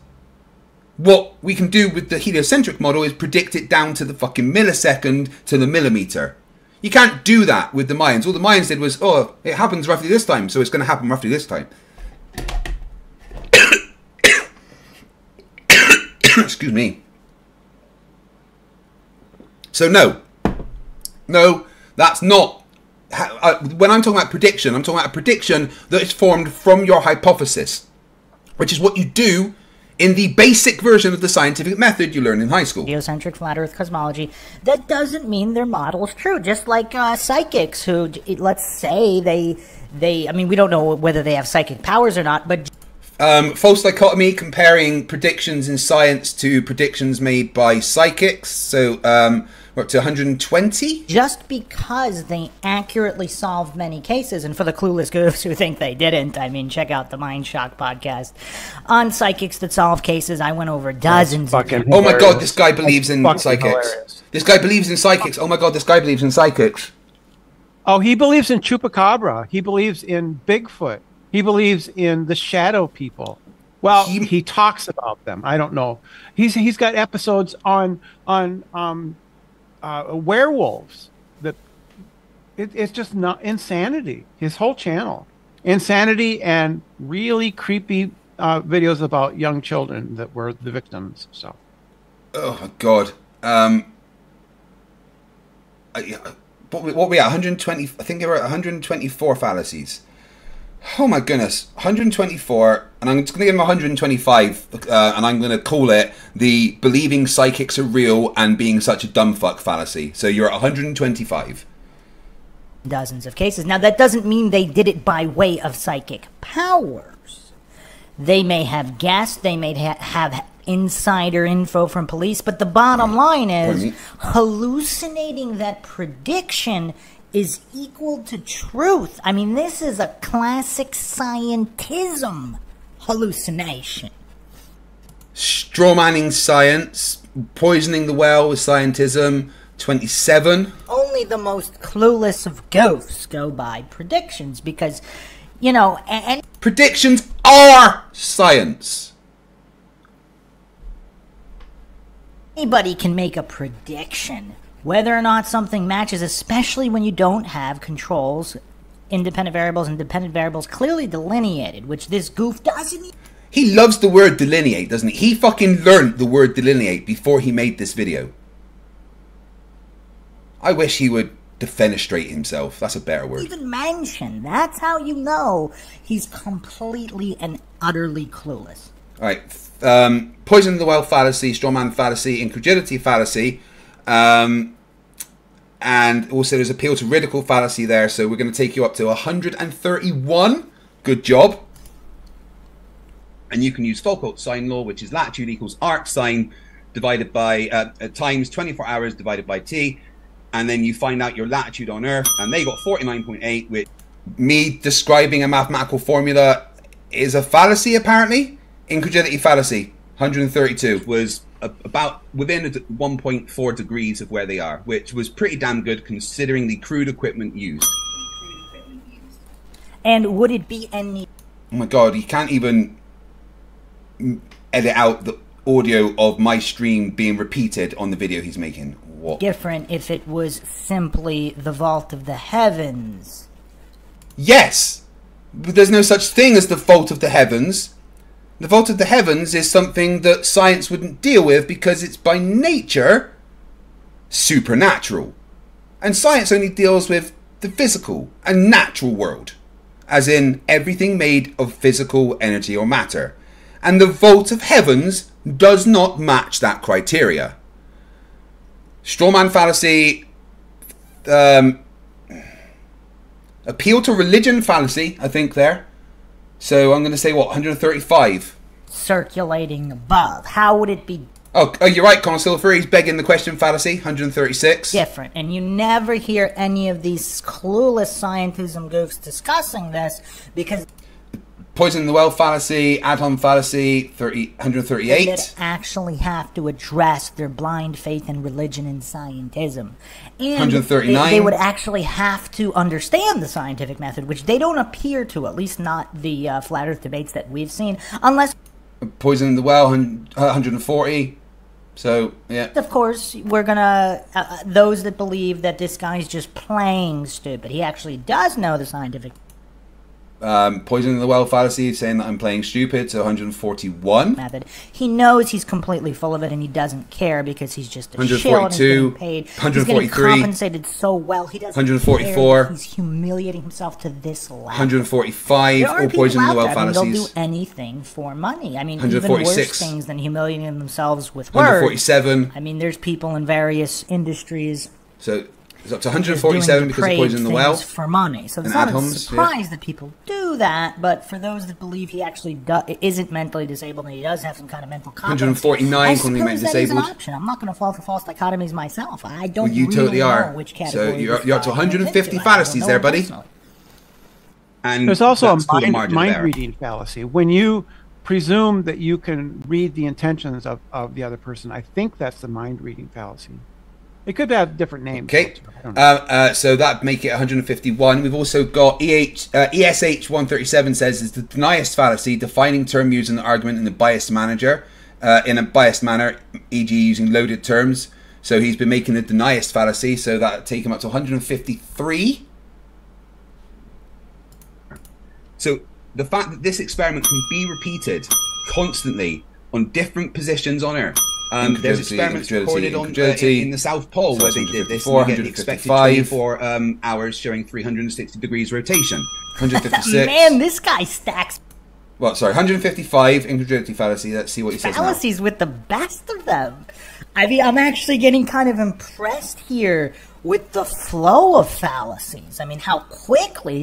What we can do with the heliocentric model is predict it down to the fucking millisecond to the millimeter. You can't do that with the Mayans. All the Mayans did was, oh, it happens roughly this time, so it's going to happen roughly this time. Excuse me. So no, that's not. When I'm talking about prediction, I'm talking about a prediction that is formed from your hypothesis, which is what you do in the basic version of the scientific method you learn in high school. Geocentric flat Earth cosmology. That doesn't mean their model is true. Just like psychics who, let's say they. I mean, we don't know whether they have psychic powers or not, but. False dichotomy, comparing predictions in science to predictions made by psychics. So we're up to 120. Just because they accurately solved many cases, and for the clueless goofs who think they didn't, I mean, check out the Mindshock podcast on psychics that solve cases. I went over dozens. Oh my god, this guy believes in psychics. Hilarious. This guy believes in psychics. Oh my god, this guy believes in psychics. Oh, he believes in chupacabra. He believes in Bigfoot. He believes in the shadow people. Well, he talks about them. I don't know. He's got episodes on werewolves. That it's just not insanity. His whole channel, insanity, and really creepy videos about young children that were the victims. So, oh my god. What we at 120? I think there were 124 fallacies. Oh my goodness, 124, and I'm just going to give him 125, and I'm going to call it the believing psychics are real and being such a dumb fuck fallacy. So you're at 125. Dozens of cases. Now that doesn't mean they did it by way of psychic powers. They may have guessed, they may have insider info from police, but the bottom line is hallucinating that prediction is equal to truth. I mean, this is a classic scientism hallucination. Strawmanning science, poisoning the well with scientism, 27. Only the most clueless of ghosts go by predictions because, you know, and predictions are science. Anybody can make a prediction. Whether or not something matches, especially when you don't have controls, independent variables clearly delineated, which this goof doesn't. He loves the word delineate, doesn't he? He fucking learned the word delineate before he made this video. I wish he would defenestrate himself. That's a better word. Even mention. That's how you know he's completely and utterly clueless. All right. Poison the well fallacy, strawman fallacy, incredulity fallacy. And also there's appeal to ridicule fallacy there, so we're going to take you up to 131. Good job. And you can use Foucault's sine law, which is latitude equals arc sine divided by times 24 hours divided by t, and then you find out your latitude on Earth, and they got 49.8, which me describing a mathematical formula is a fallacy apparently. Incredulity fallacy 132 was about within 1.4 degrees of where they are, which was pretty damn good considering the crude equipment used. And would it be any... Oh my god, you can't even edit out the audio of my stream being repeated on the video he's making. What? Different if it was simply the vault of the heavens. Yes! But there's no such thing as the vault of the heavens. The vault of the heavens is something that science wouldn't deal with because it's by nature supernatural. And science only deals with the physical and natural world, as in everything made of physical energy or matter. And the vault of heavens does not match that criteria. Strawman fallacy, Appeal to religion fallacy, I think, there. So I'm going to say, what, 135? Circulating above. How would it be Oh, you're right, Consul. He's begging the question fallacy, 136. different? And you never hear any of these clueless scientism goofs discussing this because... Poison in the well fallacy, ad-hom fallacy, 138. They actually have to address their blind faith in religion and scientism. And 139. They would actually have to understand the scientific method, which they don't appear to, at least not the flat earth debates that we've seen, unless... Poison in the well, 140. So, yeah. Of course, we're gonna... those that believe that this guy's just playing stupid. He actually does know the scientific... Poison in the well fallacy, saying that I'm playing stupid, so 141. method. He knows he's completely full of it, and he doesn't care because he's just a 142, shill and he's getting paid. 143, he's getting compensated so well. He doesn't 144. care. He's humiliating himself to this level. 145. There are All people poison in the out well there, I mean, fallacies. they'll do anything for money. I mean, even 146. worse things than humiliating themselves with words. 147. I mean, there's people in various industries. So it's up to 147 because of poison in the well. For money. So it's not a surprise that people do that, but for those that believe he actually isn't mentally disabled and he does have some kind of mental competence, 149 when we meant that is an disabled. option. I'm not going to fall for false dichotomies myself. I don't Well, you really totally know are. which category. So you're up to 150 fallacies there, buddy. And there's also a mind reading fallacy. When you presume that you can read the intentions of the other person, I think that's the mind reading fallacy. It could have different names. Okay, so that make it 151. We've also got ESH 137 says is the deniest fallacy, defining term used in the argument in a biased manner, e.g. using loaded terms. So he's been making the deniest fallacy, so that take him up to 153. So the fact that this experiment can be repeated constantly on different positions on Earth. There's experiments recorded on in the South Pole where they did this. And they get expected 24 hours showing 360 degrees rotation. 156. Man, this guy stacks. Well, sorry, 155 incredulity fallacy. Let's see what he says now. Fallacies with the best of them. I mean, I'm actually getting kind of impressed here with the flow of fallacies. I mean, how quickly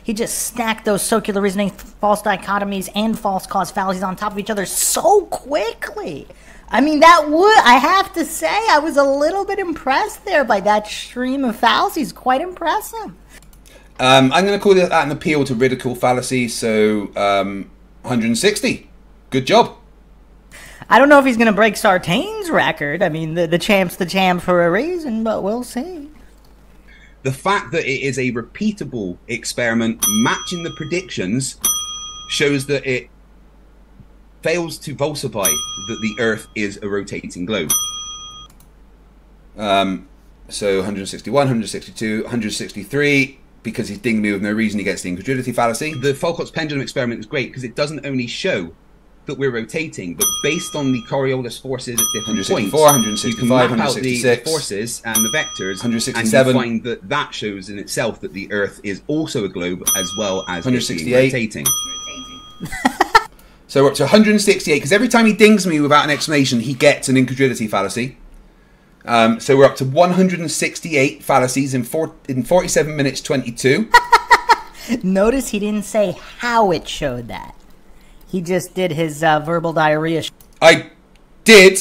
he just stacked those circular reasoning, false dichotomies, and false cause fallacies on top of each other so quickly. I mean, I have to say, I was a little bit impressed there by that stream of fallacies. Quite impressive. I'm going to call that an appeal to ridicule fallacy, so 160. Good job. I don't know if he's going to break Sartain's record. I mean, the champ's the champ for a reason, but we'll see. The fact that it is a repeatable experiment matching the predictions shows that it fails to falsify that the Earth is a rotating globe. So 161, 162, 163, because he's dinging me with no reason, he gets the incredulity fallacy. The Folcott's pendulum experiment is great because it doesn't only show that we're rotating, but based on the Coriolis forces at different points, 165, you can map 166, out the forces and the vectors, 167, and you find that that shows in itself that the Earth is also a globe as well as 168, rotating. So we're up to 168, because every time he dings me without an explanation, he gets an incredulity fallacy. So we're up to 168 fallacies in 47 minutes 22. Notice he didn't say how it showed that. He just did his verbal diarrhea. I did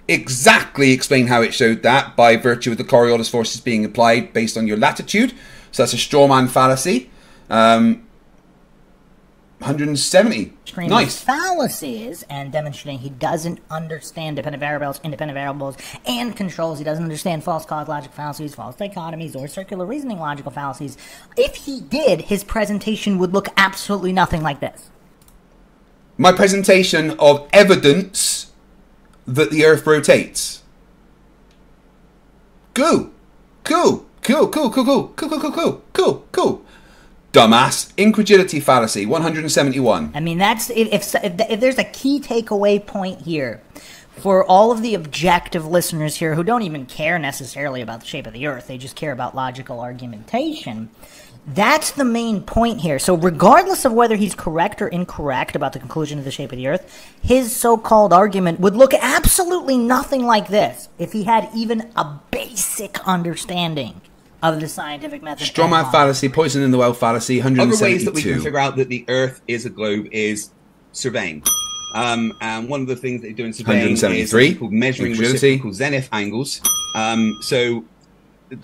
exactly explain how it showed that by virtue of the Coriolis forces being applied based on your latitude. So that's a straw man fallacy. 170. Nice. Fallacies and demonstrating he doesn't understand dependent variables, independent variables, and controls. He doesn't understand false cause logical fallacies, false dichotomies, or circular reasoning logical fallacies. If he did, his presentation would look absolutely nothing like this. My presentation of evidence that the Earth rotates. Cool. Dumbass. Incredulity fallacy, 171. I mean, that's if there's a key takeaway point here for all of the objective listeners here who don't even care necessarily about the shape of the Earth, they just care about logical argumentation. That's the main point here. So regardless of whether he's correct or incorrect about the conclusion of the shape of the Earth, his so-called argument would look absolutely nothing like this if he had even a basic understanding of the scientific method. Strawman fallacy, poison in the well fallacy, 172. Other ways that we can figure out that the Earth is a globe is surveying. And one of the things they do in surveying is called measuring reciprocal zenith angles. So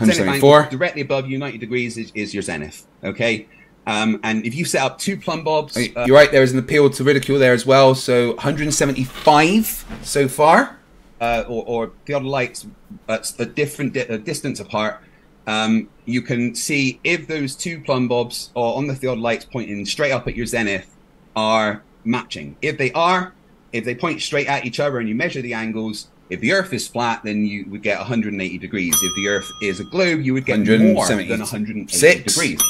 zenith angle directly above you, 90 degrees is your zenith. Okay. And if you set up 2 plumb bobs, you're right. There is an appeal to ridicule there as well. So 175 so far, or theodolites at a different distance apart. You can see if those 2 plumb bobs are on the theodolites pointing straight up at your zenith are matching. If they point straight at each other and you measure the angles, if the Earth is flat, then you would get 180 degrees. If the Earth is a globe, you would get more than 180 degrees.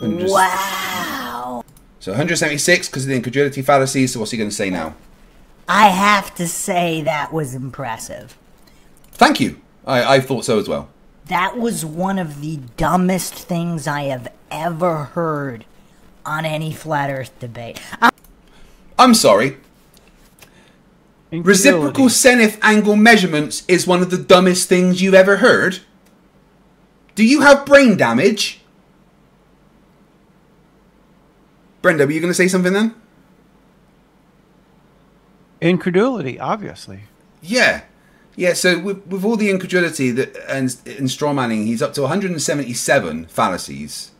Wow. So 176 because of the incredulity fallacy. So what's he going to say now? I have to say that was impressive. Thank you. I thought so as well. That was one of the dumbest things I have ever heard on any flat Earth debate. I'm sorry. Reciprocal zenith angle measurements is one of the dumbest things you've ever heard. Do you have brain damage? Brenda, were you going to say something then? Incredulity, obviously. Yeah. Yeah, so with all the incredulity and strawmanning, he's up to 177 fallacies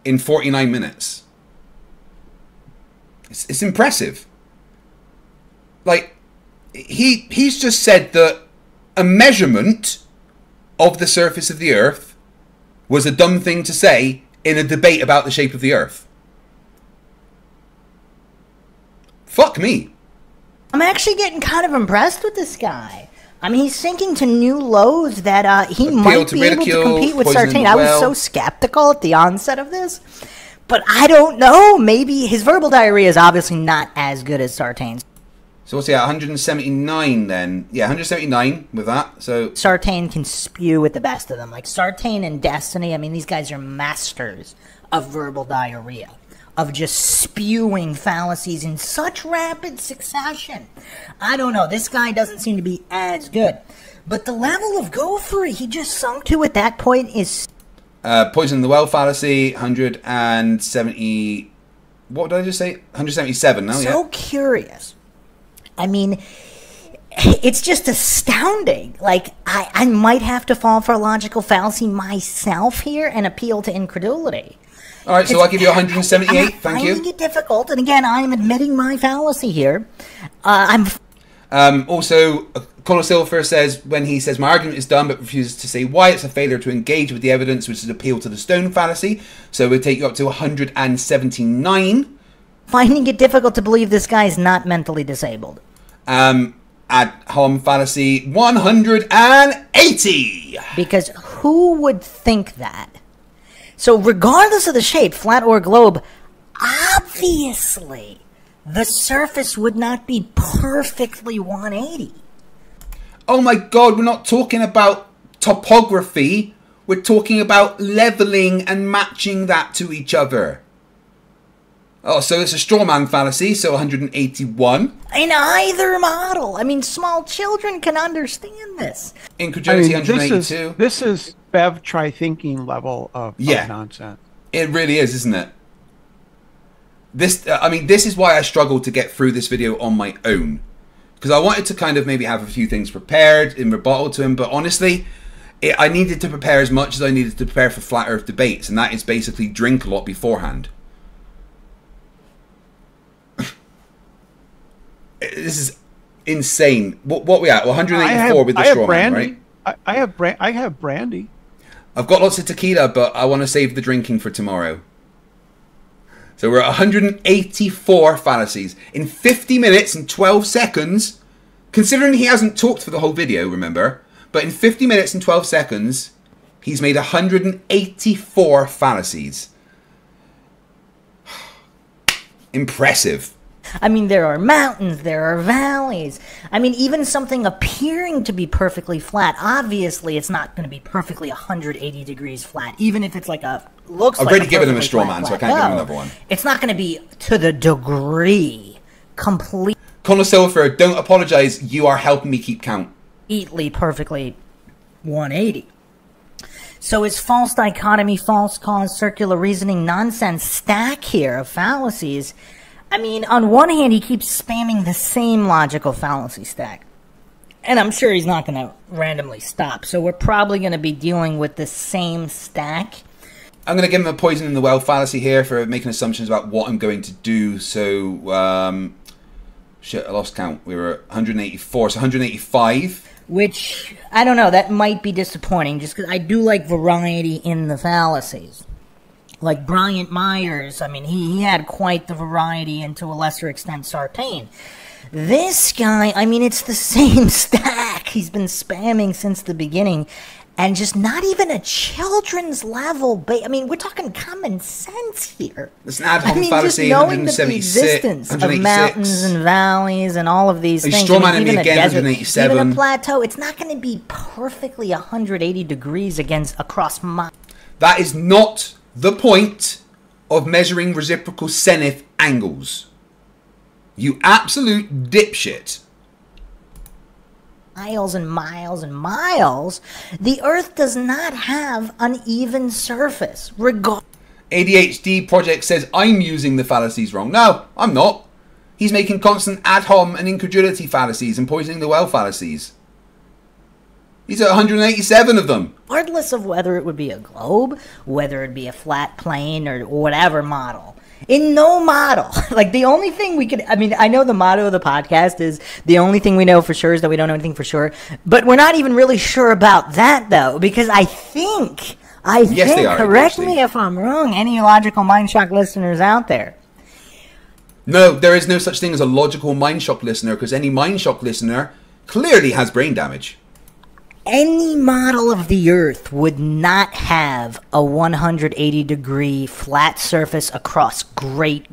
in 49 minutes. It's impressive. Like, he's just said that a measurement of the surface of the Earth was a dumb thing to say in a debate about the shape of the Earth. Fuck me. I'm actually getting kind of impressed with this guy. I mean, he's sinking to new lows that he might be able to compete with Sartain. I was so skeptical at the onset of this. But I don't know. Maybe his verbal diarrhea is obviously not as good as Sartain's. So what's he at? 179 then? Yeah, 179 with that. So Sartain can spew with the best of them. Like Sartain and Destiny, I mean, these guys are masters of verbal diarrhea, of just spewing fallacies in such rapid succession. I don't know. This guy doesn't seem to be as good. But the level of gopher he just sunk to at that point is... poison in the well fallacy, 170... What did I just say? 177 now, So curious. I mean, it's just astounding. Like, I might have to fall for a logical fallacy myself here and appeal to incredulity. All right, so I'll give you 178. Thank you. I'm finding it difficult, and again, I'm admitting my fallacy here. Also, Colosilfer says, when he says my argument is dumb but refuses to say why, it's a failure to engage with the evidence, which is appeal to the stone fallacy. So we'll take you up to 179. Finding it difficult to believe this guy is not mentally disabled. Ad hom fallacy, 180. Because who would think that? So regardless of the shape, flat or globe, obviously the surface would not be perfectly 180. Oh my god, we're not talking about topography. We're talking about leveling and matching that to each other. Oh, so it's a straw man fallacy, so 181. In either model. I mean, small children can understand this. Incredulity, 182. This is Bev try-thinking level of nonsense. It really is, isn't it? This, I mean, this is why I struggled to get through this video on my own. Because I wanted to kind of maybe have a few things prepared in rebuttal to him, but honestly, I needed to prepare as much as I needed to prepare for Flat Earth debates, and that is basically drink a lot beforehand. This is insane. What we at? 184 with the straw man, right? I have brandy. I've got lots of tequila, but I want to save the drinking for tomorrow. So we're at 184 fallacies in 50 minutes and 12 seconds. Considering he hasn't talked for the whole video, remember? But in 50 minutes and 12 seconds, he's made 184 fallacies. Impressive. I mean, there are mountains, there are valleys. I mean, even something appearing to be perfectly flat, obviously it's not going to be perfectly 180 degrees flat, even if it's like a, looks I've like already given him a straw man, so I can't give him another one. It's not going to be to the degree, complete. Connor Silver, don't apologize, you are helping me keep count. Perfectly 180. So his false dichotomy, false cause, circular reasoning nonsense stack here of fallacies, I mean, on one hand, he keeps spamming the same logical fallacy stack. And I'm sure he's not going to randomly stop. So we're probably going to be dealing with the same stack. I'm going to give him a poison in the well fallacy here for making assumptions about what I'm going to do. So, shit, I lost count. We were at 184, so 185. Which, I don't know, that might be disappointing, just because I do like variety in the fallacies. Like Bryant Myers, I mean, he had quite the variety, and to a lesser extent, Sartain. This guy, I mean, it's the same stack he's been spamming since the beginning, and just not even a children's level. I mean, we're talking common sense here. It's an ad hoc just fallacy, knowing that the existence of mountains and valleys and all of these things, strawmanning me even again, a desert, 187. even a plateau, it's not going to be perfectly 180 degrees across miles. That is not the point of measuring reciprocal zenith angles. You absolute dipshit. Miles and miles and miles, the Earth does not have an even surface. ADHD Project says I'm using the fallacies wrong. No, I'm not. He's making constant ad hom and incredulity fallacies and poisoning the well fallacies. He's at 187 of them. Regardless of whether it would be a globe, whether it be a flat plane, or whatever model. In no model, like the only thing we could, I mean, I know the motto of the podcast is the only thing we know for sure is that we don't know anything for sure, but we're not even really sure about that though, because I think, yes, they are, correct me if I'm wrong, any logical Mindshock listeners out there. No, there is no such thing as a logical Mindshock listener, because any Mindshock listener clearly has brain damage. Any model of the Earth would not have a 180-degree flat surface across great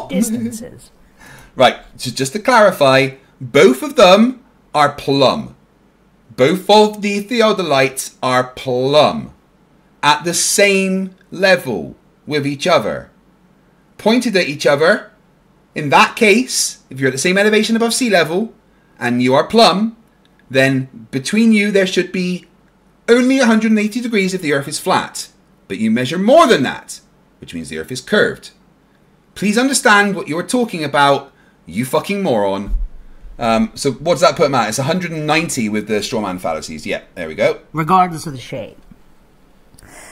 distances. Right, so just to clarify, both of them are plumb. Both of the theodolites are plumb. At the same level with each other. Pointed at each other. In that case, if you're at the same elevation above sea level, and you are plumb, then between you there should be only 180 degrees if the Earth is flat. But you measure more than that, which means the Earth is curved. Please understand what you're talking about, you fucking moron. So what does that put him at? It's 190 with the strawman fallacies. Yeah, there we go. Regardless of the shade.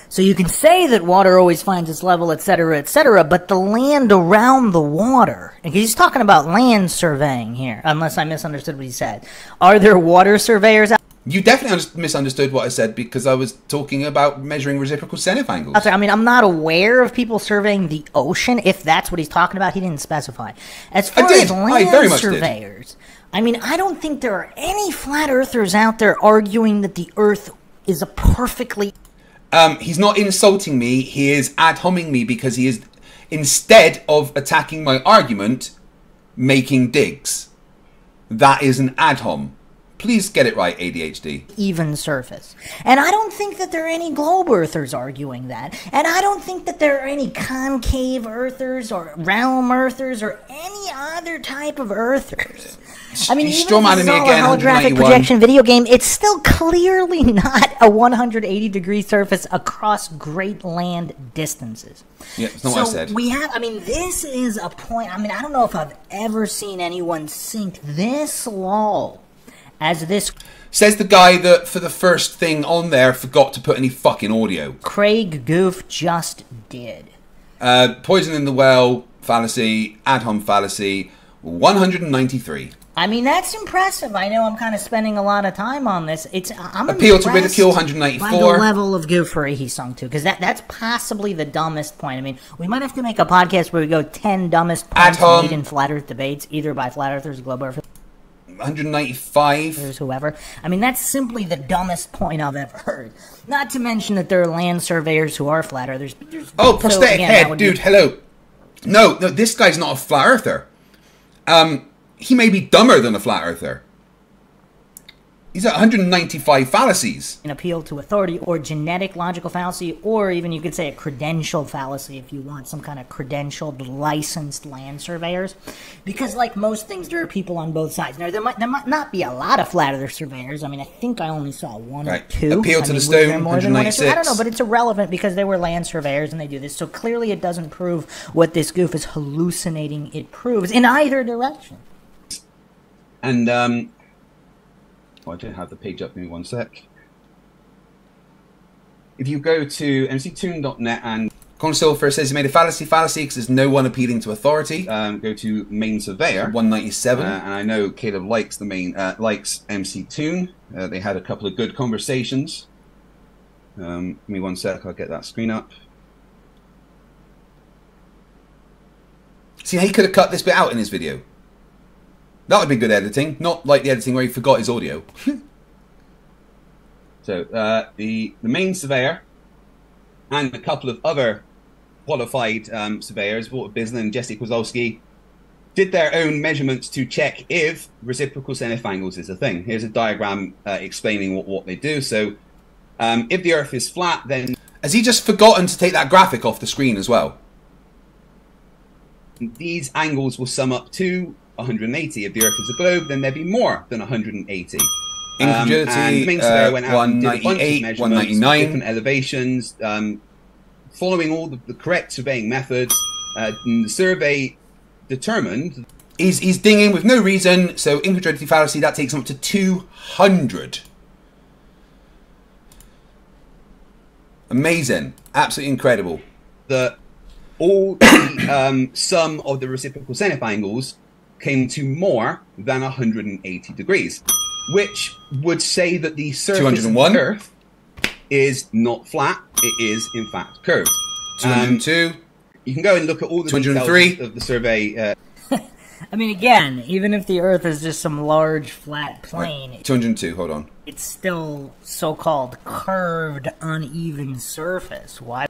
So you can say that water always finds its level, etc., but the land around the water, and he's talking about land surveying here, unless I misunderstood what he said. Are there water surveyors out? You definitely misunderstood what I said, because I was talking about measuring reciprocal zenith angles. I mean, I'm not aware of people surveying the ocean, if that's what he's talking about. He didn't specify. As far as land surveyors, I mean, I don't think there are any flat earthers out there arguing that the Earth is a perfectly... He's not insulting me, he is ad homing me, because he is, instead of attacking my argument, making digs. That is an ad hom. Please get it right, ADHD. Even surface. And I don't think that there are any globe earthers arguing that. And I don't think that there are any concave earthers or realm earthers or any other type of earthers. I mean, even if this is all a holographic projection video game, it's still clearly not a 180-degree surface across great land distances. Yeah, that's not what I said. We have, I mean, this is a point, I mean, I don't know if I've ever seen anyone sink this low as this. Says the guy that for the first thing on there forgot to put any fucking audio. Craig Goof just did. Poison in the well fallacy, ad hom fallacy, 193. I mean, that's impressive. I know I'm kind of spending a lot of time on this. I'm appeal to ridicule, 194. By the level of goofery he sung to, because that's possibly the dumbest point. I mean, we might have to make a podcast where we go 10 dumbest points made in flat Earth debates, either by flat earthers, globe earthers, 195. Whoever. I mean, that's simply the dumbest point I've ever heard. Not to mention that there are land surveyors who are flat earthers. Oh, prosthetic head, dude. Hello. No, this guy's not a flat earther. He may be dumber than a flat earther. He's at 195 fallacies. An appeal to authority or genetic logical fallacy, or even you could say a credential fallacy if you want some kind of credentialed, licensed land surveyors. Because like most things, there are people on both sides. Now, there might not be a lot of flat earth surveyors. I mean, I think I only saw one or two. Appeal to the stone, 196. I don't know, but it's irrelevant because they were land surveyors and they do this. So clearly it doesn't prove what this goof is hallucinating. It proves in either direction. And, I don't have the page up. Give me one sec. If you go to mctoon.net and Consilfer says he made a fallacy because there's no one appealing to authority. Go to main surveyor 197, and I know Caleb likes likes MC Toon. They had a couple of good conversations. Give me one sec. I'll get that screen up. See, he could have cut this bit out in his video. That would be good editing, not like the editing where he forgot his audio. So the main surveyor and a couple of other qualified surveyors, Walter Bislan and Jesse Kozlowski, did their own measurements to check if reciprocal zenith angles is a thing. Here's a diagram explaining what they do. So if the Earth is flat, then... Has he just forgotten to take that graphic off the screen as well? These angles will sum up to 180. If the Earth is a globe, then there'd be more than 180. Incredulity, and the main surveyor went out and did a bunch of 198, measurements, 199. different elevations, following all the correct surveying methods. The survey determined... He's dinging with no reason, so incredulity fallacy, that takes him up to 200. Amazing. Absolutely incredible. All the sum of the reciprocal zenith angles came to more than 180 degrees, which would say that the surface of the Earth is not flat, it is in fact curved. 202. You can go and look at all the 203 details of the survey. I mean, again, even if the Earth is just some large flat plane, 202, hold on. It's still so-called curved, uneven surface. Why?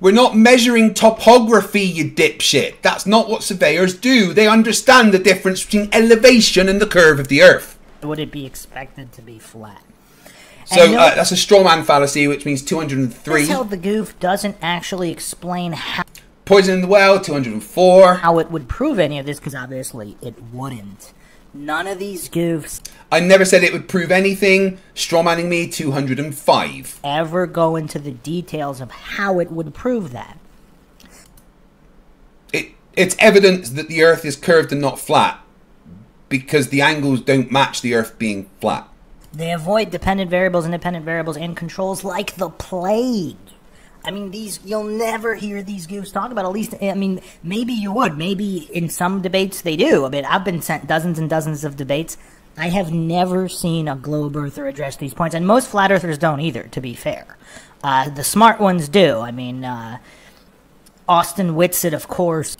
We're not measuring topography, you dipshit. That's not what surveyors do. They understand the difference between elevation and the curve of the Earth. Would it be expected to be flat? So that's a straw man fallacy, which means 203. That's how the goof doesn't actually explain how... Poison in the well, 204. How it would prove any of this, because obviously it wouldn't. None of these goofs... I never said it would prove anything. Strawmanning me, 205. Ever go into the details of how it would prove that. It's evidence that the Earth is curved and not flat, because the angles don't match the Earth being flat. They avoid dependent variables, independent variables, and controls like the plague. I mean, you'll never hear these goofs talk about, at least, I mean, maybe you would. Maybe in some debates they do. I mean, I've been sent dozens and dozens of debates. I have never seen a globe earther address these points, and most flat earthers don't either, to be fair. The smart ones do. I mean, Austin Whitsitt, of course.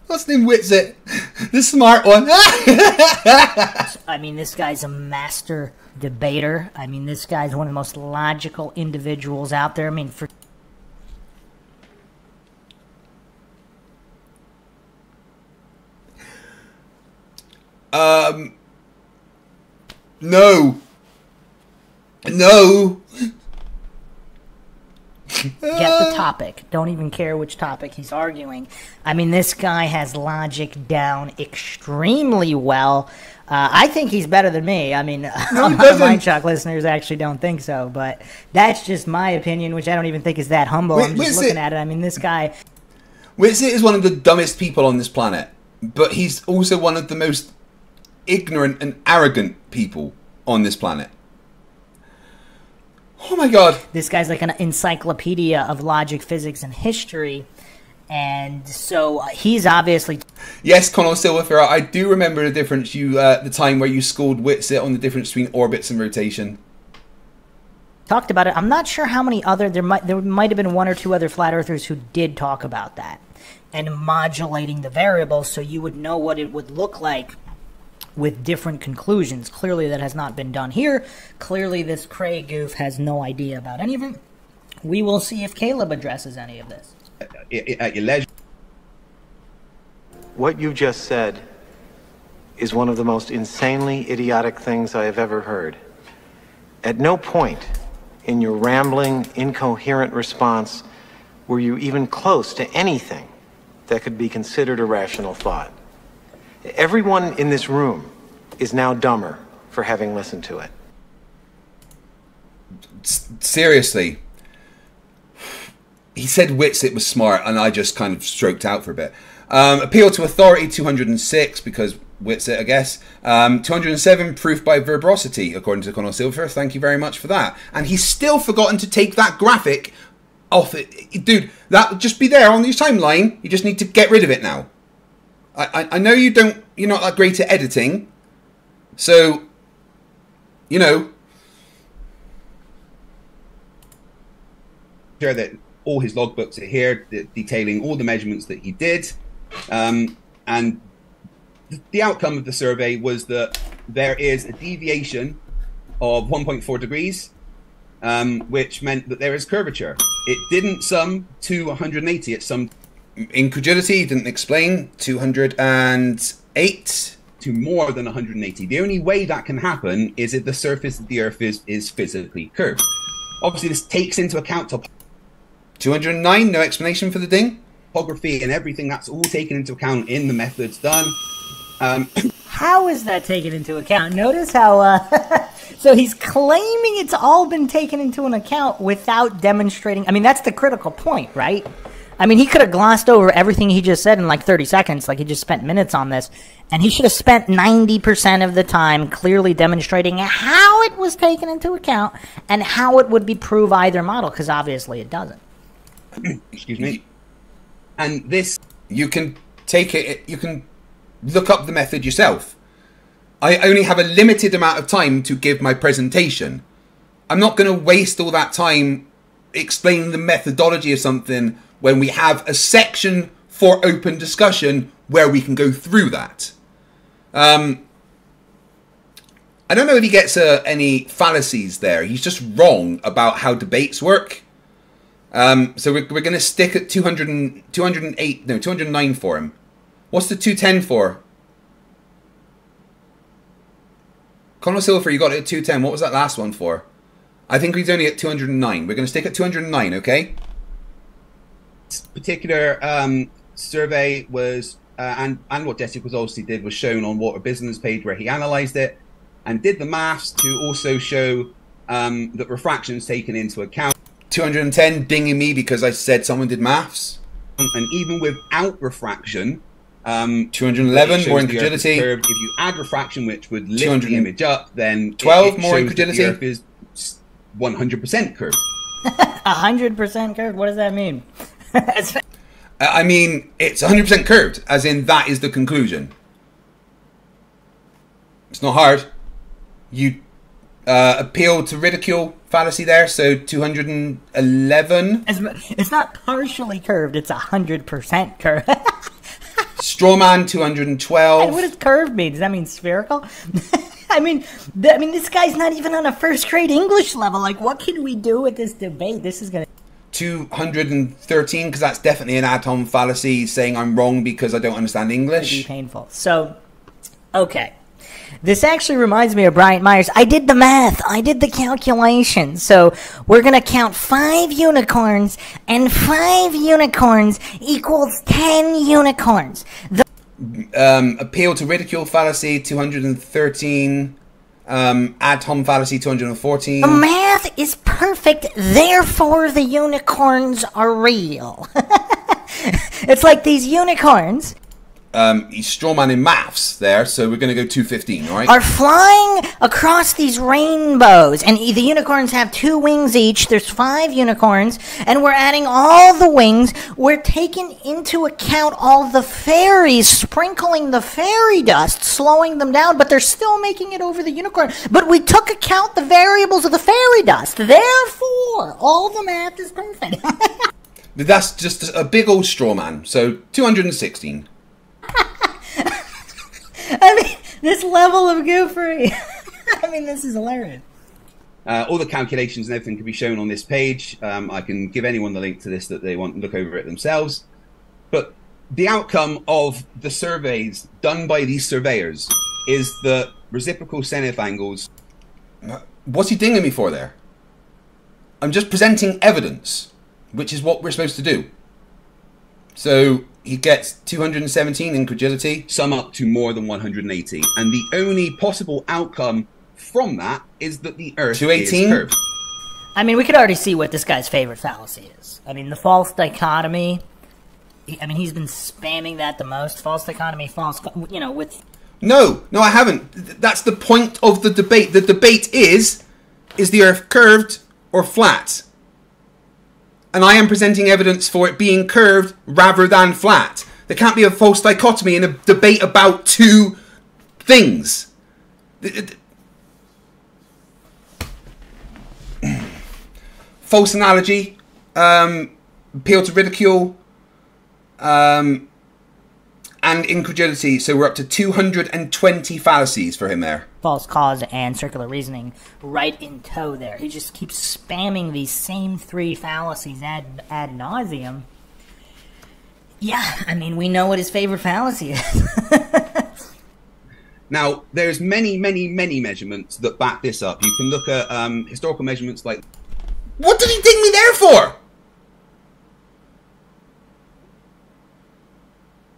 Austin Whitsitt, the smart one. I mean, this guy's a master debater. I mean, this guy's one of the most logical individuals out there. I mean, for... No. No. Get the topic. Don't even care which topic he's arguing. I mean, this guy has logic down extremely well. I think he's better than me. I mean, a lot of Mindshock listeners actually don't think so, but that's just my opinion, which I don't even think is that humble. I'm just looking at it. I mean, this guy... Whitsitt is one of the dumbest people on this planet, but he's also one of the most ignorant and arrogant people on this planet. Oh my god. This guy's like an encyclopedia of logic, physics, and history. And so he's obviously... Yes, Connell Silverfair, I do remember the difference, the time where you schooled Whitsitt on the difference between orbits and rotation. Talked about it. I'm not sure how many other... There might have been one or two other flat earthers who did talk about that. And modulating the variables so you would know what it would look like with different conclusions. Clearly that has not been done here. Clearly this Craig goof has no idea about any of it. We will see if Caleb addresses any of this. At your leisure. What you just said is one of the most insanely idiotic things I have ever heard. At no point in your rambling, incoherent response were you even close to anything that could be considered a rational thought. Everyone in this room is now dumber for having listened to it. Seriously. He said Whitsitt was smart, and I just kind of stroked out for a bit. Appeal to authority, 206, because Whitsitt, I guess. 207, proof by verbosity, according to Connell Silver. Thank you very much for that. And he's still forgotten to take that graphic off it. Dude, that would just be there on your timeline. You just need to get rid of it now. I know you're not that great at editing. So, you know. Sure that all his logbooks are here, detailing all the measurements that he did. And the outcome of the survey was that there is a deviation of 1.4 degrees, which meant that there is curvature. It didn't sum to 180, it summed... Incredulity, didn't explain, 208. To more than 180. The only way that can happen is if the surface of the Earth is physically curved. Obviously, this takes into account 209, no explanation for the ding. Topography and everything, that's all taken into account in the methods done. How is that taken into account? Notice how, so he's claiming it's all been taken into an account without demonstrating. I mean, that's the critical point, right? I mean, he could have glossed over everything he just said in like 30 seconds, like he just spent minutes on this, and he should have spent 90% of the time clearly demonstrating how it was taken into account and how it would be prove either model, because obviously it doesn't. Excuse me. And this... You can take it, you can look up the method yourself. I only have a limited amount of time to give my presentation. I'm not going to waste all that time explaining the methodology of something when we have a section for open discussion where we can go through that. I don't know if he gets any fallacies there. He's just wrong about how debates work. So we're going to stick at 209 for him. What's the 210 for? Connell Silver, you got it at 210. What was that last one for? I think he's only at 209. We're going to stick at 209, okay? This particular survey was, and what Desic was obviously did, was shown on Water Business page where he analysed it and did the maths to also show that refraction is taken into account. 210 dinging me because I said someone did maths. And even without refraction, 211 more incredulity. If you add refraction, which would lift the image up, then 12 more incredulity. The Earth is 100% curved. 100% curved? What does that mean? I mean, it's 100% curved, as in that is the conclusion. It's not hard. You appeal to ridicule fallacy there, so 211. It's not partially curved, it's 100% curved. Strawman, 212. And what does curved mean? Does that mean spherical? I mean, this guy's not even on a first-grade English level. Like, what can we do with this debate? This is gonna... 213, because that's definitely an atom fallacy, saying I'm wrong because I don't understand English. It'd be painful. So, okay. This actually reminds me of Bryant Myers. I did the math. I did the calculation. So we're going to count 5 unicorns, and 5 unicorns equals 10 unicorns. Appeal to ridicule fallacy, 213. Ad hom fallacy, 214. The math is perfect, therefore the unicorns are real. It's like these unicorns... He's strawman in maths there, so we're going to go 215, all right? Are flying across these rainbows, and the unicorns have 2 wings each. There's 5 unicorns, and we're adding all the wings. We're taking into account all the fairies, sprinkling the fairy dust, slowing them down, but they're still making it over the unicorn. But we took account the variables of the fairy dust. Therefore, all the math is perfect. That's just a big old strawman, so 216. I mean, this level of goofery. I mean, this is hilarious. All the calculations and everything can be shown on this page. I can give anyone the link to this that they want to look over it themselves. But the outcome of the surveys done by these surveyors is that reciprocal zenith angles. What's he dinging me for there? I'm just presenting evidence, which is what we're supposed to do. So he gets 217 incredulity. Sum up to more than 180. And the only possible outcome from that is that the Earth 218? is curved. I mean, we could already see what this guy's favorite fallacy is. I mean, the false dichotomy. I mean, he's been spamming that the most. False dichotomy, false, with... No, I haven't. That's the point of the debate. The debate is the Earth curved or flat? And I am presenting evidence for it being curved rather than flat. There can't be a false dichotomy in a debate about two things. False analogy, appeal to ridicule, and incredulity. So we're up to 220 fallacies for him there. False cause and circular reasoning right in tow there. He just keeps spamming these same three fallacies ad nauseum. Yeah, I mean, we know what his favorite fallacy is. Now, there's many measurements that back this up. You can look at historical measurements like... What did he ding me there for?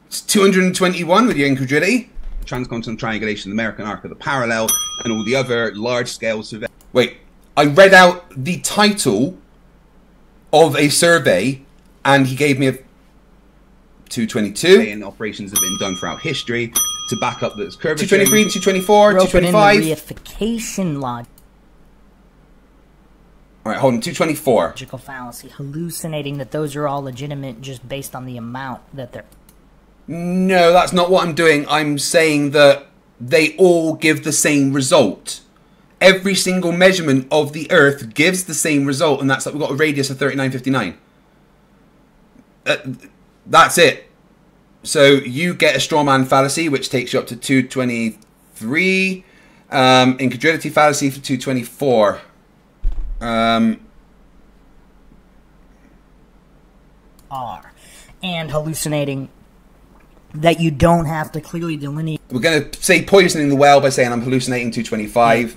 It's 221 with your incredulity. Transcontinental triangulation, the American arc of the parallel, and all the other large-scale surveys. Wait, I read out the title of a survey, and he gave me a 222. And operations have been done throughout history to back up this curvature. 223, 224, 225. Reification logic. All right, hold on, 224. Logical fallacy, hallucinating that those are all legitimate just based on the amount that they're... No, that's not what I'm doing. I'm saying that they all give the same result. Every single measurement of the Earth gives the same result, and that's that we've got a radius of 3959. That's it. So you get a straw man fallacy, which takes you up to 223. Incredulity fallacy for 224. And hallucinating that you don't have to clearly delineate. We're going to say poisoning the well by saying I'm hallucinating 225.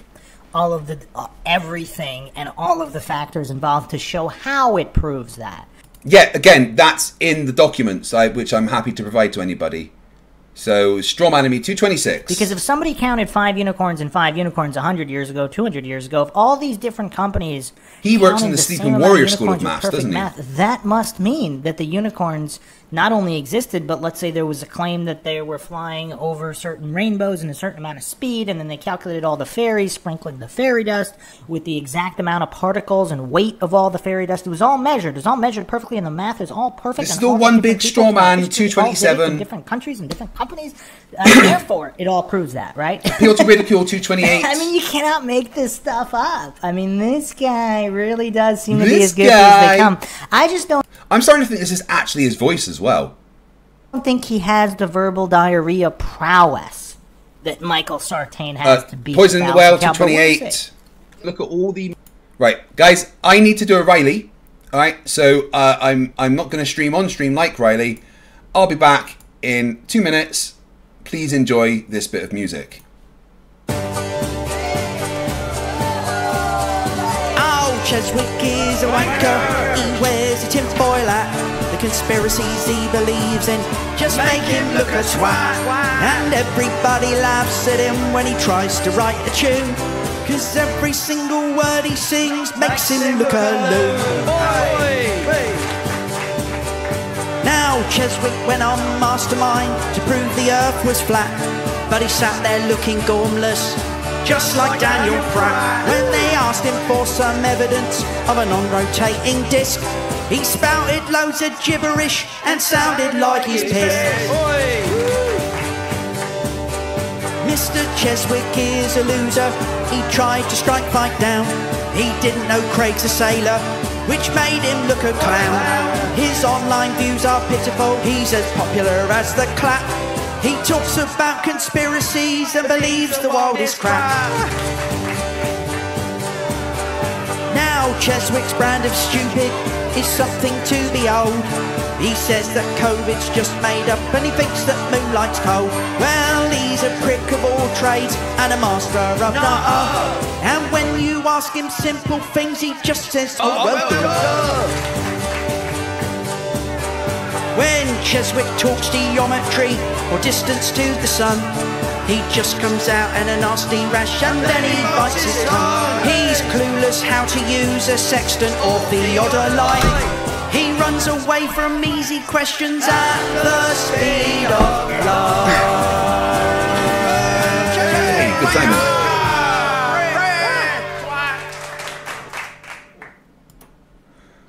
All of the everything and all of the factors involved to show how it proves that. Yeah, again, that's in the documents, which I'm happy to provide to anybody. So, Strawman Enemy 226. Because if somebody counted 5 unicorns and 5 unicorns 100 years ago, 200 years ago, if all these different companies... He works in the Sleeping Warrior School of Maths, doesn't he? That must mean that the unicorns not only existed, but let's say there was a claim that they were flying over certain rainbows in a certain amount of speed, and then they calculated all the fairies, sprinkling the fairy dust with the exact amount of particles and weight of all the fairy dust. It was all measured. It was all measured perfectly, and the math is all perfect. This is all one big straw man, 227. In different countries and different companies. Therefore, it all proves that, right? Appeal to ridicule 228. I mean, you cannot make this stuff up. I mean, this guy really does seem to be as good as they come. I just don't... I'm starting to think this is actually his voice as well. I don't think he has the verbal diarrhea prowess that Michael Sartain has to beat. Poison in the Well 228. Look at all the... Right, guys, I need to do a Riley. Alright, so I'm not going to stream on stream like Riley. I'll be back in 2 minutes. Please enjoy this bit of music. Cheswick is a wanker, he wears a tinfoil hat. The conspiracies he believes in just make him look a twat. And everybody laughs at him when he tries to write a tune, cause every single word he sings makes him look a loon. Now Cheswick went on Mastermind to prove the earth was flat, but he sat there looking gormless, just like Daniel Pratt. When they asked him for some evidence of a non-rotating disc, he spouted loads of gibberish and sounded like he's pissed. Mr. Cheswick is a loser, he tried to strike fight down. He didn't know Craig's a sailor, which made him look a clown. His online views are pitiful, he's as popular as the clap. He talks about conspiracies and believes the world is crap. Now Cheswick's brand of stupid is something to behold. He says that COVID's just made up and he thinks that moonlight's cold. Well, he's a prick of all trades and a master of none. And when you ask him simple things, he just says, oh, well done. When Cheswick talks geometry or distance to the sun, he just comes out in a nasty rash and then he bites his tongue. He's clueless how to use a sextant or theodolite. He runs away from easy questions at the speed of light. Hey, good timing.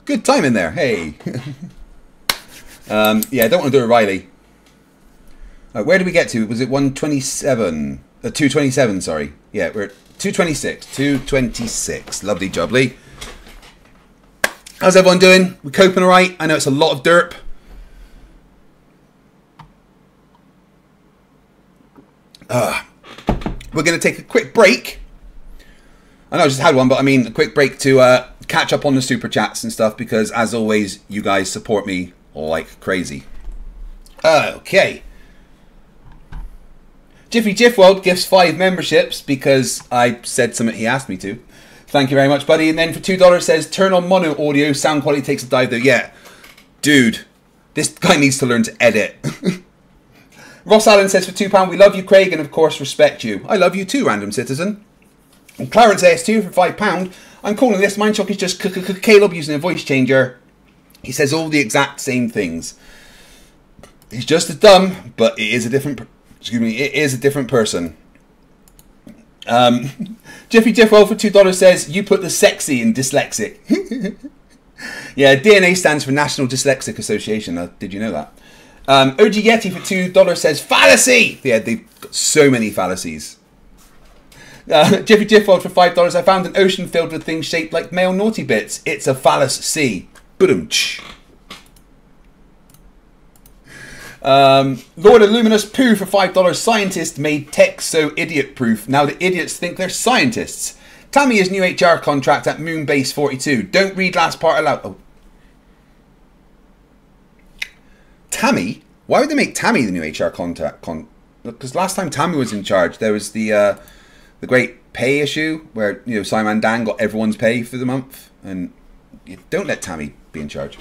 Good timing there. Hey. Yeah, I don't want to do a Riley. Where did we get to? Was it 127? 227, sorry. Yeah, we're at 226. 226. Lovely jubbly. How's everyone doing? We're coping alright? I know it's a lot of derp. We're going to take a quick break. I know I just had one, but I mean a quick break to catch up on the super chats and stuff because, as always, you guys support me like crazy. Okay. Jiffy Jiffworld gives 5 memberships because I said something he asked me to. Thank you very much, buddy. And then for $2 says, turn on mono audio, sound quality takes a dive though. Yeah, dude, this guy needs to learn to edit. Ross Allen says for £2, we love you, Craig, and of course respect you. I love you too, random citizen. And Clarence AS2 for £5. I'm calling this Mindshock is just KKKKaleb using a voice changer. He says all the exact same things. He's just as dumb, but it is a different. Excuse me, it is a different person. Jiffy Jiffwell for $2 says, you put the sexy in dyslexic. Yeah, DNA stands for National Dyslexic Association. Did you know that? OG Yeti for $2 says, fallacy! Yeah, they've got so many fallacies. Jiffy Jiffwell for $5, I found an ocean filled with things shaped like male naughty bits. It's a phallus sea. Boom-ch. Lord of Luminous Poo for $5. Scientists made tech so idiot-proof. Now the idiots think they're scientists. Tammy's new HR contract at Moonbase 42. Don't read last part aloud. Oh. Tammy? Why would they make Tammy the new HR contract? Because last time Tammy was in charge, there was the great pay issue where Simon Dan got everyone's pay for the month, and you don't let Tammy be in charge.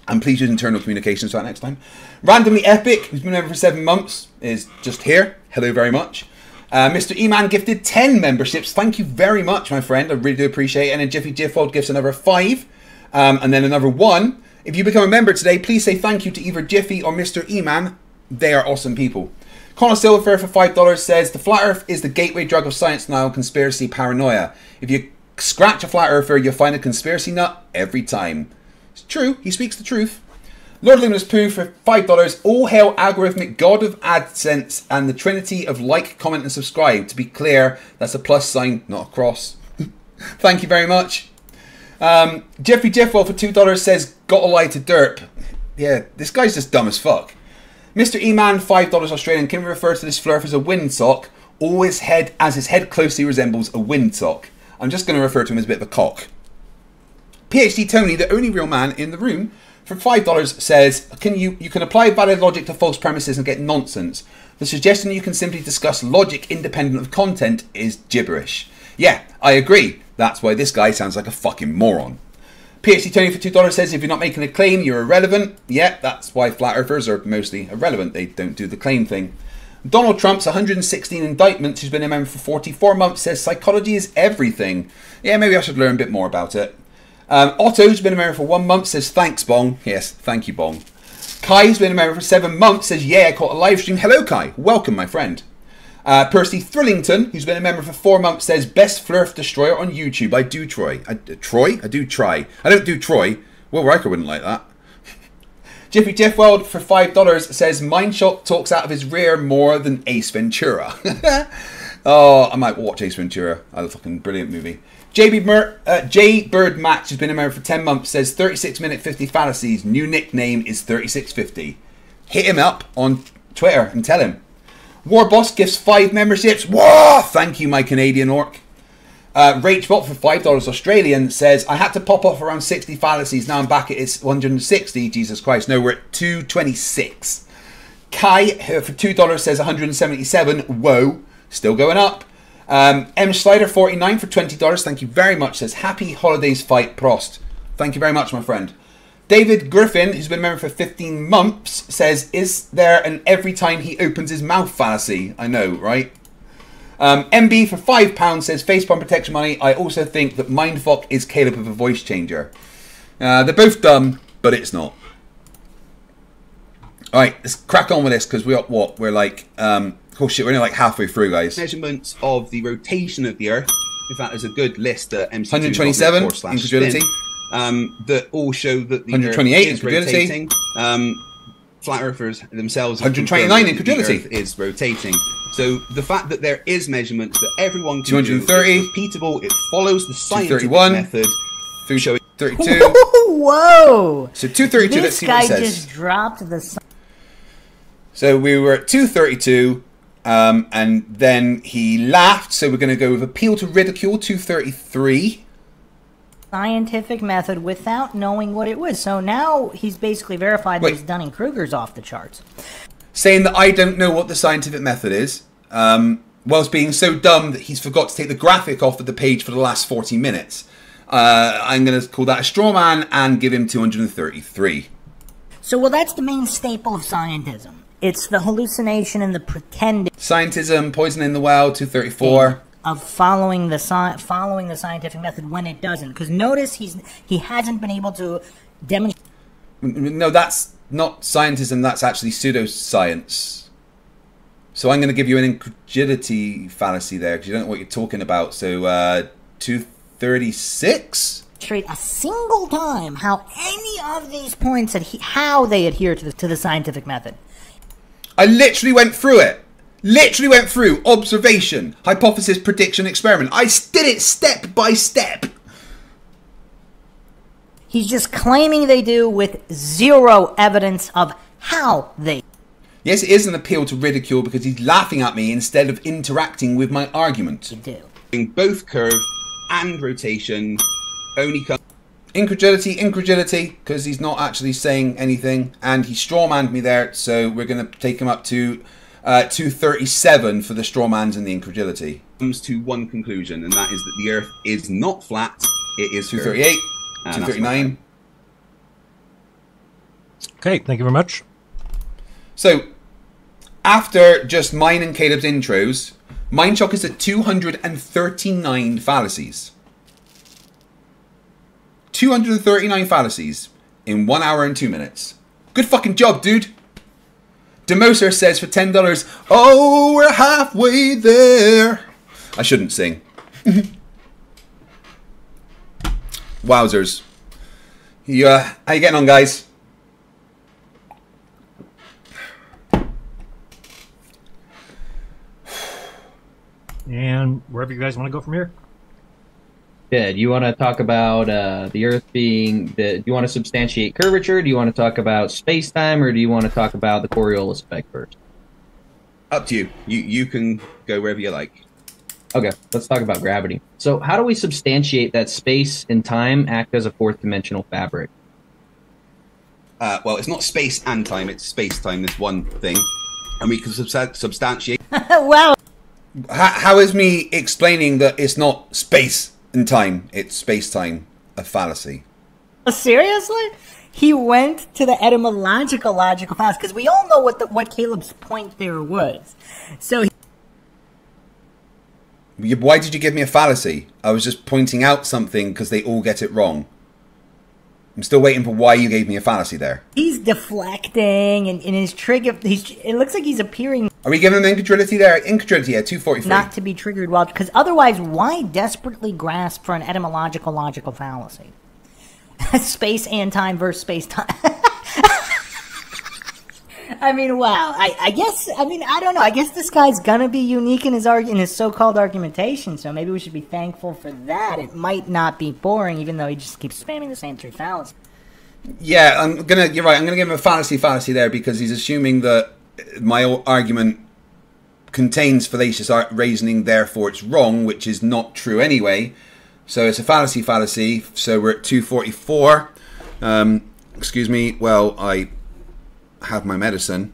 And please use internal communications for that next time. Randomly Epic, who's been over for 7 months, is just here. Hello very much. Mr. E-Man gifted 10 memberships. Thank you very much, my friend. I really do appreciate it. And then Jiffy Jiffwold gives another 5. And then another 1. If you become a member today, please say thank you to either Jiffy or Mr. E-Man. They are awesome people. Connor Silverfair for $5 says, the flat earth is the gateway drug of science denial, conspiracy, paranoia. If you scratch a flat earther, you'll find a conspiracy nut every time. It's true, he speaks the truth. Lord Luminous Poo for $5. All hail algorithmic god of AdSense and the trinity of like, comment and subscribe. To be clear, that's a plus sign, not a cross. Thank you very much. Jeffrey Jeffwell for $2 says, gotta lie to derp. Yeah, this guy's just dumb as fuck. Mr. E-Man, $5 Australian, can refer to this Flerf as a windsock, or his head, as his head closely resembles a windsock. I'm just going to refer to him as a bit of a cock. PhD Tony, the only real man in the room, for $5 says, you can apply valid logic to false premises and get nonsense. The suggestion you can simply discuss logic independent of content is gibberish. Yeah, I agree. That's why this guy sounds like a fucking moron. PhD Tony for $2 says, if you're not making a claim, you're irrelevant. Yeah, that's why flat earthers are mostly irrelevant. They don't do the claim thing. Donald Trump's 116 indictments, who's been a member for 44 months, says psychology is everything. Yeah, maybe I should learn a bit more about it. Otto, who's been a member for 1 month, says, thanks, Bong. Yes, thank you, Bong. Kai, who's been a member for 7 months, says, yeah, I caught a live stream. Hello, Kai. Welcome, my friend. Percy Thrillington, who's been a member for 4 months, says, best Flerf destroyer on YouTube. I do try. I do try. I don't do Troy. Will Riker wouldn't like that. Jiffy Jeffweld for $5 says, Mindshock talks out of his rear more than Ace Ventura. Oh, I might watch Ace Ventura. That's a fucking brilliant movie. J Bird Match, who's been a member for 10 months, says 36 minute 50 fallacies. New nickname is 3650. Hit him up on Twitter and tell him. War Boss gifts 5 memberships. Whoa! Thank you, my Canadian orc. Rachbot for $5 Australian says, I had to pop off around 60 fallacies. Now I'm back at its 160. Jesus Christ. No, we're at 226. Kai for $2 says 177. Whoa. Still going up. M Slider 49 for $20. Thank you very much. Says, happy holidays, Fight Prost. Thank you very much, my friend. David Griffin, who's been a member for 15 months, says, is there an every time he opens his mouth fallacy? I know, right? MB for £5 says, facepalm protection money. I also think that Mindshock is Caleb with a voice changer. They're both dumb, but it's not. Alright, let's crack on with this, because we're what? We're like, oh shit, we're only like halfway through, guys. Measurements of the rotation of the Earth. In fact, there's a good list at MC2. 127, incredulity. That all show that the 128, Earth is incredulity. rotating. Flat Earthers themselves 129, incredulity. The Earth is rotating. So the fact that there is measurements that everyone can 230, do, it's repeatable, it follows the scientific 231, method through showing 32. Whoa! So 232, let's this see what it guy says. just dropped the... So we were at 232, and then he laughed, so we're going to go with appeal to ridicule, 233. Scientific method without knowing what it was. So now he's basically verified that his Dunning-Kruger's off the charts. Saying that I don't know what the scientific method is, whilst being so dumb that he's forgot to take the graphic off of the page for the last 40 minutes. I'm going to call that a straw man and give him 233. So, well, that's the main staple of scientism. It's the hallucination and the pretending. Scientism, poison in the well, 234. Of following the scientific method when it doesn't. Because notice he hasn't been able to demonstrate. No, that's not scientism, that's actually pseudoscience. So I'm going to give you an incredulity fallacy there, because you don't know what you're talking about. So 236? A single time how any of these points, how they adhere to the scientific method. I literally went through it. Literally went through observation, hypothesis, prediction, experiment. I did it step by step. He's just claiming they do with zero evidence of how they. Yes, it is an appeal to ridicule because he's laughing at me instead of interacting with my argument. You do. In both curve and rotation only come. Incredulity, because he's not actually saying anything, and he strawmanned me there, so we're going to take him up to 237 for the strawmans and the incredulity. Comes to one conclusion, and that is that the Earth is not flat, it is 238. 239. Okay, thank you very much. So, after just mine and Caleb's intros, Mindshock is at 239 fallacies. 239 fallacies in 1 hour and 2 minutes. Good fucking job, dude. Demoser says for $10, oh, we're halfway there. I shouldn't sing. Wowzers. How you getting on, guys? And wherever you guys want to go from here. Yeah, do you want to talk about the Earth being... do you want to substantiate curvature? Do you want to talk about space-time? Or do you want to talk about the Coriolis effect first? Up to you. You can go wherever you like. Okay, let's talk about gravity. So how do we substantiate that space and time act as a fourth-dimensional fabric? Well, it's not space and time, it's space-time, this one thing. And we can substantiate... Wow! How is me explaining that it's not space and time, it's space-time, a fallacy? Seriously? He went to the etymological logical fallacy, because we all know what Caleb's point there was. So... Why did you give me a fallacy? I was just pointing out something because they all get it wrong. I'm still waiting for why you gave me a fallacy there. He's deflecting, and in his trigger, it looks like he's appearing... Are we giving him incredulity there? Incredulity at 243. Not to be triggered, well, because otherwise, why desperately grasp for an etymological logical fallacy? Space and time versus space-time. I mean, wow. I guess, I don't know. I guess this guy's gonna be unique in his so-called argumentation, so maybe we should be thankful for that. It might not be boring, even though he just keeps spamming the same three fallacies. Yeah, you're right. I'm gonna give him a fallacy there because he's assuming that my argument contains fallacious reasoning, therefore it's wrong, which is not true anyway. So it's a fallacy. So we're at 244. Excuse me, well, I have my medicine.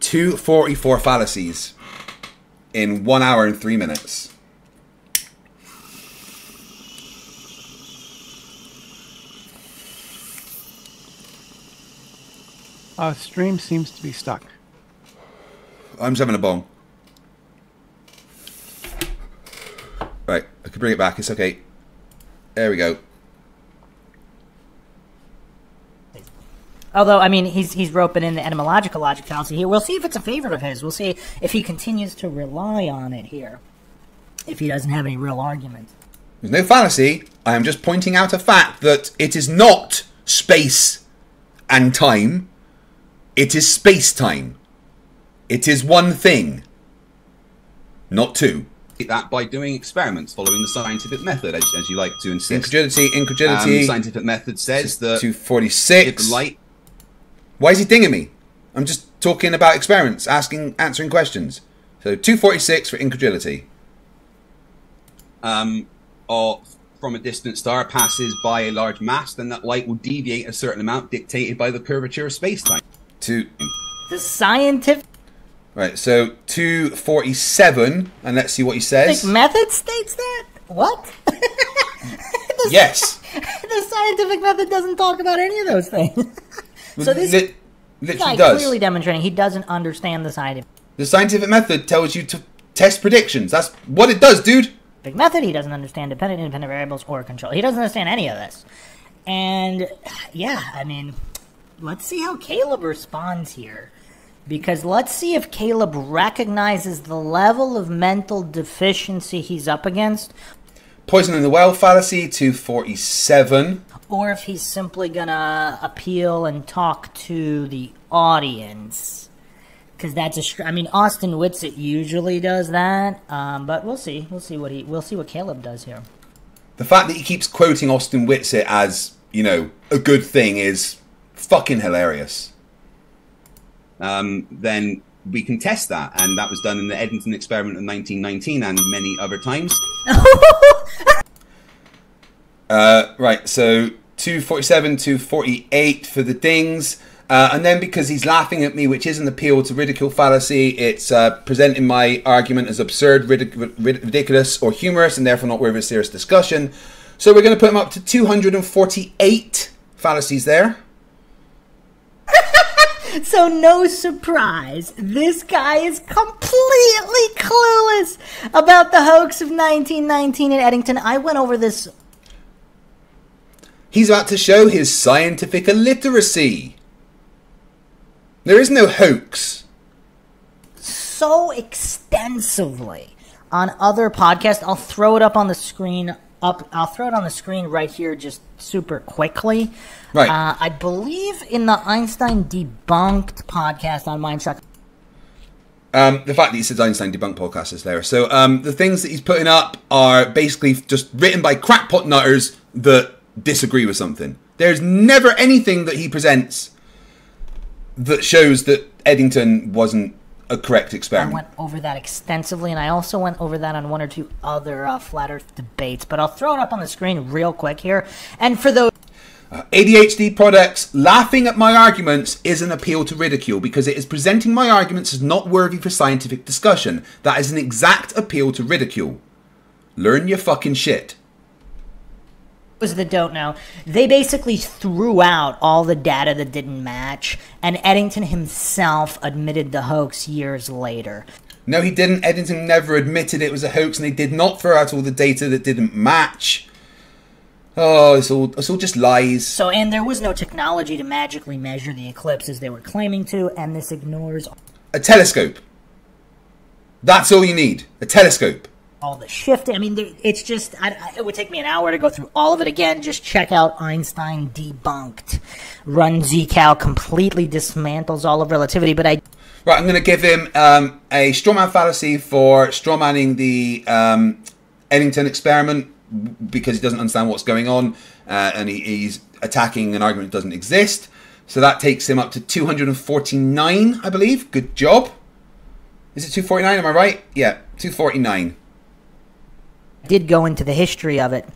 244 fallacies in 1 hour and 3 minutes. Stream seems to be stuck. I'm just having a bong. Right, I can bring it back. It's okay. There we go. Although, I mean, he's roping in the etymological logic fallacy here. We'll see if it's a favorite of his. We'll see if he continues to rely on it here. If he doesn't have any real argument. There's no fallacy. I am just pointing out a fact that it is not space and time. It is space-time. It is one thing, not two. That by doing experiments following the scientific method, as you like to insist. Incredulity. The scientific method says that 246. Light. Why is he dinging me? I'm just talking about experiments, answering questions. So 246 for incredulity. Or from a distant star passes by a large mass, then that light will deviate a certain amount dictated by the curvature of space-time. The scientific... Right, so 247, and let's see what he says. Method states that? What? Yes. The scientific method doesn't talk about any of those things. So this literally guy clearly demonstrating he doesn't understand the scientific... The scientific method tells you to test predictions. That's what it does, dude. Method, he doesn't understand dependent, independent variables, or control. He doesn't understand any of this. And, yeah, I mean... Let's see how Caleb responds here. Because let's see if Caleb recognizes the level of mental deficiency he's up against. Poison in the well fallacy, 247. Or if he's simply gonna appeal and talk to the audience. Because that's I mean, Austin Whitsitt usually does that. But we'll see. We'll see what Caleb does here. The fact that he keeps quoting Austin Whitsitt as, you know, a good thing is fucking hilarious. Then we can test that, and that was done in the Eddington experiment of 1919 and many other times. Right, so 247, 248 for the dings. And then because he's laughing at me, which is an appeal to ridicule fallacy, it's presenting my argument as absurd, ridiculous, or humorous, and therefore not worthy of serious discussion. So we're going to put him up to 248 fallacies there. So no surprise, this guy is completely clueless about the hoax of 1919 in Eddington. I went over this. He's about to show his scientific illiteracy. There is no hoax. So extensively on other podcasts. I'll throw it up on the screen. I'll throw it on the screen right here just super quickly. Right. I believe in the Einstein Debunked podcast on Mindshock. The fact that he says Einstein Debunked podcast is there. So the things that he's putting up are basically just written by crackpot nutters that disagree with something. There's never anything that he presents that shows that Eddington wasn't a correct experiment. I went over that extensively, and I also went over that on one or two other Flat Earth debates, but I'll throw it up on the screen real quick here. And for those... ADHD products laughing at my arguments is an appeal to ridicule because it is presenting my arguments as not worthy for scientific discussion. That is an exact appeal to ridicule. Learn your fucking shit. Those that don't know, they basically threw out all the data that didn't match, and Eddington himself admitted the hoax years later. No, he didn't. Eddington never admitted it was a hoax, and they did not throw out all the data that didn't match. Oh, it's all just lies. So, and there was no technology to magically measure the eclipse as they were claiming to, and this ignores... A telescope. That's all you need. A telescope. All the shifting. I mean, it's just... it would take me an hour to go through all of it again. Just check out Einstein Debunked. Run Zcal completely dismantles all of relativity, but I... Right, I'm going to give him a strawman fallacy for strawmanning the Eddington experiment because he doesn't understand what's going on and he's attacking an argument that doesn't exist. So that takes him up to 249, I believe. Good job. Is it 249? Am I right? Yeah, 249. Did go into the history of it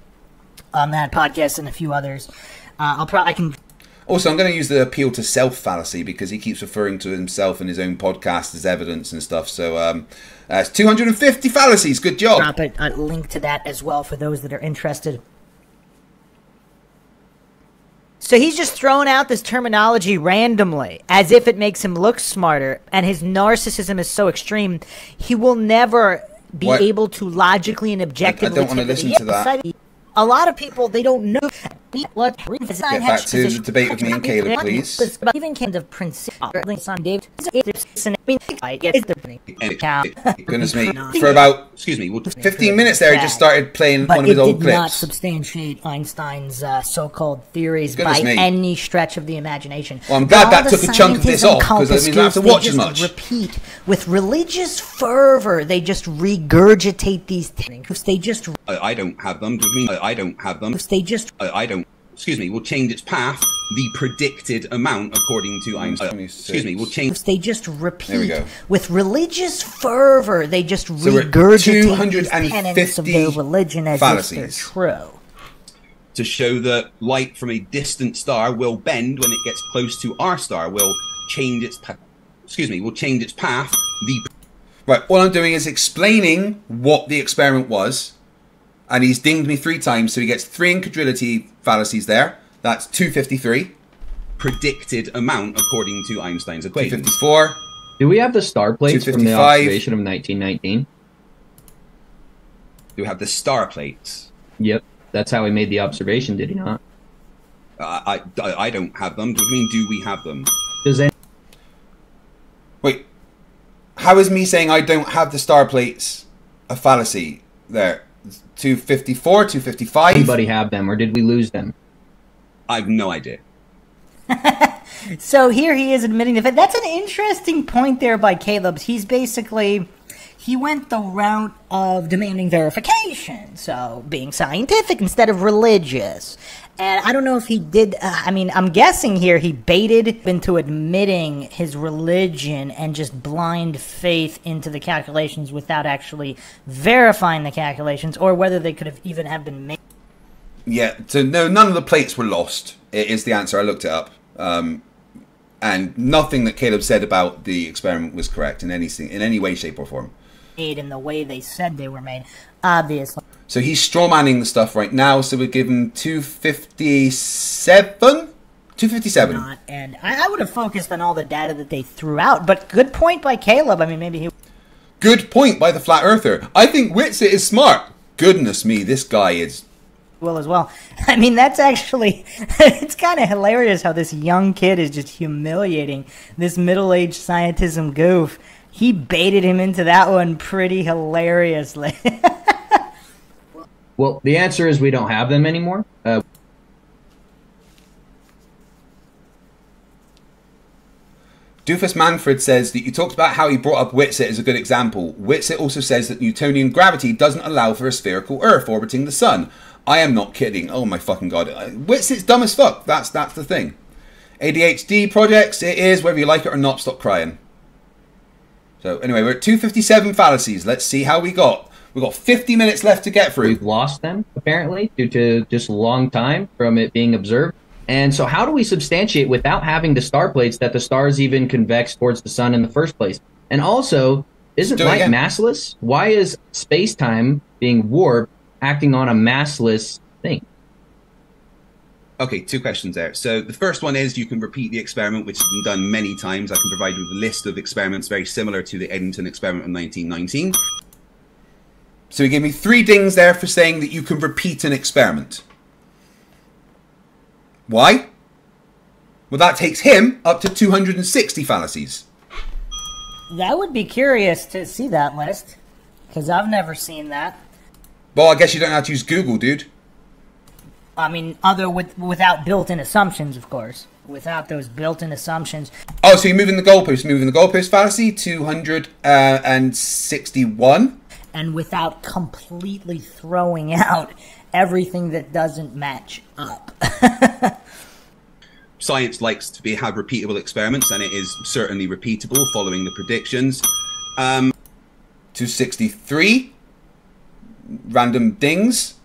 on that podcast and a few others. I can. Also, I'm going to use the appeal to self fallacy because he keeps referring to himself and his own podcast as evidence and stuff. So it's 250 fallacies. Good job. Drop a link to that as well for those that are interested. So he's just throwing out this terminology randomly as if it makes him look smarter, and his narcissism is so extreme, he will never be able to logically and objectively... I don't want to listen to that. A lot of people, they don't know what... Get back to the debate with me and Caleb, please. Even kind of principle. Goodness me. For about 15 minutes there, he just started playing one of his old clips. But it did not substantiate Einstein's so-called theories by any stretch of the imagination. Well, I'm glad that took a chunk of this off, because that means I don't have to watch as much. Repeat with religious fervor. They just regurgitate these things. They just... I don't have them. Do you mean I don't have them? They just... I don't... Excuse me, will change its path the predicted amount according to Einstein. Excuse me, will change... They just repeat with religious fervor. They just regurgitate these tenets of their religion as if they're true. To show that light from a distant star will bend when it gets close to our star, will change its path. Excuse me, will change its path the... Right, all I'm doing is explaining what the experiment was. And he's dinged me 3 times, so he gets 3 incredulity fallacies there. That's 253. Predicted amount according to Einstein's equation. 254. Do we have the star plates from the observation of 1919? Do we have the star plates? Yep, that's how he made the observation, did he not? I don't have them. Do you mean, do we have them? Does any... Wait, how is me saying I don't have the star plates a fallacy there? 254, 255. Anybody have them, or did we lose them? I have no idea. So here he is admitting the fact. That's an interesting point there by Caleb. He's basically, he went the route of demanding verification, so being scientific instead of religious. And I don't know if he did, I mean, I'm guessing here he baited into admitting his religion and just blind faith into the calculations without actually verifying the calculations, or whether they could have even have been made. Yeah, so no, none of the plates were lost, is the answer. I looked it up. And nothing that Caleb said about the experiment was correct in any way, shape, or form. Made in the way they said they were made, obviously. So he's strawmanning the stuff right now, so we give him 257? 257. And I would have focused on all the data that they threw out, but good point by Caleb. I mean, maybe he... Good point by the Flat Earther. I think Witsit is smart. Goodness me, this guy is... Will as well. I mean, that's actually... it's kind of hilarious how this young kid is just humiliating this middle-aged scientism goof. He baited him into that one pretty hilariously. Well, the answer is we don't have them anymore. Doofus Manfred says that you talked about how he brought up Witsit as a good example. Witsit also says that Newtonian gravity doesn't allow for a spherical Earth orbiting the sun. I am not kidding. Oh my fucking god. Witsit's dumb as fuck. That's the thing. ADHD projects, it is, whether you like it or not, stop crying. So anyway, we're at 257 fallacies. Let's see how we got. We've got 50 minutes left to get through. We've lost them, apparently, due to just a long time from it being observed. And so how do we substantiate without having the star plates that the stars even convex towards the sun in the first place? And also, isn't light massless? Why is space-time being warped acting on a massless thing? Okay, 2 questions there. So the first one is you can repeat the experiment, which has been done many times. I can provide you with a list of experiments very similar to the Eddington experiment of 1919. So he gave me 3 dings there for saying that you can repeat an experiment. Why? Well, that takes him up to 260 fallacies. That would be curious to see that list, because I've never seen that. Well, I guess you don't have to use Google, dude. I mean, without built-in assumptions, of course. Without those built-in assumptions. Oh, so you're moving the goalpost. Moving the goalpost fallacy, 261. And without completely throwing out everything that doesn't match up. Science likes to have repeatable experiments, and it is certainly repeatable following the predictions. 263. Random dings.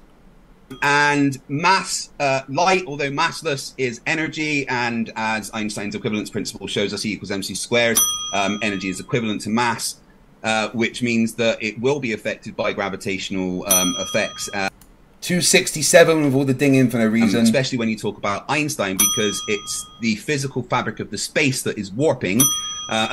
And mass, light, although massless, is energy, and as Einstein's equivalence principle shows us, E equals mc squared, energy is equivalent to mass, which means that it will be affected by gravitational effects. 267 with all the dinging for no reason. Especially when you talk about Einstein, because it's the physical fabric of the space that is warping.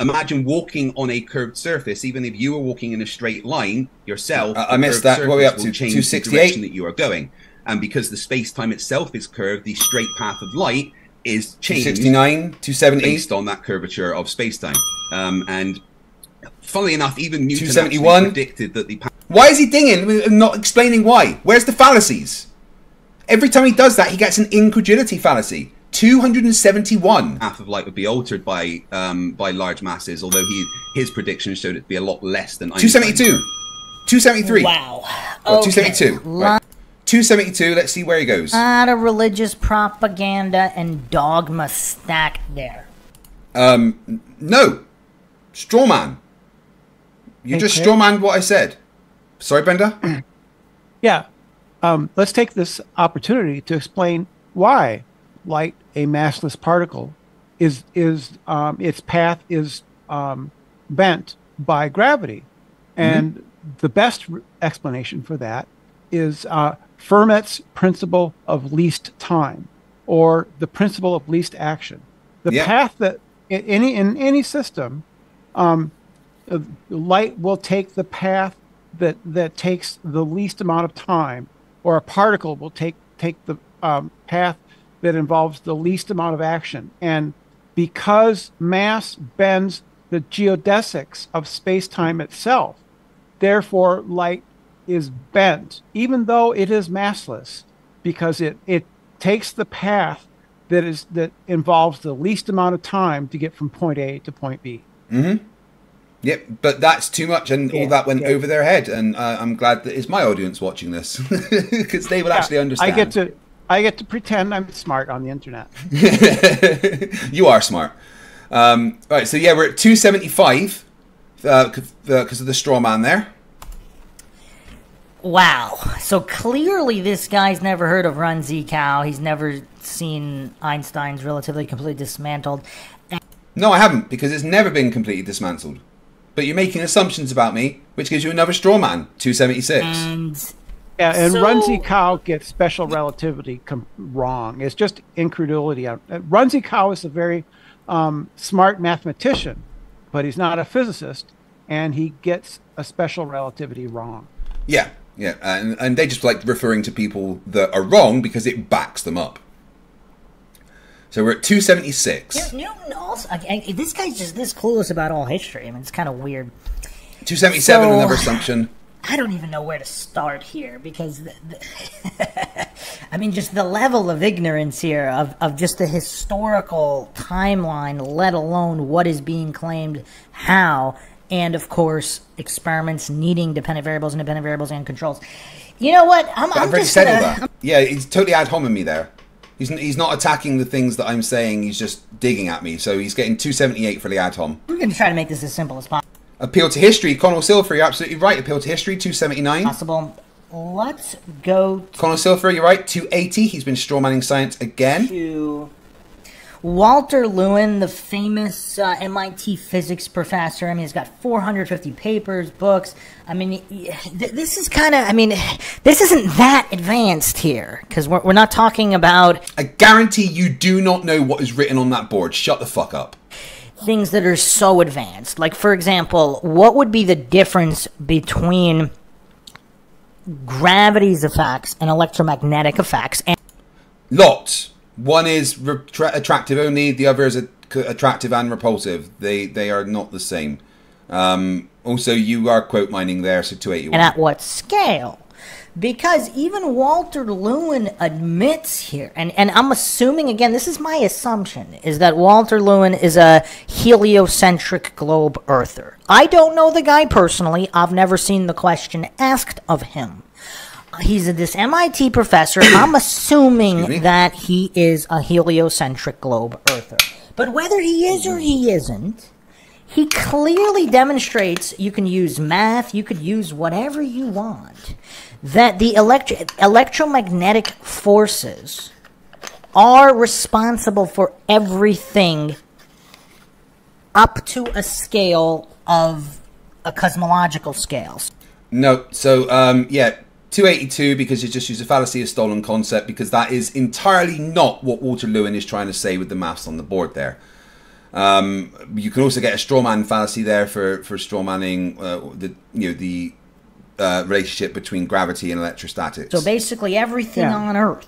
Imagine walking on a curved surface. Even if you were walking in a straight line yourself, I missed that. What are we up to? 268 that you are going, and because the space-time itself is curved, the straight path of light is changed. 269, 270 based on that curvature of space-time. And funnily enough, even Newton 271 predicted that the. Why is he dinging? I'm not explaining why. Where's the fallacies? Every time he does that, he gets an incredulity fallacy. 271. Path of light would be altered by large masses, although his predictions showed it to be a lot less than 272. 273. Wow. Oh, 272. Right. 272. Let's see where he goes. A lot of religious propaganda and dogma stacked there. No. Strawman. You just strawmanned what I said. Sorry, Brenda? Yeah. Let's take this opportunity to explain why light, a massless particle, its path is bent by gravity. And the best explanation for that is Fermat's principle of least time, or the principle of least action. The path that in any system, light will take the path that takes the least amount of time, or a particle will take the path that involves the least amount of action. And because mass bends the geodesics of space-time itself, therefore light is bent, even though it is massless, because it takes the path that involves the least amount of time to get from point A to point B. Mm-hmm. Yep, but that's too much, and all that went over their head. And I'm glad that it's my audience watching this, because they will actually understand. I get to pretend I'm smart on the internet. You are smart. Right, so yeah, we're at 275 because of the straw man there. Wow. So clearly this guy's never heard of Run Z Cow. He's never seen Einstein's relatively completely dismantled. No, I haven't, because it's never been completely dismantled. But you're making assumptions about me, which gives you another straw man, 276. And Run Z Cow gets special relativity wrong. It's just incredulity. Run Z Cow is a very smart mathematician, but he's not a physicist, and he gets a special relativity wrong. Yeah, yeah, and they just like referring to people that are wrong because it backs them up. So we're at 276. Newton also, this guy's just this clueless about all history. I mean, it's kind of weird. 277, another assumption. I don't even know where to start here, because I mean, just the level of ignorance here of just the historical timeline, let alone what is being claimed, how, and of course, experiments needing dependent variables, independent variables, and controls. You know what? I'm already just said all that. Yeah, he's totally ad hominem me there. He's not attacking the things that I'm saying. He's just digging at me. So he's getting 278 for the ad hom. I'm going to try to make this as simple as possible. Appeal to history. Connell Silver, you're absolutely right. Appeal to history, 279. Possible. Let's go to... Connell Silver, you're right. 280. He's been strawmanning science again. To Walter Lewin, the famous MIT physics professor. I mean, he's got 450 papers, books. I mean, this is kind of... I mean, this isn't that advanced here, because we're not talking about... I guarantee you do not know what is written on that board. Shut the fuck up. Things that are so advanced. Like, for example, what would be the difference between gravity's effects and electromagnetic effects? And lots. One is attractive only, the other is attractive and repulsive. They are not the same. Also, you are quote mining there, so 281. And at what scale? Because even Walter Lewin admits here, and I'm assuming, again, this is my assumption, is that Walter Lewin is a heliocentric globe earther. I don't know the guy personally. I've never seen the question asked of him. He's this MIT professor. I'm assuming that he is a heliocentric globe earther. But whether he is or he isn't, he clearly demonstrates, you can use math, you could use whatever you want, that the electromagnetic forces are responsible for everything up to a scale of a cosmological scale. No, so, yeah, 282, because you just use a fallacy of stolen concept, because that is entirely not what Walter Lewin is trying to say with the maths on the board there. You can also get a strawman fallacy there for strawmanning the relationship between gravity and electrostatics. So basically everything on Earth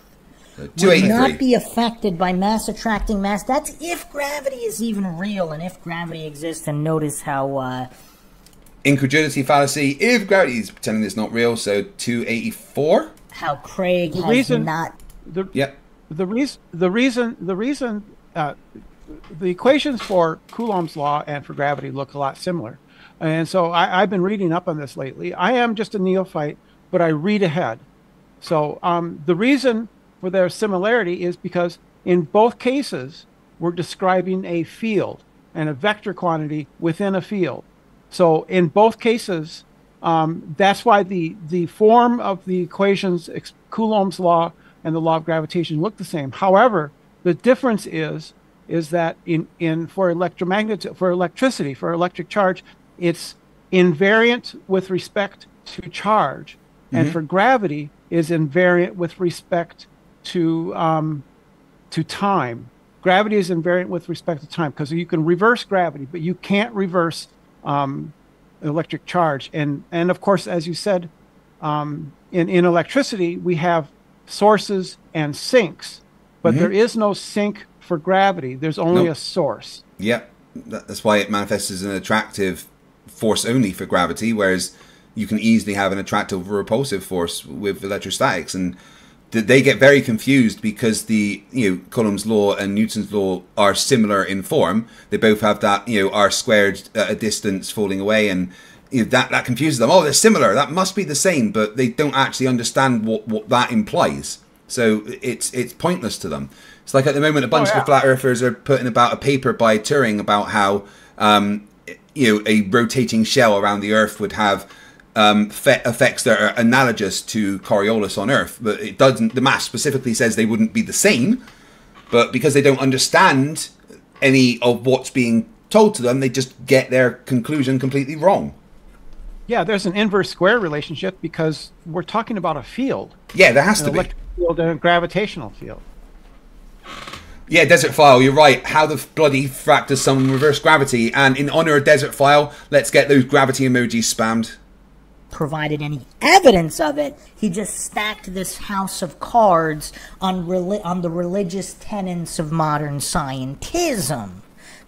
would not be affected by mass attracting mass. That's if gravity is even real and if gravity exists. And notice how... incredulity fallacy, if gravity is pretending it's not real, so 284. How Craig the has reason, not... The equations for Coulomb's law and for gravity look a lot similar. And so I've been reading up on this lately. I am just a neophyte, but I read ahead. So the reason for their similarity is because in both cases, we're describing a field and a vector quantity within a field. So in both cases, that's why the form of the equations, Coulomb's law and the law of gravitation, look the same. However, the difference is that for electricity, for electric charge, it's invariant with respect to charge, and for gravity is invariant with respect to time. Gravity is invariant with respect to time because you can reverse gravity, but you can't reverse electric charge. And of course, as you said, in electricity we have sources and sinks, but there is no sink for gravity. There's only a source. Yep, that's why it manifests as an attractive force only for gravity, whereas you can easily have an attractive or repulsive force with electrostatics. And they get very confused because Coulomb's law and Newton's law are similar in form. They both have that r squared at a distance falling away, and that confuses them. Oh, they're similar. That must be the same, but they don't actually understand what that implies. So it's pointless to them. It's like at the moment a bunch of flat earthers are putting about a paper by Turing about how a rotating shell around the Earth would have effects that are analogous to Coriolis on Earth, but it doesn't. The math specifically says they wouldn't be the same, but because they don't understand any of what's being told to them, they just get their conclusion completely wrong. Yeah, there's an inverse square relationship because we're talking about a field. Yeah, there has to be. An electric field and a gravitational field. Yeah, Desert File, you're right. How the bloody frack does someone reverse gravity? And in honor of Desert File, let's get those gravity emojis spammed. Provided any evidence of it, he just stacked this house of cards on the religious tenets of modern scientism,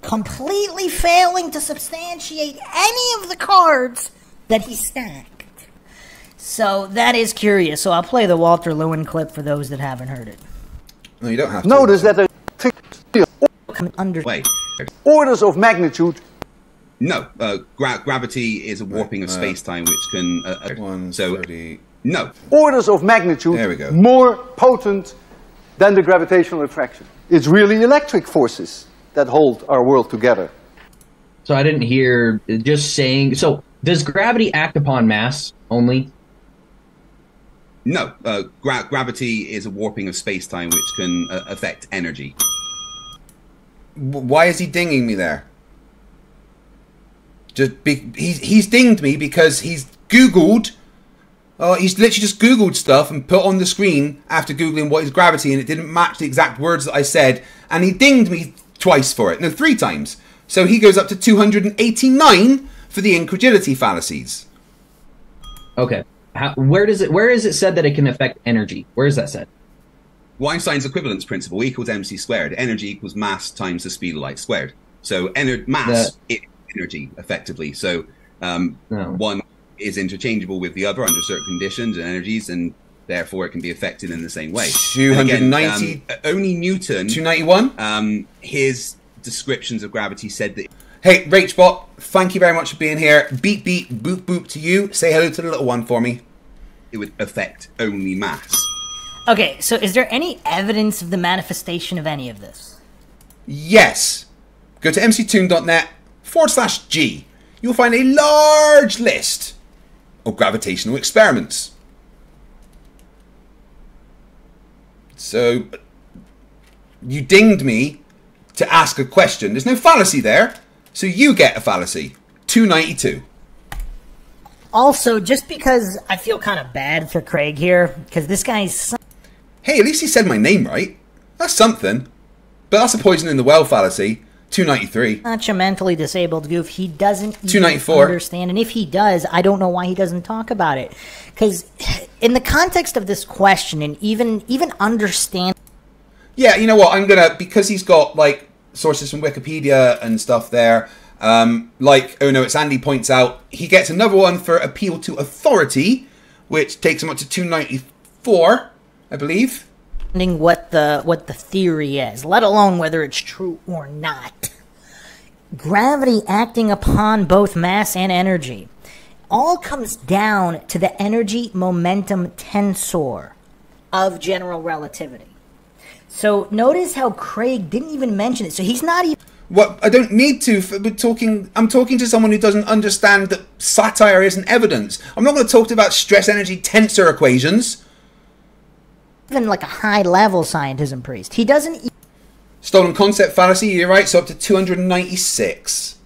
completely failing to substantiate any of the cards that he stacked. So that is curious. So I'll play the Walter Lewin clip for those that haven't heard it. No, you don't have to. Notice that the Wait. orders of magnitude. No, gravity is a warping of space-time, which can... 130. No. Orders of magnitude there we go. more potent than the gravitational attraction. It's really electric forces that hold our world together. So I didn't hear just saying... So does gravity act upon mass only? No. Gravity is a warping of space-time, which can affect energy. Why is he dinging me there? He's dinged me because he's Googled. He's literally just Googled stuff and put on the screen after Googling what is gravity, and it didn't match the exact words that I said, and he dinged me twice for it. No, 3 times. So he goes up to 289 for the incredulity fallacies. Okay. Where is it said that it can affect energy? Where is that said? Well, Einstein's equivalence principle equals mc squared. Energy equals mass times the speed of light squared. So mass is energy, effectively. So one is interchangeable with the other under certain conditions and energies, and therefore it can be affected in the same way. 290. Again, only Newton. 291. His descriptions of gravity said that. Hey, Rachbot, thank you very much for being here. Beep, beep, boop, boop to you. Say hello to the little one for me. It would affect only mass. Okay, so is there any evidence of the manifestation of any of this? Yes. Go to mctoon.net /G, you'll find a large list of gravitational experiments. So, you dinged me to ask a question. There's no fallacy there, so you get a fallacy. 292. Also, just because I feel kind of bad for Craig here, because this guy's... Hey, at least he said my name right. That's something. But that's a poison in the well fallacy. 293. Such a mentally disabled goof. He doesn't even 294. understand. And if he does, I don't know why he doesn't talk about it. Because in the context of this question, and even understand... Yeah, you know what? I'm going to... Because he's got, like, sources from Wikipedia and stuff there... like, oh no, it's Andy points out, he gets another one for appeal to authority, which takes him up to 294, I believe. What the theory is, let alone whether it's true or not. Gravity acting upon both mass and energy all comes down to the energy momentum tensor of general relativity. So notice how Craig didn't even mention it. So he's not even... What? I don't need to. I'm talking to someone who doesn't understand that satire isn't evidence. I'm not going to talk about stress energy tensor equations. Even like a high-level scientism priest. He doesn't... Stolen concept fallacy, you're right, so up to 296.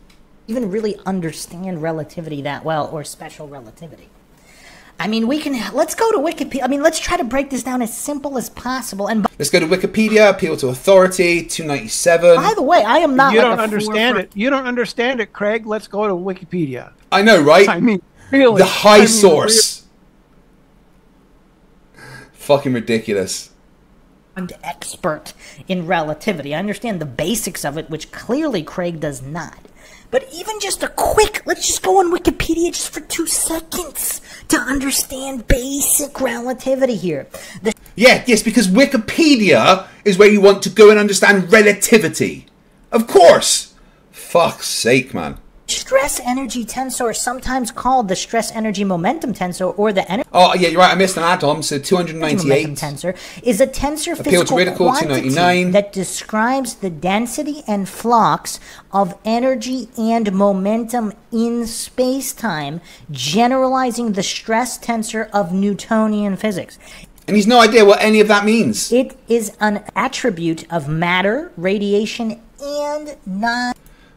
Even really understand relativity that well, or special relativity. I mean, let's go to Wikipedia. I mean, let's try to break this down as simple as possible. And let's go to Wikipedia, appeal to authority, 297. By the way, I am not... You don't understand it. You don't understand it, Craig. Let's go to Wikipedia. I know, right? I mean, really. The high source. Fucking ridiculous. I'm an expert in relativity. I understand the basics of it, which clearly Craig does not. But even just a quick, let's just go on Wikipedia just for 2 seconds to understand basic relativity here. Yes, because Wikipedia is where you want to go and understand relativity. Of course. Fuck's sake, man. Stress energy tensor, sometimes called the stress energy momentum tensor, or the energy... Oh, yeah, you're right. I missed an atom. So 298. Momentum tensor is a tensor appeal to ridicule, quantity 299. that describes the density and flux of energy and momentum in space-time, generalizing the stress tensor of Newtonian physics. And he's no idea what any of that means. It is an attribute of matter, radiation, and non...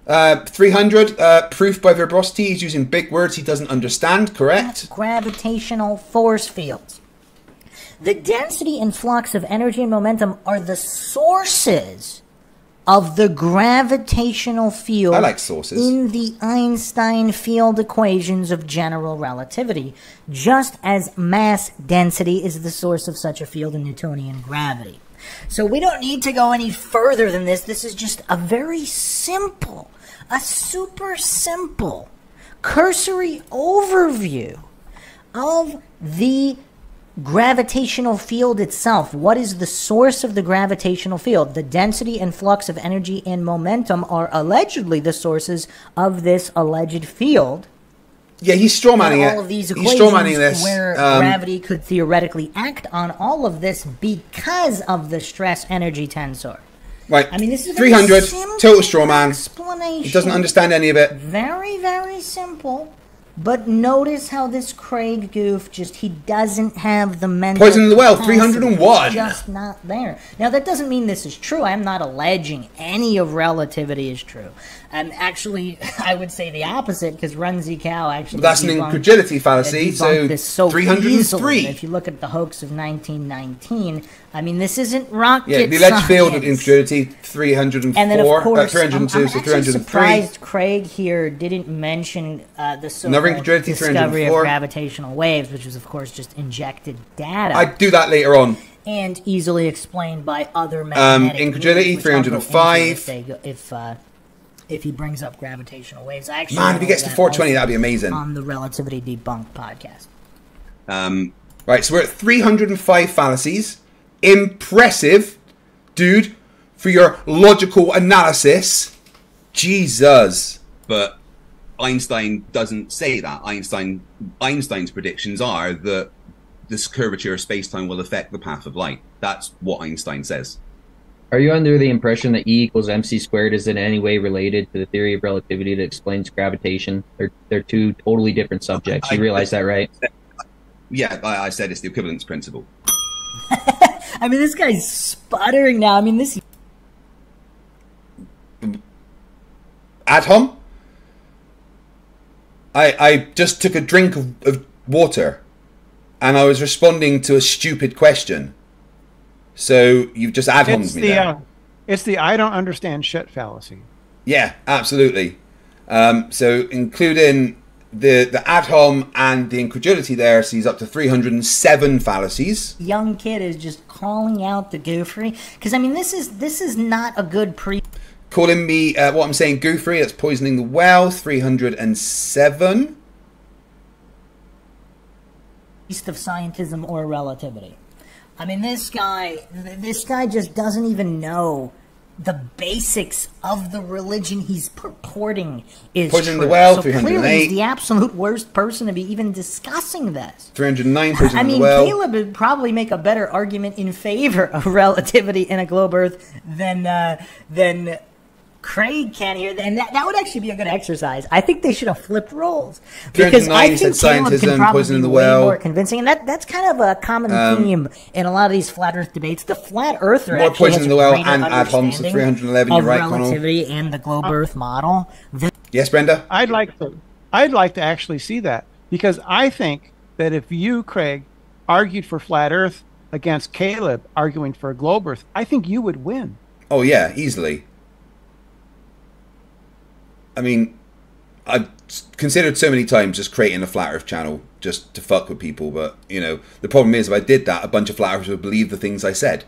300, proof by verbosity. He's using big words he doesn't understand, correct? Gravitational force fields. The density and flux of energy and momentum are the sources of the gravitational field. I like sources. In the Einstein field equations of general relativity, just as mass density is the source of such a field in Newtonian gravity. So we don't need to go any further than this. This is just a very simple, a super simple, cursory overview of the gravitational field itself. What is the source of the gravitational field? The density and flux of energy and momentum are allegedly the sources of this alleged field. Yeah, he's strawmanning it. All of these he's strawmanning this. Where gravity could theoretically act on all of this because of the stress energy tensor. Right. I mean, this is 300 total strawman. Explanation. He doesn't understand any of it. Very, very simple. But notice how this Craig goof he doesn't have the mental poison in the well, capacity. 301. It's just not there. Now, that doesn't mean this is true. I'm not alleging any of relativity is true. And actually, I would say the opposite, because Runzi Cow actually... Well, that's an incredulity fallacy, so 303. If you look at the hoax of 1919, I mean, this isn't rocket Yeah, the alleged science. field of incredulity, 304, and then, of course, 302, I'm so actually 303. surprised Craig here didn't mention the incredulity, discovery of 304. gravitational waves, which is, of course, just injected data. I'd do that later on. And easily explained by other magnetic incredulity, waves, which I'll go 305. if he brings up gravitational waves. I actually Man, if he gets to 420, that'd be amazing. On the Relativity Debunked podcast. Right, so we're at 305 fallacies. Impressive, dude, for your logical analysis. Jesus. But Einstein doesn't say that. Einstein's predictions are that this curvature of space-time will affect the path of light. That's what Einstein says. Are you under the impression that E equals mc squared is in any way related to the theory of relativity that explains gravitation? They're two totally different subjects. You realize that, right? Yeah, I said it's the equivalence principle. I mean, this guy's sputtering now. I mean, this... Adhom? I just took a drink of water, and I was responding to a stupid question. So you've just Adhom'd me there. It's the I don't understand shit fallacy. Yeah, absolutely. So including the Adhom and the incredulity there, sees up to 307 fallacies. Young kid is just calling out the goofery, because I mean, this is not a good calling me what I'm saying goofery. That's poisoning the well. 307. East of scientism or relativity. I mean, this guy just doesn't even know the basics of the religion he's purporting is poisoning true. the well. So 308. clearly, he's the absolute worst person to be even discussing this. 309. Poisoning I mean, the well. Caleb would probably make a better argument in favor of relativity in a globe Earth than Craig can here, and that would actually be a good exercise. I think they should have flipped roles, because I think Caleb can probably be way more convincing, and that's kind of a common theme in a lot of these flat Earth debates. The flat Earther more actually poisoning has the well a and Adhom, so 311. You're right, Connell. Relativity and the globe Earth model. Yes, Brenda. I'd like to actually see that, because I think that if you, Craig, argued for flat Earth against Caleb arguing for a globe Earth, I think you would win. Oh yeah, easily. I mean, I've considered so many times just creating a Flat Earth channel just to fuck with people, but, you know, the problem is if I did that, a bunch of Flat Earthers would believe the things I said.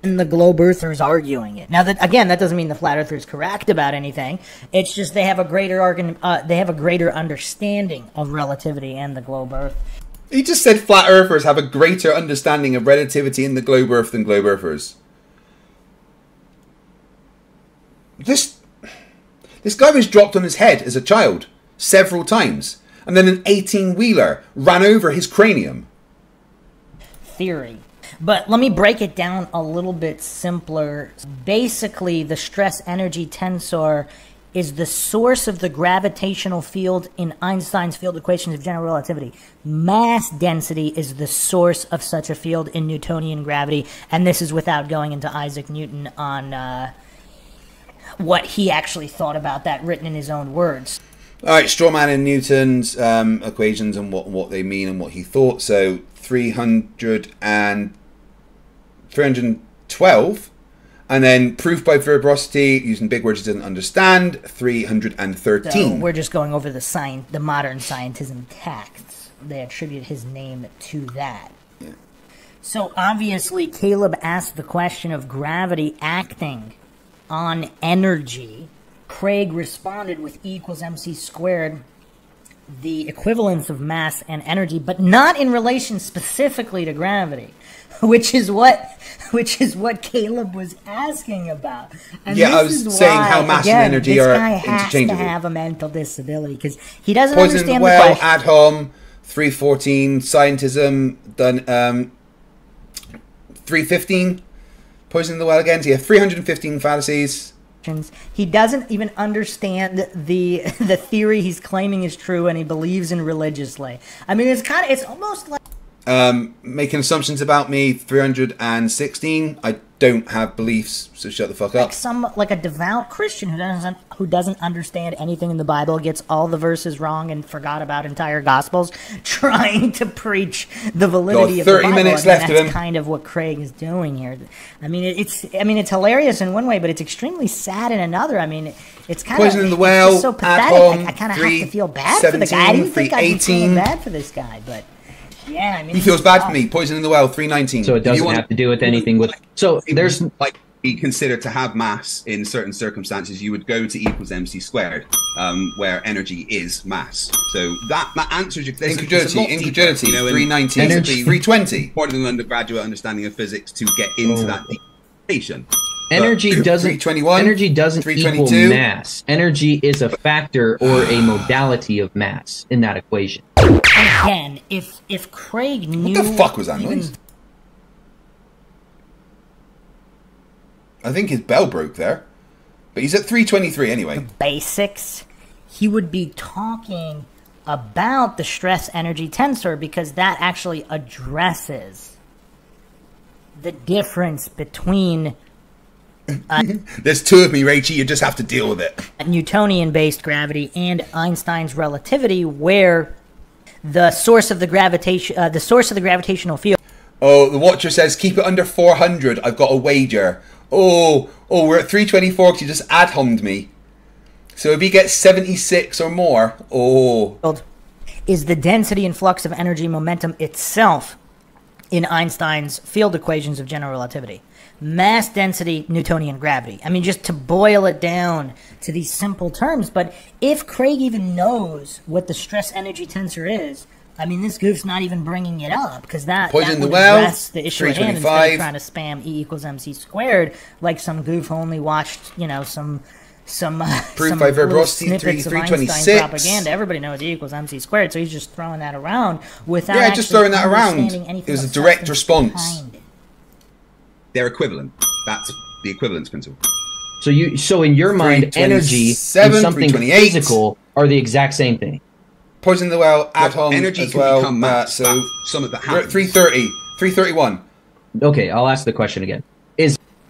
And the globe Earthers arguing it. Now, that doesn't mean the Flat Earther is correct about anything. It's just they have a greater understanding of relativity and the globe Earth. He just said Flat Earthers have a greater understanding of relativity in the globe Earth than globe Earthers. This guy was dropped on his head as a child several times, and then an 18-wheeler ran over his cranium. Theory. But let me break it down a little bit simpler. Basically, the stress energy tensor is the source of the gravitational field in Einstein's field equations of general relativity. Mass density is the source of such a field in Newtonian gravity, and this is without going into Isaac Newton on what he actually thought about that, written in his own words. All right, Strawman and Newton's equations and what they mean and what he thought. So 312, and then proof by verbosity using big words he doesn't understand. 313. So we're just going over the modern scientism texts. They attribute his name to that. Yeah. So obviously, Caleb asked the question of gravity acting on energy. Craig responded with E equals mc squared, the equivalence of mass and energy, but not in relation specifically to gravity, which is what Caleb was asking about. And yeah, I was saying how mass and energy are interchangeable. This guy has to have a mental disability because he doesn't poison understand the well, the question. Adhom, 314, scientism, done 315. Poisoning the well again. So yeah, 315 fallacies. He doesn't even understand the theory he's claiming is true, and he believes in religiously. I mean, it's almost like making assumptions about me. 316. I don't have beliefs, so shut the fuck up. Like a devout Christian who doesn't understand anything in the Bible, gets all the verses wrong and forgot about entire Gospels, trying to preach the validity of the Bible. 30 minutes left of him. That's kind of what Craig is doing here. I mean, it's hilarious in one way, but it's extremely sad in another. I mean, it's kind of poisoning the well. So pathetic. I kind of have to feel bad for the guy. I didn't think I'd be feeling bad for this guy, but. Yeah, I mean, he feels bad for me. Poisoning the well, 319. So it doesn't have to do with anything with. So there's like be considered to have mass in certain circumstances. You would go to E equals mc squared, where energy is mass. So that answers your incredulity. You know, 319, 320. Important than undergraduate understanding of physics to get into that equation. Energy doesn't equal mass. Energy is a factor or a modality of mass in that equation. Again, if Craig knew... What the fuck was that noise? I think his bell broke there. But he's at 323 anyway. Basics, he would be talking about the stress energy tensor because that actually addresses the difference between there's two of me, Rachie, you just have to deal with it. Newtonian-based gravity and Einstein's relativity, where the source of the gravitational field. Oh, the watcher says keep it under 400. I've got a wager. Oh, we're at 324 because you just ad-hommed me. So if he gets 76 or more, is the density and flux of energy momentum itself in Einstein's field equations of general relativity. Mass density, Newtonian gravity. I mean, just to boil it down to these simple terms, but if Craig even knows what the stress energy tensor is, I mean, this goof's not even bringing it up, because that would address the issue at hand instead of trying to spam E equals MC squared, like some goof who only watched, you know, some little snippets of Einstein propaganda. Everybody knows E equals MC squared, so he's just throwing that around without just throwing that around. It was a direct response. They're equivalent. That's the equivalence principle. So in your mind, energy and something physical are the exact same thing. Poison in the well, atom energy as can well. become mass. So some of that we're at 330, 331. Okay, I'll ask the question again.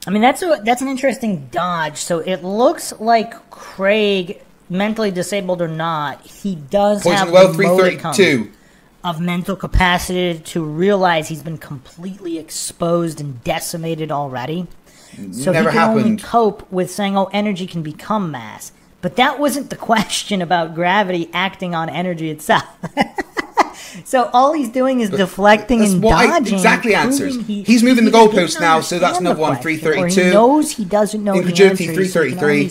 I mean, that's an interesting dodge. So it looks like Craig, mentally disabled or not, he does Poison have in the well, the 332 of mental capacity to realize he's been completely exposed and decimated already. So Never he can only happened. cope with saying, oh, energy can become mass. But that wasn't the question about gravity acting on energy itself. So all he's doing is deflecting and dodging. Exactly answers. He's moving the goalpost now, so that's another one. 332. Or he knows he doesn't know the answer. Incredulity 333.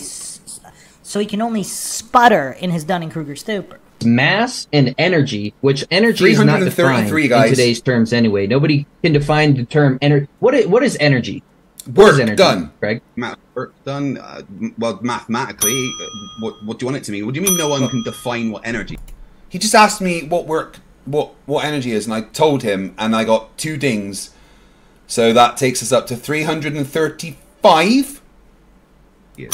So he can only sputter in his Dunning-Kruger stupor. Mass and energy, which energy is not defined in today's terms anyway. Nobody can define the term energy. What is energy? Work done, Greg. Work done. Well, mathematically, what do you want it to mean? What do you mean no one can define what energy? He just asked me what energy is, and I told him, and I got 2 dings. So that takes us up to 335. Yes.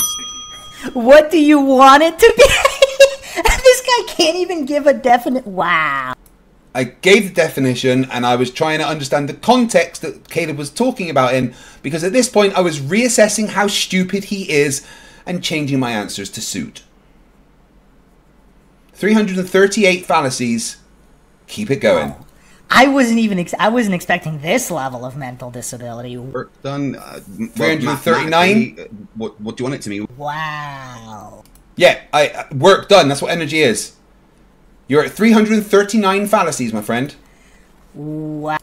What do you want it to be? This guy can't even give a definite. Wow. I gave the definition, and I was trying to understand the context that Caleb was talking about in, because at this point I was reassessing how stupid he is and changing my answers to suit. 338 fallacies. Keep it going. Wow. I wasn't expecting this level of mental disability. Work done. 339. What do you want it to mean? Wow. Yeah, work done. That's what energy is. You're at 339 fallacies, my friend. Wow.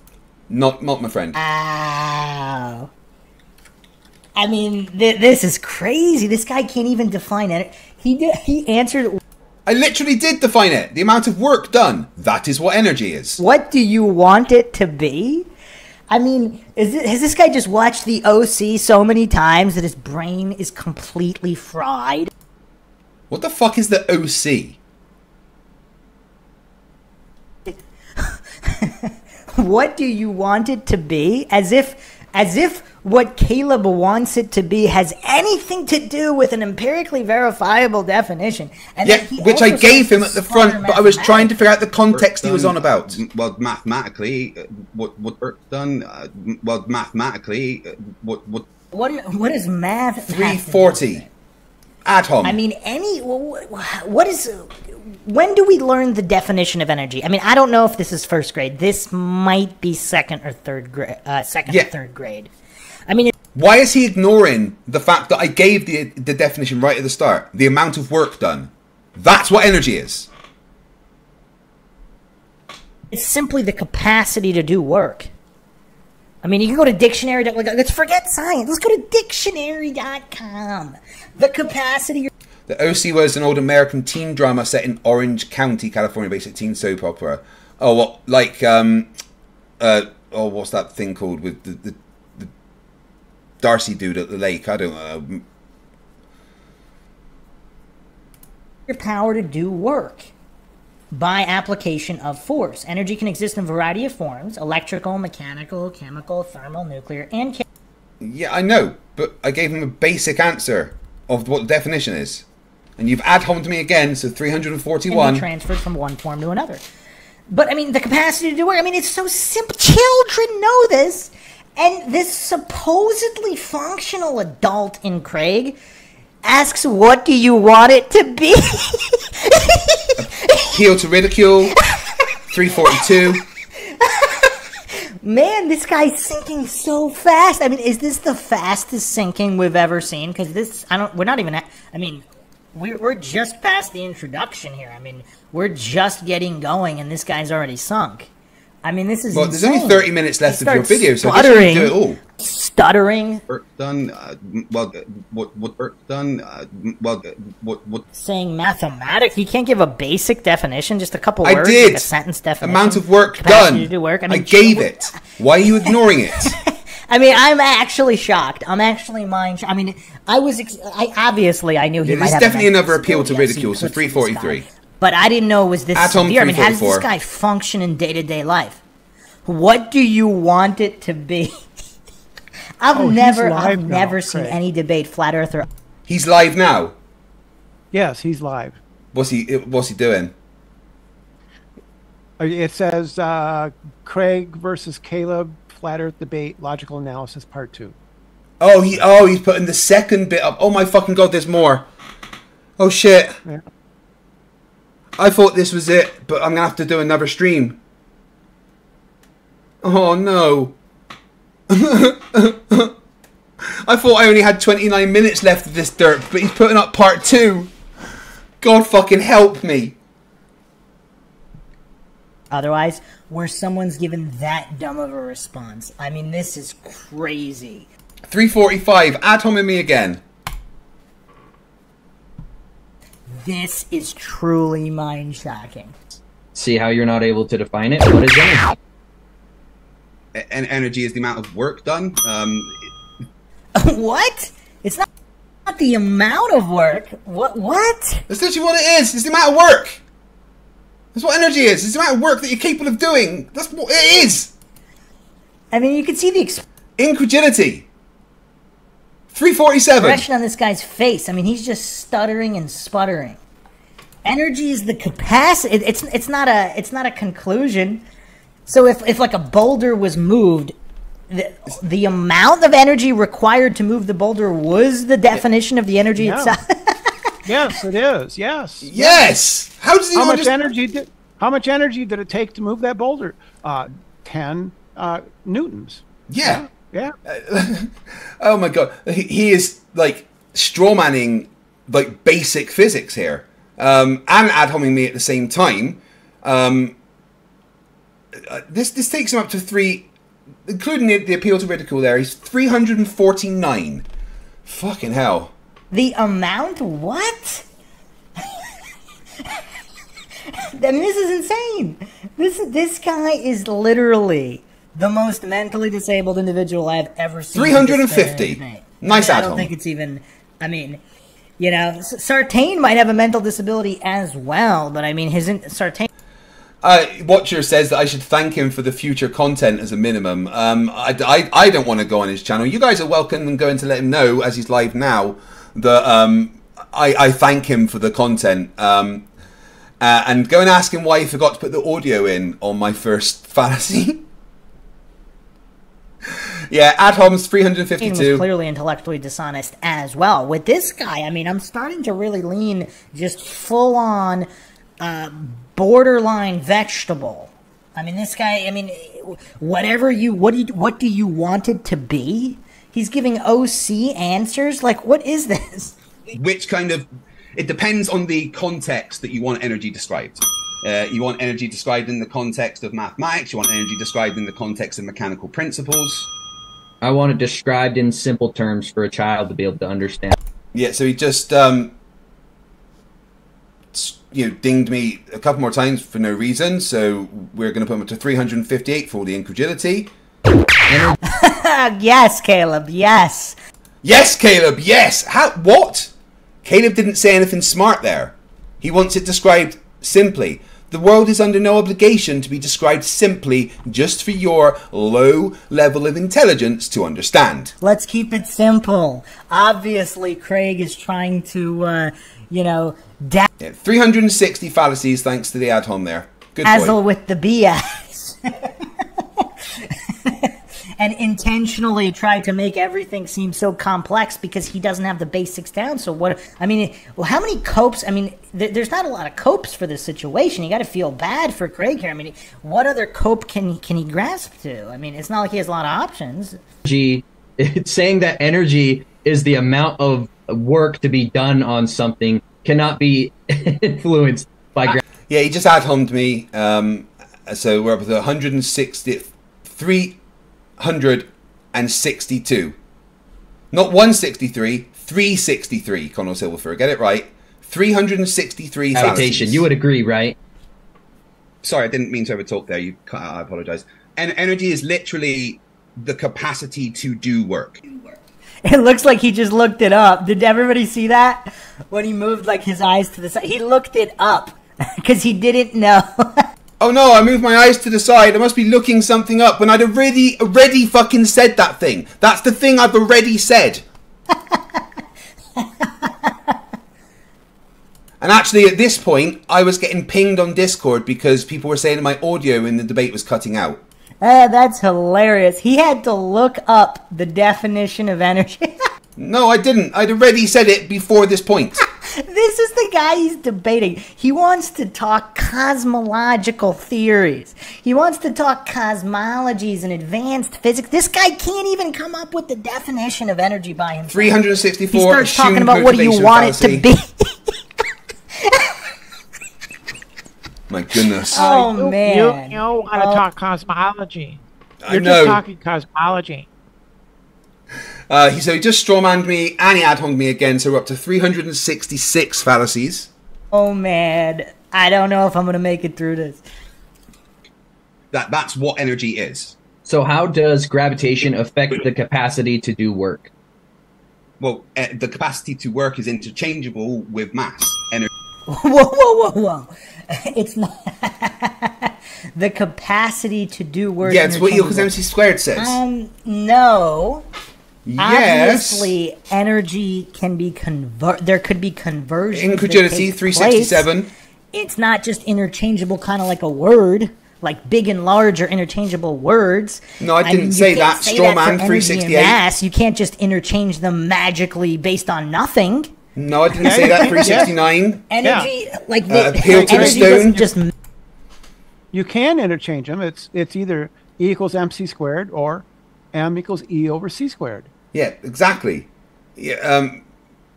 Not my friend. Wow. I mean, this is crazy. This guy can't even define it. He answered. I literally did define it. The amount of work done. That is what energy is. What do you want it to be? I mean, has this guy just watched the OC so many times that his brain is completely fried? What the fuck is the OC? What do you want it to be? As if what Caleb wants it to be has anything to do with an empirically verifiable definition. And yeah, which I gave him at the front, but I was trying to figure out the context he was on about. Well, mathematically, what work done? Well, mathematically, what is math? 340. Atom. I mean, what is? When do we learn the definition of energy? I mean, I don't know if this is first grade. This might be second or third grade. Or third grade. I mean, why is he ignoring the fact that I gave the definition right at the start? The amount of work done. That's what energy is. It's simply the capacity to do work. I mean, you can go to dictionary. Let's forget science. Let's go to dictionary.com. The capacity. The OC was an old American teen drama set in Orange County, California, based at teen soap opera. Oh, what, like, what's that thing called with the Darcy dude at the lake? I don't know. Your power to do work by application of force. Energy can exist in a variety of forms: electrical, mechanical, chemical, thermal, nuclear, and Yeah, I know, but I gave him a basic answer of what the definition is. And you've ad homed me again, so 341. Can be transferred from one form to another. But, I mean, the capacity to do work, I mean, it's so simple. Children know this. And this supposedly functional adult in Craig asks, what do you want it to be? Appeal to ridicule. 342. Man, this guy's sinking so fast. I mean, is this the fastest sinking we've ever seen? Because this, we're not even, I mean, we're just past the introduction here. I mean, we're just getting going, and this guy's already sunk. I mean, this is insane. There's only 30 minutes left of your video, so I guess you do it all. Stuttering. Work done. What work done? What? Saying mathematics. You can't give a basic definition, just a couple I words, did. like a sentence definition. Amount of work Capacity done. to do work. I mean, gave it. Why are you ignoring it? I mean, I'm actually shocked. I'm actually I mean, obviously I knew he might have. There's definitely another appeal to ridicule, so 343. But I didn't know it was this severe. I mean, how does this guy function in day-to-day life? What do you want it to be? I've never seen any debate flat earther. He's live now. Yes, he's live. What's he doing? It says Craig versus Caleb, flat Earth debate, logical analysis, part 2. Oh, he's putting the second bit up. Oh my fucking god, there's more. Oh shit. Yeah. I thought this was it, but I'm gonna have to do another stream. Oh no. I thought I only had 29 minutes left of this dirt, but he's putting up part 2. God fucking help me. Otherwise, where someone's given that dumb of a response. I mean, this is crazy. 345, ad homing me again. This is truly mind-shocking. See how you're not able to define it? What is energy? Energy is the amount of work done. What? It's not the amount of work. What? That's literally what it is. It's the amount of work. That's what energy is. It's the amount of work that you're capable of doing. That's what it is. I mean, you can see the incredulity. 347. Expression on this guy's face. I mean, he's just stuttering and sputtering. Energy is the capacity. It's not a conclusion. So if like a boulder was moved, the amount of energy required to move the boulder was the definition of the energy itself. Yes, it is. Yes. Yes. How does he how much energy did it take to move that boulder? 10 newtons. Yeah. Yeah. Oh my god, he is like strawmanning like basic physics here, and ad homing me at the same time. This takes him up to 3, including the appeal to ridicule. There, he's 349. Fucking hell. The amount? What? I mean, this is insane. This guy is literally the most mentally disabled individual I've ever seen. 350. Nice ad I don't think it's even. I mean, you know, Sartain might have a mental disability as well, but I mean, Sartain. Watcher says that I should thank him for the future content as a minimum. I don't want to go on his channel. You guys are welcome and going to let him know as he's live now that I thank him for the content. And go and ask him why he forgot to put the audio in on my first fallacy. Yeah, ad homs 352. Was clearly intellectually dishonest as well. With this guy, I mean, I'm starting to really lean just full on borderline vegetable. I mean, this guy, I mean, what do you want it to be? He's giving OC answers? Like, what is this? Which kind of, it depends on the context that you want energy described. You want energy described in the context of mathematics. You want energy described in the context of mechanical principles. I want it described in simple terms for a child to be able to understand. Yeah, so he just, dinged me a couple more times for no reason. So we're going to put him up to 358 for all the incredulity. Yes, Caleb, yes. Yes, Caleb, yes. How? What? Caleb didn't say anything smart there. He wants it described simply. The world is under no obligation to be described simply just for your low level of intelligence to understand. Let's keep it simple. Obviously, Craig is trying to, you know, 360 fallacies thanks to the ad hom there. Good dazzle boy. with the BS. And intentionally try to make everything seem so complex because he doesn't have the basics down. So what, I mean, well, how many copes? I mean, there's not a lot of copes for this situation. You got to feel bad for Craig here. I mean, what other cope can he grasp to? I mean, it's not like he has a lot of options. It's saying that energy is the amount of work to be done on something cannot be influenced by gravity. Yeah, he just ad hommed me. So we're up to 362. Not 163, 363, Connell Silverfur. Get it right. 363 Gravitation. You would agree, right? Sorry, I didn't mean to overtalk there. You cut out. I apologize. And energy is literally the capacity to do work. It looks like he just looked it up. Did everybody see that? When he moved like his eyes to the side. He looked it up because he didn't know. Oh no, I moved my eyes to the side. I must be looking something up when I'd already fucking said that thing. That's the thing I've already said. And actually at this point, I was getting pinged on Discord because people were saying that my audio in the debate was cutting out. That's hilarious. He had to look up the definition of energy. No, I didn't. I'd already said it before this point. This is the guy he's debating. He wants to talk cosmological theories. He wants to talk cosmologies and advanced physics. This guy can't even come up with the definition of energy by himself. 364. He starts talking about what do you want it to be. My goodness. Oh, man. You want to talk cosmology. You're know. just talking cosmology. So he just strawmanned me and he ad hommed me again, so we're up to 366 fallacies. Oh man, I don't know if I'm going to make it through this. That's what energy is. So how does gravitation affect the capacity to do work? Well, the capacity to work is interchangeable with mass. Energy. Whoa. It's not. The capacity to do work. Yeah, it's what E equals MC squared says. No. Yes. Obviously, energy can be there could be conversion. Incredulity, 367. It's not just interchangeable, kind of like a word. Like big and large are interchangeable words. No, I didn't say that. Strawman, 368. Mass, you can't just interchange them magically based on nothing. No, I didn't say that. 369. Energy, like appeal to the stone. Just you can interchange them. It's either E equals MC squared or M equals E over C squared. Yeah, exactly. Yeah,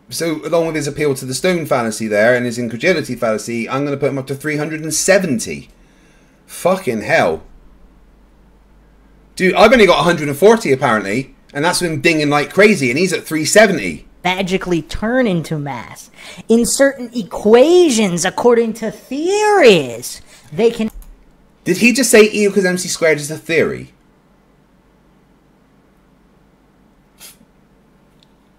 so along with his appeal to the stone fallacy there and his incredulity fallacy, I'm going to put him up to 370. Fucking hell. Dude, I've only got 140 apparently, and that's been dinging like crazy, and he's at 370. Magically turn into mass. In certain equations, according to theories, they can... Did he just say E equals MC squared is a theory?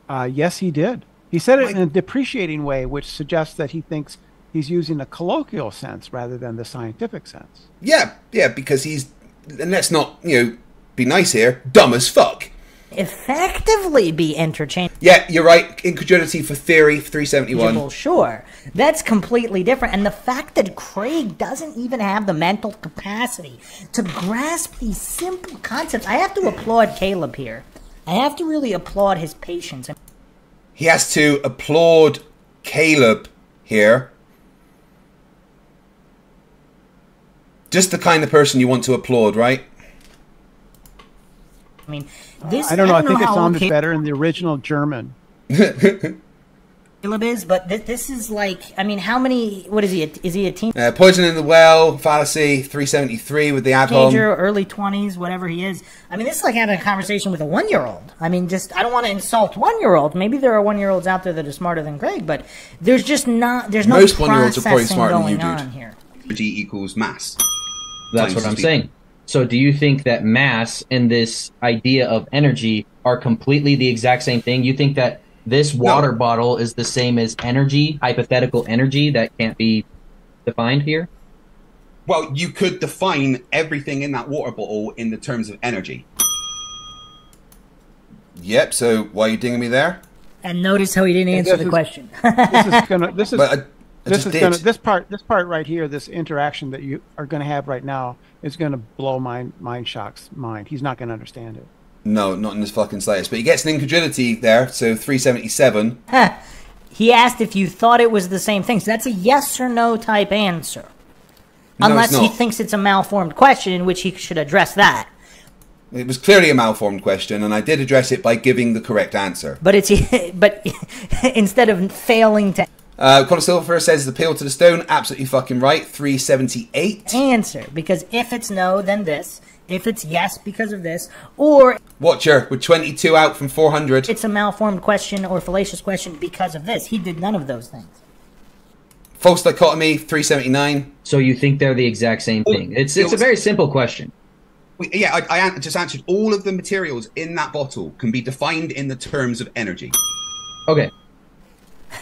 Yes, he did. He said it in a depreciating way, which suggests that he thinks he's using a colloquial sense rather than the scientific sense. Yeah, because he's, and let's not, be nice here, dumb as fuck. Effectively be interchangeable. Yeah, you're right. Incredulity for theory, 371. Sure. That's completely different. And the fact that Craig doesn't even have the mental capacity to grasp these simple concepts. I have to applaud Caleb here. I have to really applaud his patience. He has to applaud Caleb here. Just the kind of person you want to applaud, right? I mean, this... I don't know. I think it sounded better in the original German. Caleb is, but this is like... I mean, how many... What is he? Is he a teen? Poison in the well, fallacy, 373 with the ad hom. Teenager, early 20s, whatever he is. I mean, this is like having a conversation with a 1-year-old. I mean, I don't want to insult 1-year-olds. Maybe there are 1-year-olds out there that are smarter than Craig, but there's just not... There's no Most 1-year-olds are probably smarter than you, dude. Here. Energy equals mass. That's what I'm saying. So do you think that mass and this idea of energy are completely the exact same thing? You think that this water bottle is the same as energy, hypothetical energy that can't be defined here? Well, you could define everything in that water bottle in the terms of energy. Yep. So why are you dinging me there? And notice how he didn't answer the question. This part right here, this interaction that you are gonna have right now, is gonna blow Mindshock's mind. He's not gonna understand it. No, not in this fucking slightest. But he gets an incredulity there, so 377. He asked if you thought it was the same thing. So that's a yes or no type answer. No, unless he thinks it's a malformed question, in which he should address that. It was clearly a malformed question, and I did address it by giving the correct answer. But instead of failing to... Connor Silver says the appeal to the stone, absolutely fucking right, 378. Answer, because if it's no, then this. If it's yes, because of this. Or... Watcher, with 22 out from 400. It's a malformed question or fallacious question because of this. He did none of those things. False dichotomy, 379. So you think they're the exact same thing? It's a very simple question. Yeah, I just answered. All of the materials in that bottle can be defined in the terms of energy. Okay.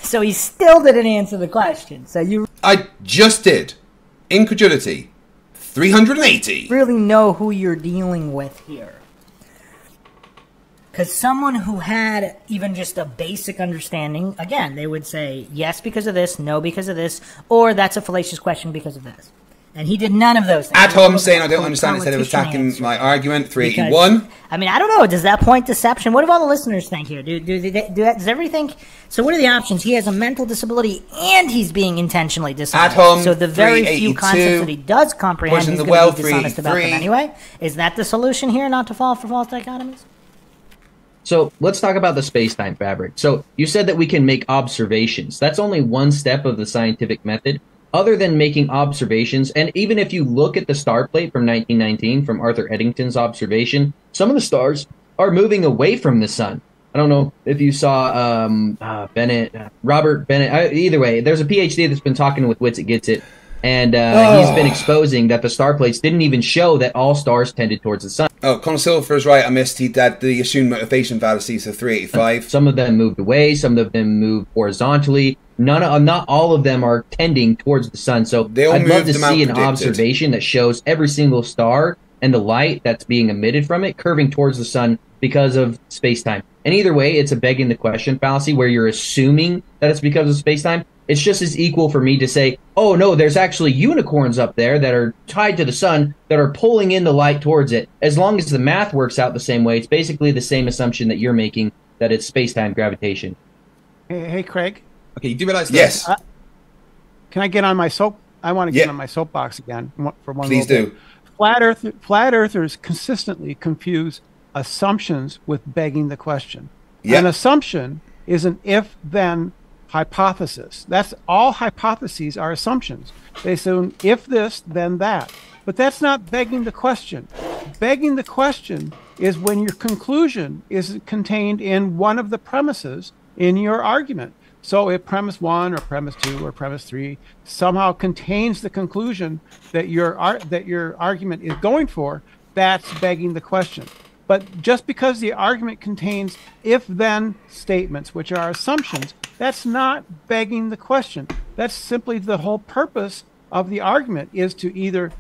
So he still didn't answer the question. So you... I just did. Incredulity, 380. Really know who you're dealing with here. Because someone who had even just a basic understanding, again, they would say yes because of this, no because of this, or that's a fallacious question because of this. And he did none of those things. At home saying I don't understand instead of attacking my argument, 381. Because, I mean, I don't know. Does that point deception? What do all the listeners think here? Does everything... So what are the options? He has a mental disability and he's being intentionally dishonest. At home, so the very few concepts that he does comprehend, he's going to be dishonest about them anyway. Is that the solution here, not to fall for false dichotomies? So let's talk about the space-time fabric. So you said that we can make observations. That's only one step of the scientific method. Other than making observations, and even if you look at the star plate from 1919, from Arthur Eddington's observation, some of the stars are moving away from the sun. I don't know if you saw Robert Bennett. Either way, there's a PhD that's been talking with Wits It Gets It, and he's been exposing that the star plates didn't even show that all stars tended towards the sun. Oh, Connor Silver is right. I missed. He had the assumed motivation fallacy, so 385. Some of them moved away. Some of them moved horizontally. Not all of them are tending towards the sun. So I'd love to see an observation that shows every single star and the light that's being emitted from it curving towards the sun because of space-time. And either way, it's a begging the question fallacy where you're assuming that it's because of space-time. It's just as equal for me to say, oh no, there's actually unicorns up there that are tied to the sun that are pulling in the light towards it. As long as the math works out the same way, it's basically the same assumption that you're making, that it's space-time gravitation. Hey, Craig. Okay, you do realize that? Yes. Can I get on my soap? I want to get on my soapbox again for one. Please do. Flat earthers consistently confuse assumptions with begging the question. Yep. An assumption is an if-then hypothesis. That's all. Hypotheses are assumptions. They assume if this, then that. But that's not begging the question. Begging the question is when your conclusion is contained in one of the premises in your argument. So if premise 1 or premise 2 or premise 3 somehow contains the conclusion that your argument is going for, that's begging the question. But just because the argument contains if-then statements, which are assumptions, that's not begging the question. That's simply the whole purpose of the argument is to either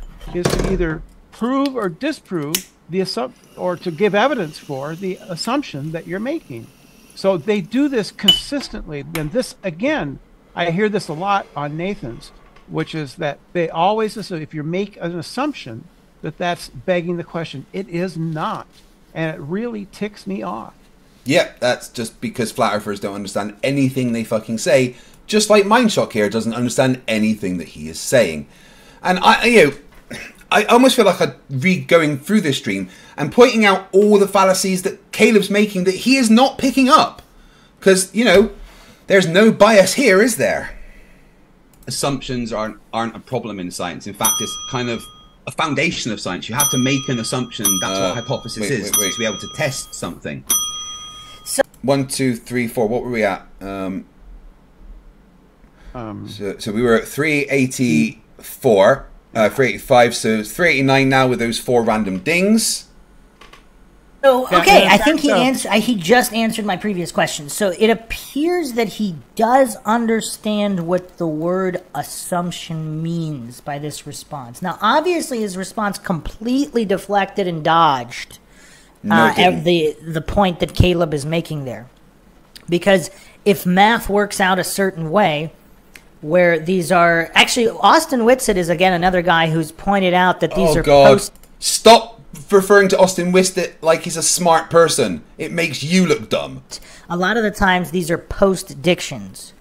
prove or disprove the or to give evidence for the assumption that you're making. So they do this consistently. And this, again, I hear this a lot on Nathan's, which is that they always assume if you make an assumption that that's begging the question. It is not. And it really ticks me off. Yeah, that's just because flat earthers don't understand anything they fucking say, just like Mindshock here doesn't understand anything that he is saying. And I almost feel like I'm going through this stream and pointing out all the fallacies that Caleb's making that he is not picking up. Because, there's no bias here, is there? Assumptions aren't a problem in science. In fact, it's kind of a foundation of science. You have to make an assumption. That's what a hypothesis is, to be able to test something. 1, 2, 3, 4. What were we at? So we were at 384, 385. So it's 389 now with those 4 random dings. So, okay, I think he just answered my previous question. So it appears that he does understand what the word assumption means by this response. Now, obviously, his response completely deflected and dodged the point that Caleb is making there. Because if math works out a certain way, where these are... Actually, Austin Whitsitt is, again, another guy who's pointed out that these are post... Stop referring to Austin Whitsitt like he's a smart person. It makes you look dumb. A lot of the times these are post-dictions,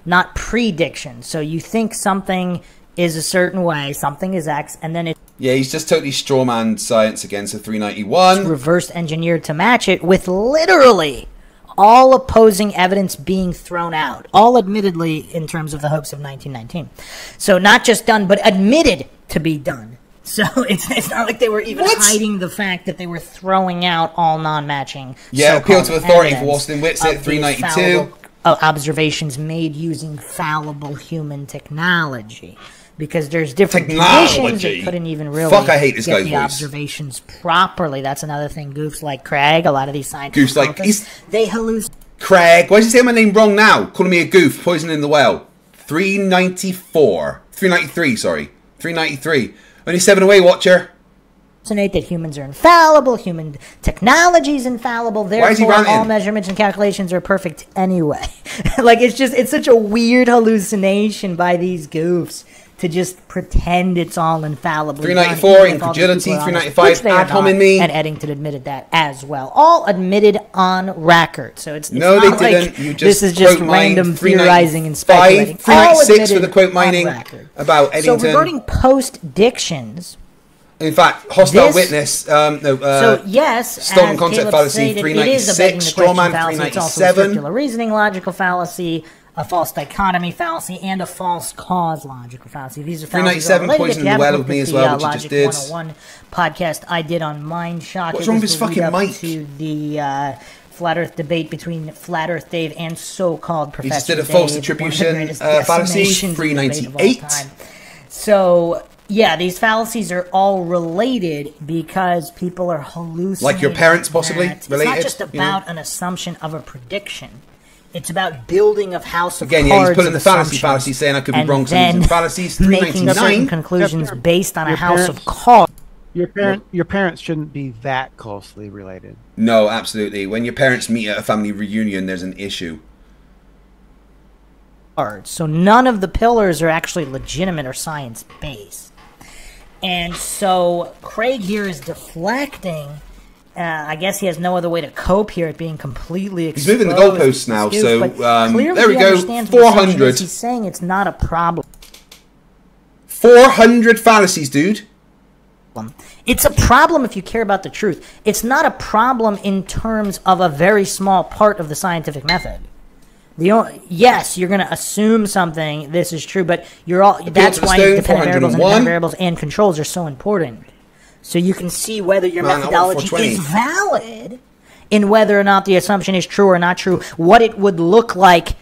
not predictions. So you think something is a certain way, something is X, and then it... Yeah, he's just totally strawman science against a 391. Reverse engineered to match it with literally all opposing evidence being thrown out. All admittedly in terms of the hopes of 1919. So not just done, but admitted to be done. So it's not like they were even hiding the fact that they were throwing out all non-matching. Yeah, appeal to authority for Austin Whitsitt, 392. Observations made using fallible human technology. Because there's different conditions that couldn't even really I hate this get guy's the voice. Observations properly. That's another thing. Goofs like Craig, a lot of these scientists, they hallucinate. Craig, why did you say my name wrong now? Calling me a goof, poison in the well. 393, sorry. 393. Only 7 away, Watcher. That humans are infallible, human technology is infallible, therefore all measurements and calculations are perfect anyway. Like, it's such a weird hallucination by these goofs to just pretend it's all infallible. 394, incredulity, 395, ad hominem me. And Eddington admitted that as well. All admitted on record. So it's no, not they didn't. Like you just this is just random theorizing and speculating. 396 for the quote mining about Eddington. So regarding post-dictions... In fact, hostile witness, so yes, stolen concept fallacy, 396, strawman, 397. It's also a circular reasoning logical fallacy, a false dichotomy fallacy, and a false cause logical fallacy. These are 397, poison in the well with me as well, which you just did. 101 podcast I did on Mindshock. What's wrong with his fucking mic? To the Flat Earth debate between Flat Earth Dave and so-called Professor He just did a Dave, false attribution fallacy, 398. So... yeah, these fallacies are all related because people are hallucinating. Like your parents, possibly related. It's not just about an assumption of a prediction. It's about building of house of cards. Again, yeah, he's putting the fallacy, saying I could be wrong. Some fallacies. Making certain conclusions based on a house of cards. Your parents shouldn't be that closely related. No, absolutely. When your parents meet at a family reunion, there's an issue. So none of the pillars are actually legitimate or science-based. And so Craig here is deflecting. I guess he has no other way to cope here at being completely exposed. He's moving the goalposts now, so there we go. 400. He's saying it's not a problem. 400 fallacies, dude. It's a problem if you care about the truth. It's not a problem in terms of a very small part of the scientific method. Yes, you're going to assume something. This is true, but that's why dependent variables and independent variables and controls are so important. So you can see whether your methodology is valid in whether or not the assumption is true or not true, what it would look like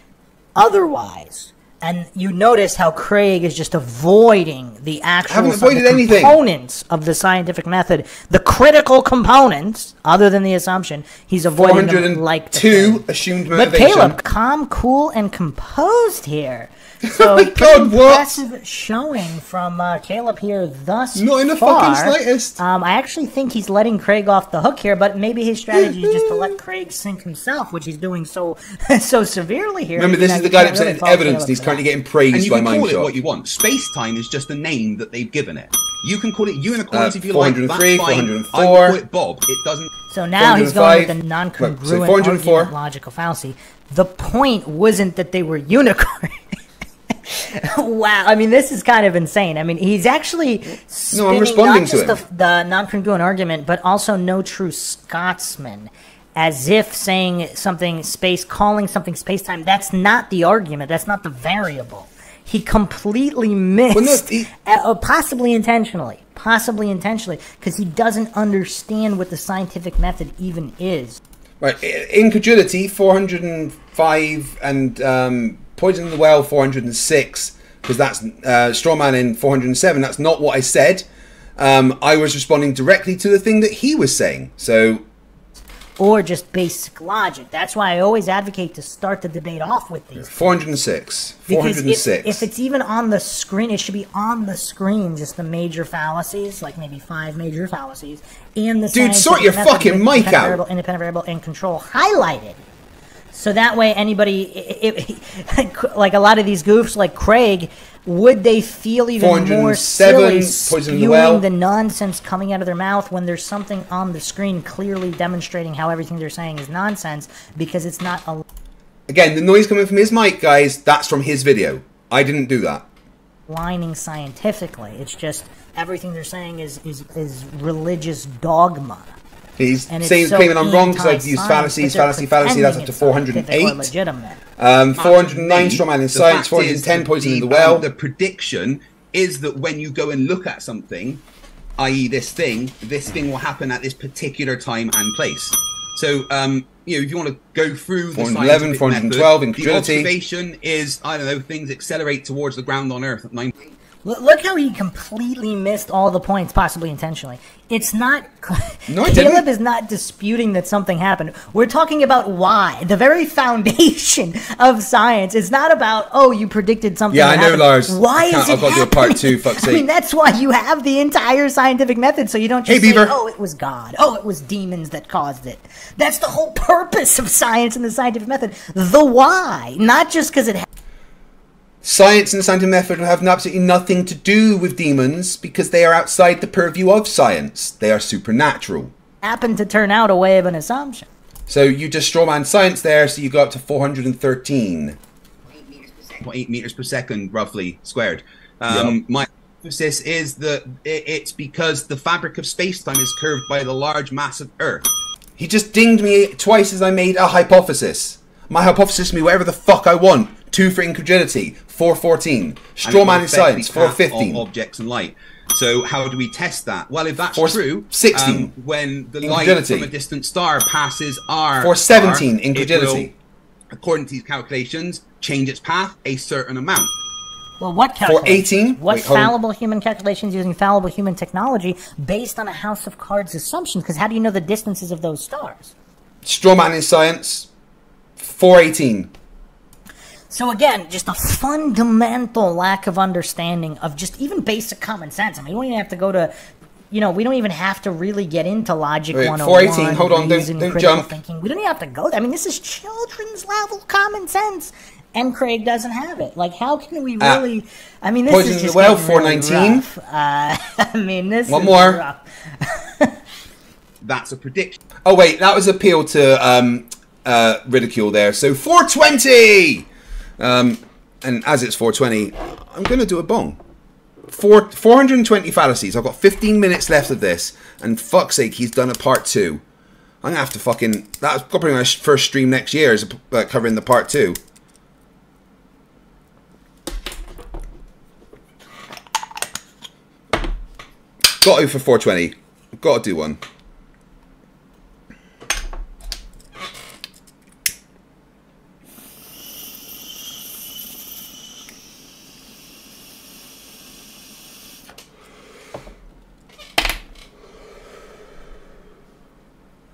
otherwise. And you notice how Craig is just avoiding the actual components of the scientific method, the critical components, other than the assumption. He's avoiding them like the 2 assumed motivation. But Caleb, calm, cool, and composed here. So oh my God, impressive showing from Caleb here thus Not in the far. fucking slightest. I actually think he's letting Craig off the hook here, but maybe his strategy is just to let Craig sink himself, which he's doing so severely here. Remember, this is the guy that presented evidence, and he's currently getting praised by Mindshock. And you can call it what you want. Space-time is just the name that they've given it. You can call it unicorns if you like. 403, That's fine. 404. I call it Bob. It doesn't... So now he's going with the non-congruent argument logical fallacy. The point wasn't that they were unicorns. Wow, I mean, this is kind of insane. I mean, he's actually spinning not just the non-congruent argument, but also no true Scotsman, as if saying something calling something space-time. That's not the argument. That's not the variable. He completely missed, possibly intentionally, because he doesn't understand what the scientific method even is. Right, incredulity, 405, and poison in the well, 406, because that's strawman in 407. That's not what I said. I was responding directly to the thing that he was saying. So or just basic logic. That's why I always advocate to start the debate off with these. 406. 406. Because if it's even on the screen, it should be on the screen, just the major fallacies, like maybe 5 major fallacies, and the dude, sort your fucking mic out. Independent variable and control highlighted. So that way anybody, like a lot of these goofs like Craig, would they feel even more silly spewing the nonsense coming out of their mouth when there's something on the screen clearly demonstrating how everything they're saying is nonsense because it's not a... Again, the noise coming from his mic, guys, that's from his video. I didn't do that. ...lining scientifically. It's just everything they're saying is religious dogma. He's claiming I'm wrong because I've used fallacy, that's up to 408. 409 strawman in science, 410 poison in the well. The prediction is that when you go and look at something, i.e. this thing will happen at this particular time and place. So, if you want to go through the 411, 412, method, the observation is, I don't know, things accelerate towards the ground on Earth at 9. Look how he completely missed all the points, possibly intentionally. It's not... No, Caleb is not disputing that something happened. We're talking about why. The very foundation of science is not about, oh, you predicted something. Yeah, I know, Lars. Why is it I've got to do a part 2, fuck's sake. I mean, that's why you have the entire scientific method, so you don't just say, oh, it was God. Oh, it was demons that caused it. That's the whole purpose of science and the scientific method. The why. Not just because it Science and the scientific method have absolutely nothing to do with demons because they are outside the purview of science. They are supernatural. Happened to turn out a way of an assumption. So you just strawman science there, so you go up to 413. 8 meters per second, roughly, squared. My hypothesis is that it's because the fabric of space-time is curved by the large mass of Earth. He just dinged me twice as I made a hypothesis. My hypothesis can be whatever the fuck I want. 2 for incredulity, 414. Strawman in science, 415. Objects and light. So how do we test that? Well, if that's true, 16. When the light from a distant star passes our 417 incredulity. It will, according to these calculations, change its path a certain amount. Well, what calculations? 418? What fallible human calculations using fallible human technology based on a house of cards assumption? Because how do you know the distances of those stars? Strawman in science, 418. So again, just a fundamental lack of understanding of just even basic common sense. I mean, we don't even have to go to, we don't even have to really get into logic 101. 418, hold on, don't jump. Thinking. We don't even have to go there. I mean, this is children's level common sense, and Craig doesn't have it. Like, how can we really? I mean, this is just well, 419. Really I mean, this one is more. Rough. That's a prediction. Oh wait, that was appeal to ridicule there. So 420. And as it's 420, I'm going to do a bong. 420 fallacies. I've got 15 minutes left of this, and fuck's sake, he's done a part 2. I'm going to have to fucking... That's probably my first stream next year, is covering the part 2. Got to for 420. I've got to do one.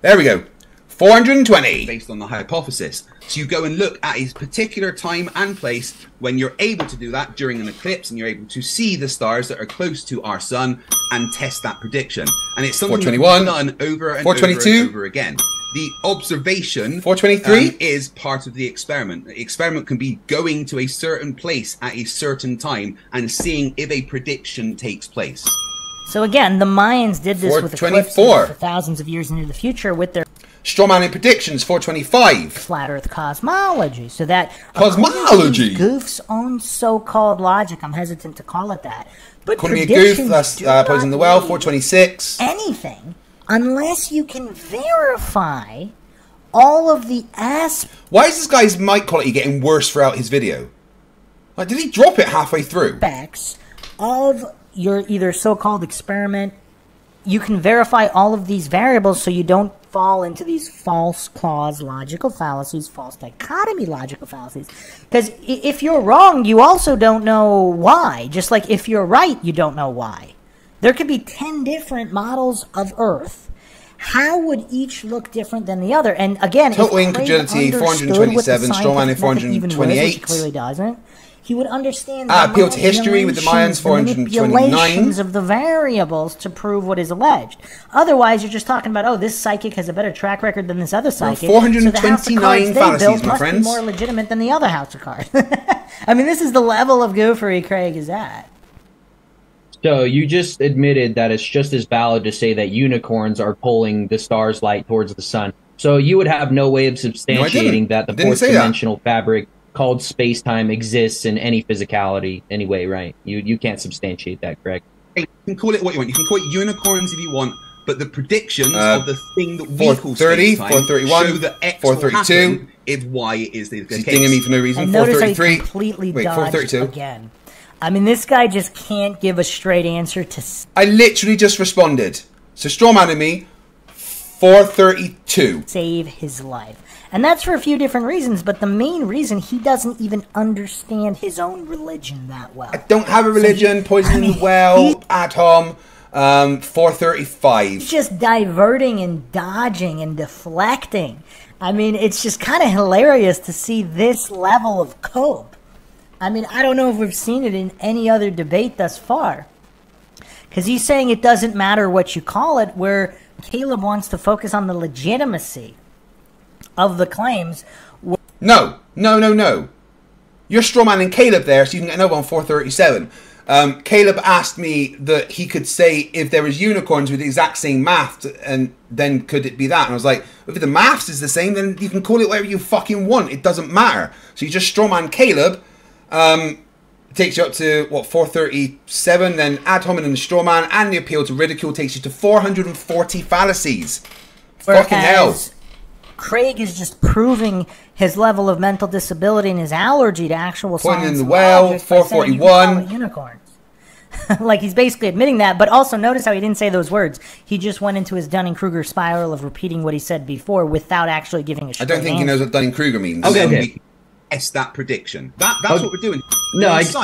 There we go. 420. Based on the hypothesis. So you go and look at a particular time and place when you're able to do that during an eclipse, and you're able to see the stars that are close to our sun and test that prediction. And it's something that's done over and over and over again. The observation 423 is part of the experiment. The experiment can be going to a certain place at a certain time and seeing if a prediction takes place. So again, the Mayans did this with eclipses for thousands of years into the future with their strawman predictions. 425 flat Earth cosmology. So that cosmology, goof's own so-called logic. I'm hesitant to call it that, but calling me a goof. That's poison the well. 426. Anything unless you can verify all of the aspects. Why is this guy's mic quality getting worse throughout his video? Like, did he drop it halfway through? Aspects of your either so-called experiment, you can verify all of these variables so you don't fall into these false clause logical fallacies, false dichotomy logical fallacies. Because if you're wrong, you also don't know why. Just like if you're right, you don't know why. There could be 10 different models of Earth. how would each look different than the other? And again, total if Craig incredulity 427, Strawman 428. He clearly doesn't. He would understand appeal to history with the Mayans 429 manipulations of the variables to prove what is alleged. Otherwise, you're just talking about, oh, this psychic has a better track record than this other psychic. 429 fallacies, my friends. Must be more legitimate than the other house of cards. I mean, this is the level of goofery Craig is at. So you just admitted that it's just as valid to say that unicorns are pulling the star's light towards the sun. So you would have no way of substantiating that the fourth-dimensional fabric called space-time exists in any physicality anyway, right? You can't substantiate that, correct? You can call it what you want. You can call it unicorns if you want, but the predictions of the thing that we call space-time 431, show that X 432 will happen if Y is the case. He's dinging me for no reason. And 433. Notice how he completely Wait, dodged 432 again. I mean, this guy just can't give a straight answer to... I literally just responded. So Strawman and me, 432. Save his life. And that's for a few different reasons, but the main reason, he doesn't even understand his own religion that well. I don't have a religion, poisoning the well, atom, 435. He's just diverting and dodging and deflecting. I mean, it's just kind of hilarious to see this level of cope. I mean, I don't know if we've seen it in any other debate thus far. Because he's saying it doesn't matter what you call it, where Caleb wants to focus on the legitimacy of the claims. No. You're strawmanning Caleb there, so you can get another on 437. Caleb asked me that he could say if there was unicorns with the exact same math, and then could it be that? And I was like, if the maths is the same, then you can call it whatever you fucking want. It doesn't matter. So you just strawman Caleb. Takes you up to, what, 437, then ad hominem and strawman, and the appeal to ridicule takes you to 440 fallacies. Fucking hell. Craig is just proving his level of mental disability and his allergy to actual science. Pointing in the well, 441. Unicorns. Like, he's basically admitting that, but also notice how he didn't say those words. He just went into his Dunning-Kruger spiral of repeating what he said before without actually giving a straight I don't think he knows what Dunning-Kruger means. Okay. Yes, that prediction. That's what we're doing. No, as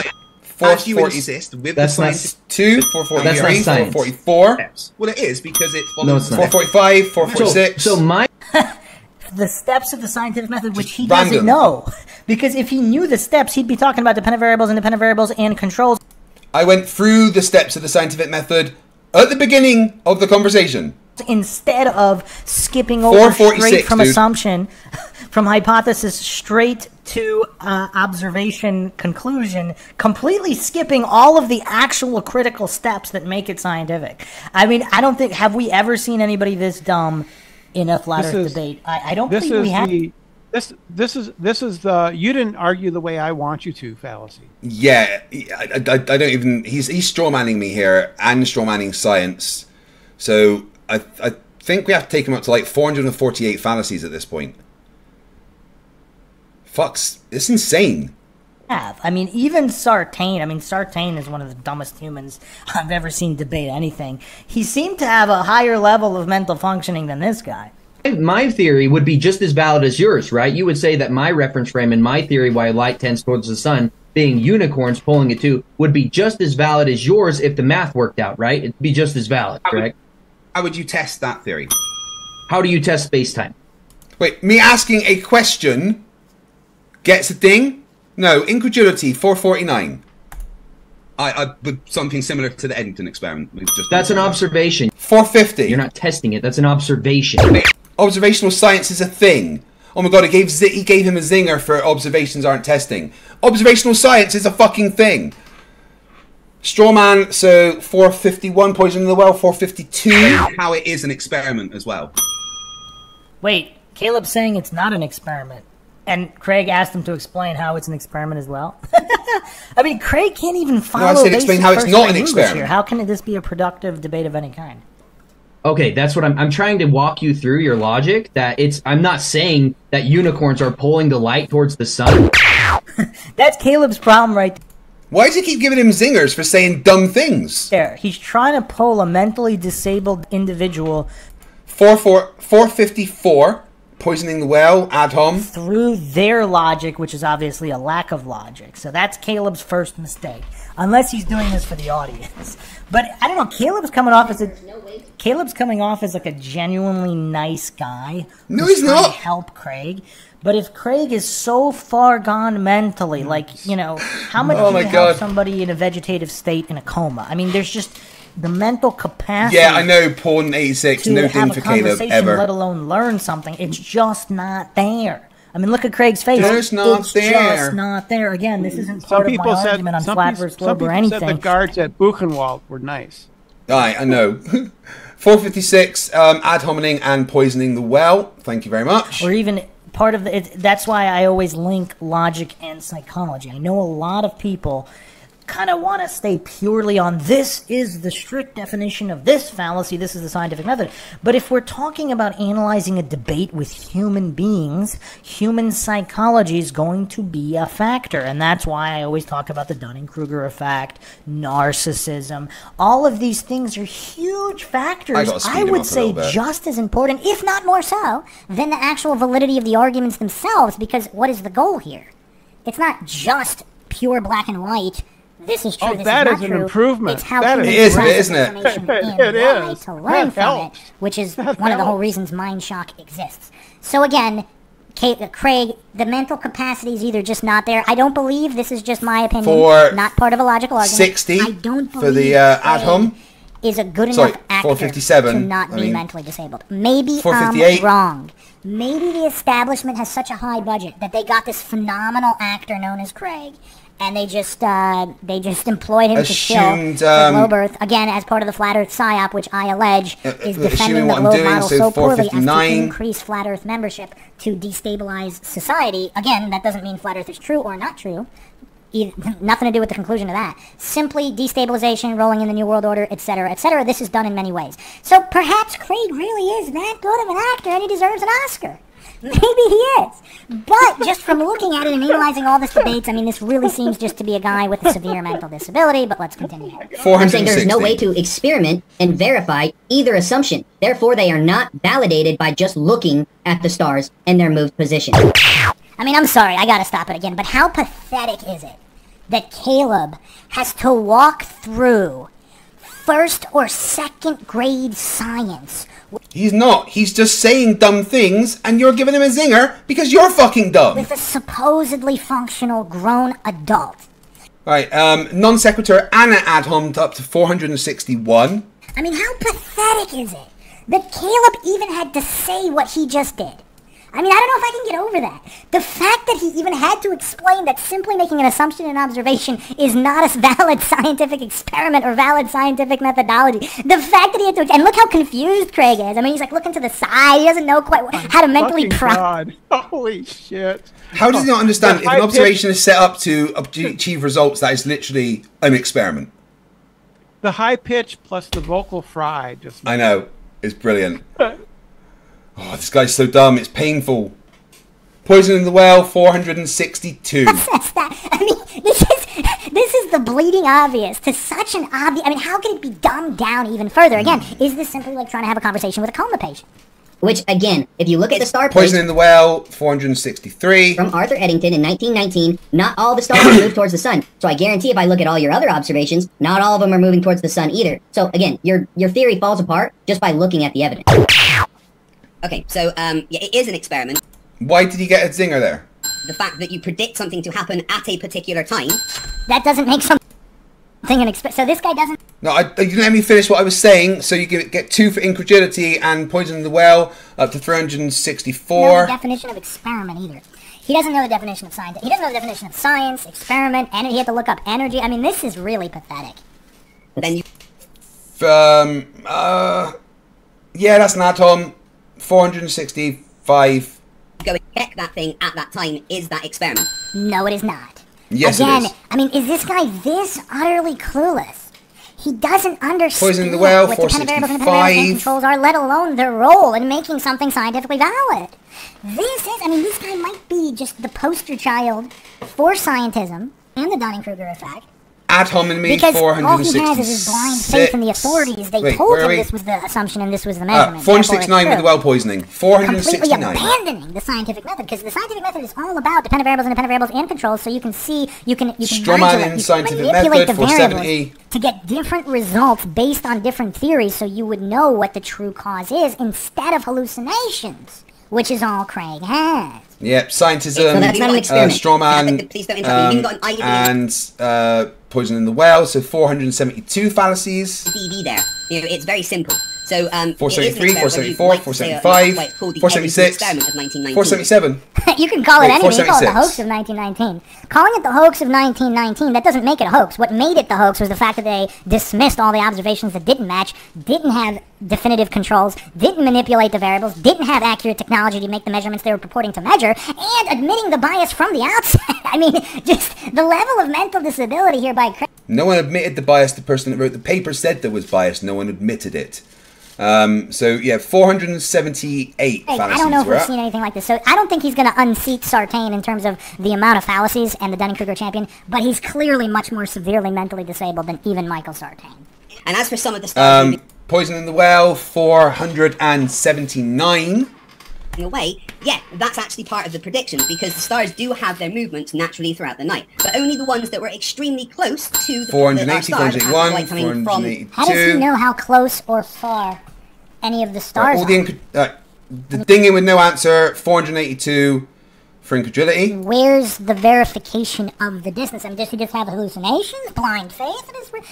you insist with that's the science. 2, 443, 444. Well, it is because it follows. No, it's not. 445, 446. So my the steps of the scientific method, which he doesn't know, because if he knew the steps, he'd be talking about dependent variables, independent variables, and controls. I went through the steps of the scientific method at the beginning of the conversation. Instead of skipping over straight from assumption, from hypothesis straight to observation conclusion, completely skipping all of the actual critical steps that make it scientific. I mean, I don't think, have we ever seen anybody this dumb in a flat Earth debate? I don't think we have. This is the you didn't argue the way I want you to fallacy. Yeah, I don't even. He's strawmanning me here and strawmanning science. So I think we have to take him up to like 448 fallacies at this point. Fucks, it's insane. I mean, even Sartain. I mean, Sartain is one of the dumbest humans I've ever seen debate anything. He seemed to have a higher level of mental functioning than this guy. My theory would be just as valid as yours, right? You would say that my reference frame and my theory why light tends towards the sun, being unicorns pulling it too, would be just as valid as yours if the math worked out, right? It'd be just as valid, correct? How would you test that theory? How do you test space-time? Wait, me asking a question gets a ding? No, incredulity, 449. I something similar to the Eddington experiment. That's an observation. 450. You're not testing it. That's an observation. Observational science is a thing. Oh my god, he gave him a zinger for observations aren't testing. Observational science is a fucking thing. Strawman, so 451, poison in the well, 452. How it is an experiment as well. Wait, Caleb's saying it's not an experiment. And Craig asked him to explain how it's an experiment as well. I mean, Craig can't even follow. No, I said explain how it's not an experiment. Here. How can this be a productive debate of any kind? Okay, that's what I'm trying to walk you through your logic. I'm not saying that unicorns are pulling the light towards the sun. That's Caleb's problem right there. Why does he keep giving him zingers for saying dumb things? He's trying to pull a mentally disabled individual. 454. Poisoning the well, ad hom. Through their logic, which is obviously a lack of logic. So that's Caleb's first mistake. Unless he's doing this for the audience. But I don't know, Caleb's coming off as like a genuinely nice guy. No, he's trying not. to help Craig. But if Craig is so far gone mentally, like, you know, how much do you help somebody in a vegetative state in a coma? I mean, there's just the mental capacity. Yeah, I know, Pawn 86, no thing for Caleb ever. Let alone learn something. It's just not there. I mean, look at Craig's face. It's just not there. Again, this isn't part of my argument on Flat vs. Globe or anything. Some people said the guards at Buchenwald were nice. I know. 456, ad hominem and poisoning the well. Thank you very much. Or even part of the... that's why I always link logic and psychology. I know a lot of people kind of want to stay purely on this is the strict definition of this fallacy, this is the scientific method. But if we're talking about analyzing a debate with human beings, human psychology is going to be a factor. And that's why I always talk about the Dunning-Kruger effect, narcissism. All of these things are huge factors. I would say just as important, if not more so, than the actual validity of the arguments themselves, because what is the goal here? It's not just pure black and white. This is true. This that is is not an true. improvement. It's how it is, isn't it? It is. To learn from it, which is one of the whole reasons Mindshock exists. So again, Craig, the mental capacity is either just not there. I don't believe, this is just my opinion, not part of a logical argument. 60 I don't believe for the ad hom. Is a good enough actor to not be mentally disabled. Maybe I'm wrong. Maybe the establishment has such a high budget that they got this phenomenal actor known as Craig, and they just employed him to kill the globe Earth, again, as part of the Flat Earth PSYOP, which I allege is defending the globe model so poorly as to increase Flat Earth membership to destabilize society. Again, that doesn't mean Flat Earth is true or not true. Nothing to do with the conclusion of that. Simply destabilization, rolling in the New World Order, etc., etc. This is done in many ways. So perhaps Craig really is that good of an actor and he deserves an Oscar. Maybe he is. But just from looking at it and analyzing all this debates, I mean, this really seems just to be a guy with a severe mental disability, but let's continue. I'm saying there's no way to experiment and verify either assumption. Therefore, they are not validated by just looking at the stars and their moved position. I mean, I'm sorry, I gotta stop it again, but how pathetic is it that Caleb has to walk through first or second grade science? He's not. He's just saying dumb things, and you're giving him a zinger because you're fucking dumb. With a supposedly functional grown adult. Right, non sequitur and an ad hom up to 461. I mean, how pathetic is it that Caleb even had to say what he just did? I mean, I don't know if I can get over that. The fact that he even had to explain that simply making an assumption and observation is not a valid scientific experiment or valid scientific methodology. The fact that he had to, and look how confused Craig is. I mean, he's like looking to the side. He doesn't know quite how to mentally God. Holy shit. How does he not understand if an observation is set up to achieve results that is literally an experiment? The high pitch plus the vocal fry just... I know. It's brilliant. Oh, this guy's so dumb. It's painful. Poison in the well, 462. That's that. I mean, this is the bleeding obvious to such an obvious... I mean, how can it be dumbed down even further? Again, is this simply like trying to have a conversation with a coma patient? Which, again, if you look at the star Poison in the well, 463. From Arthur Eddington in 1919, not all the stars move towards the sun. So I guarantee if I look at all your other observations, not all of them are moving towards the sun either. So, again, your theory falls apart just by looking at the evidence. Okay, so yeah, it is an experiment. Why did you get a zinger there? The fact that you predict something to happen at a particular time. That doesn't make something an experiment. So this guy doesn't... No, you didn't let me finish what I was saying, so you get 2 for incredulity and poison in the well up to 364. No definition of experiment either. He doesn't know the definition of science. He doesn't know the definition of science, experiment, and he had to look up energy. I mean, this is really pathetic. Then you... yeah, that's an atom. 465. Go and check that thing at that time. Is that experiment? No, it is not. Yes, Again, it is. I mean, is this guy this utterly clueless? He doesn't understand Poison in the well, what dependent variables and 465. controls are, let alone their role in making something scientifically valid. This is, I mean, this guy might be just the poster child for scientism and the Dunning-Kruger effect. Ad hominem Because all he 466. has is his blind faith in the authorities. They told him this was the assumption and this was the measurement. 469 with the well poisoning. 469. Completely abandoning the scientific method, because the scientific method is all about dependent variables, independent variables, and controls. So you can see, you can Strawman in scientific manipulate method, the 470. to get different results based on different theories, so you would know what the true cause is instead of hallucinations, which is all Craig has. Yep, scientism, So that's not an experiment. strawman, Please don't interrupt me. You've got an ID. and poison in the well. So 472 fallacies. DV there. You know, it's very simple. So 473, 474, 475, 476, 477. You can call it anything. You call it the 476. hoax of 1919. Calling it the hoax of 1919, that doesn't make it a hoax. What made it the hoax was the fact that they dismissed all the observations that didn't match, didn't have definitive controls, didn't manipulate the variables, didn't have accurate technology to make the measurements they were purporting to measure, and admitting the bias from the outset. I mean, just the level of mental disability here by Craig. No one admitted the bias. The person that wrote the paper said there was bias. No one admitted it. So yeah, 478 fallacies. I don't know if we're we've at. seen anything like this. So I don't think he's going to unseat Sartain in terms of the amount of fallacies and the Dunning-Kruger champion, but he's clearly much more severely mentally disabled than even Michael Sartain. And as for some of the stars Poison in the well, 479. in a way, yeah, that's actually part of the predictions, because the stars do have their movements naturally throughout the night, but only the ones that were extremely close to the 480, stars have the 481, light coming from. 482. How does he know how close or far any of the stars All the dinging with no answer, 482 for incredulity. Where's the verification of the distance? I mean, does he just have hallucinations, blind faith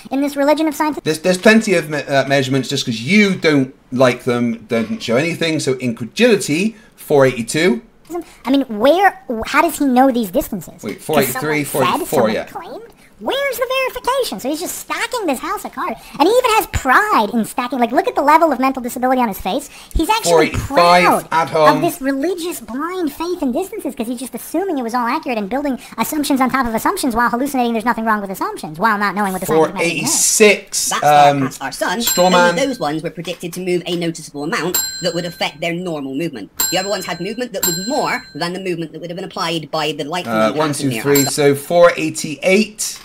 in this religion of science? There's plenty of measurements. Just because you don't like them doesn't show anything. So incredulity, 482. I mean, how does he know these distances? Wait, 483, 484, yeah. Claimed? Where's the verification? So he's just stacking this house of cards. And he even has pride in stacking. Like, look at the level of mental disability on his face. He's actually proud of this religious blind faith in distances, because he's just assuming it was all accurate and building assumptions on top of assumptions while hallucinating there's nothing wrong with assumptions, while not knowing what the scientific method is. 486. That's our sun. Strawman. Only those ones were predicted to move a noticeable amount that would affect their normal movement. The other ones had movement that was more than the movement that would have been applied by the light from the 1, 2, 3. So 488.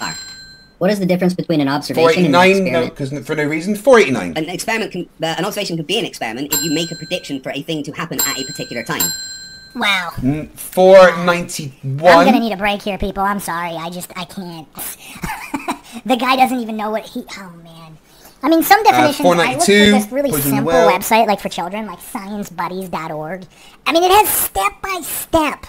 What is the difference between an observation and an 489, experiment? no, because for no reason. 489. An experiment, an observation could be an experiment if you make a prediction for a thing to happen at a particular time. Wow. 491. I'm gonna need a break here, people. I'm sorry. I can't. The guy doesn't even know what he. Oh man. I mean, some definitions. I looked at this really simple website, like for children, like sciencebuddies.org. I mean, it has step by step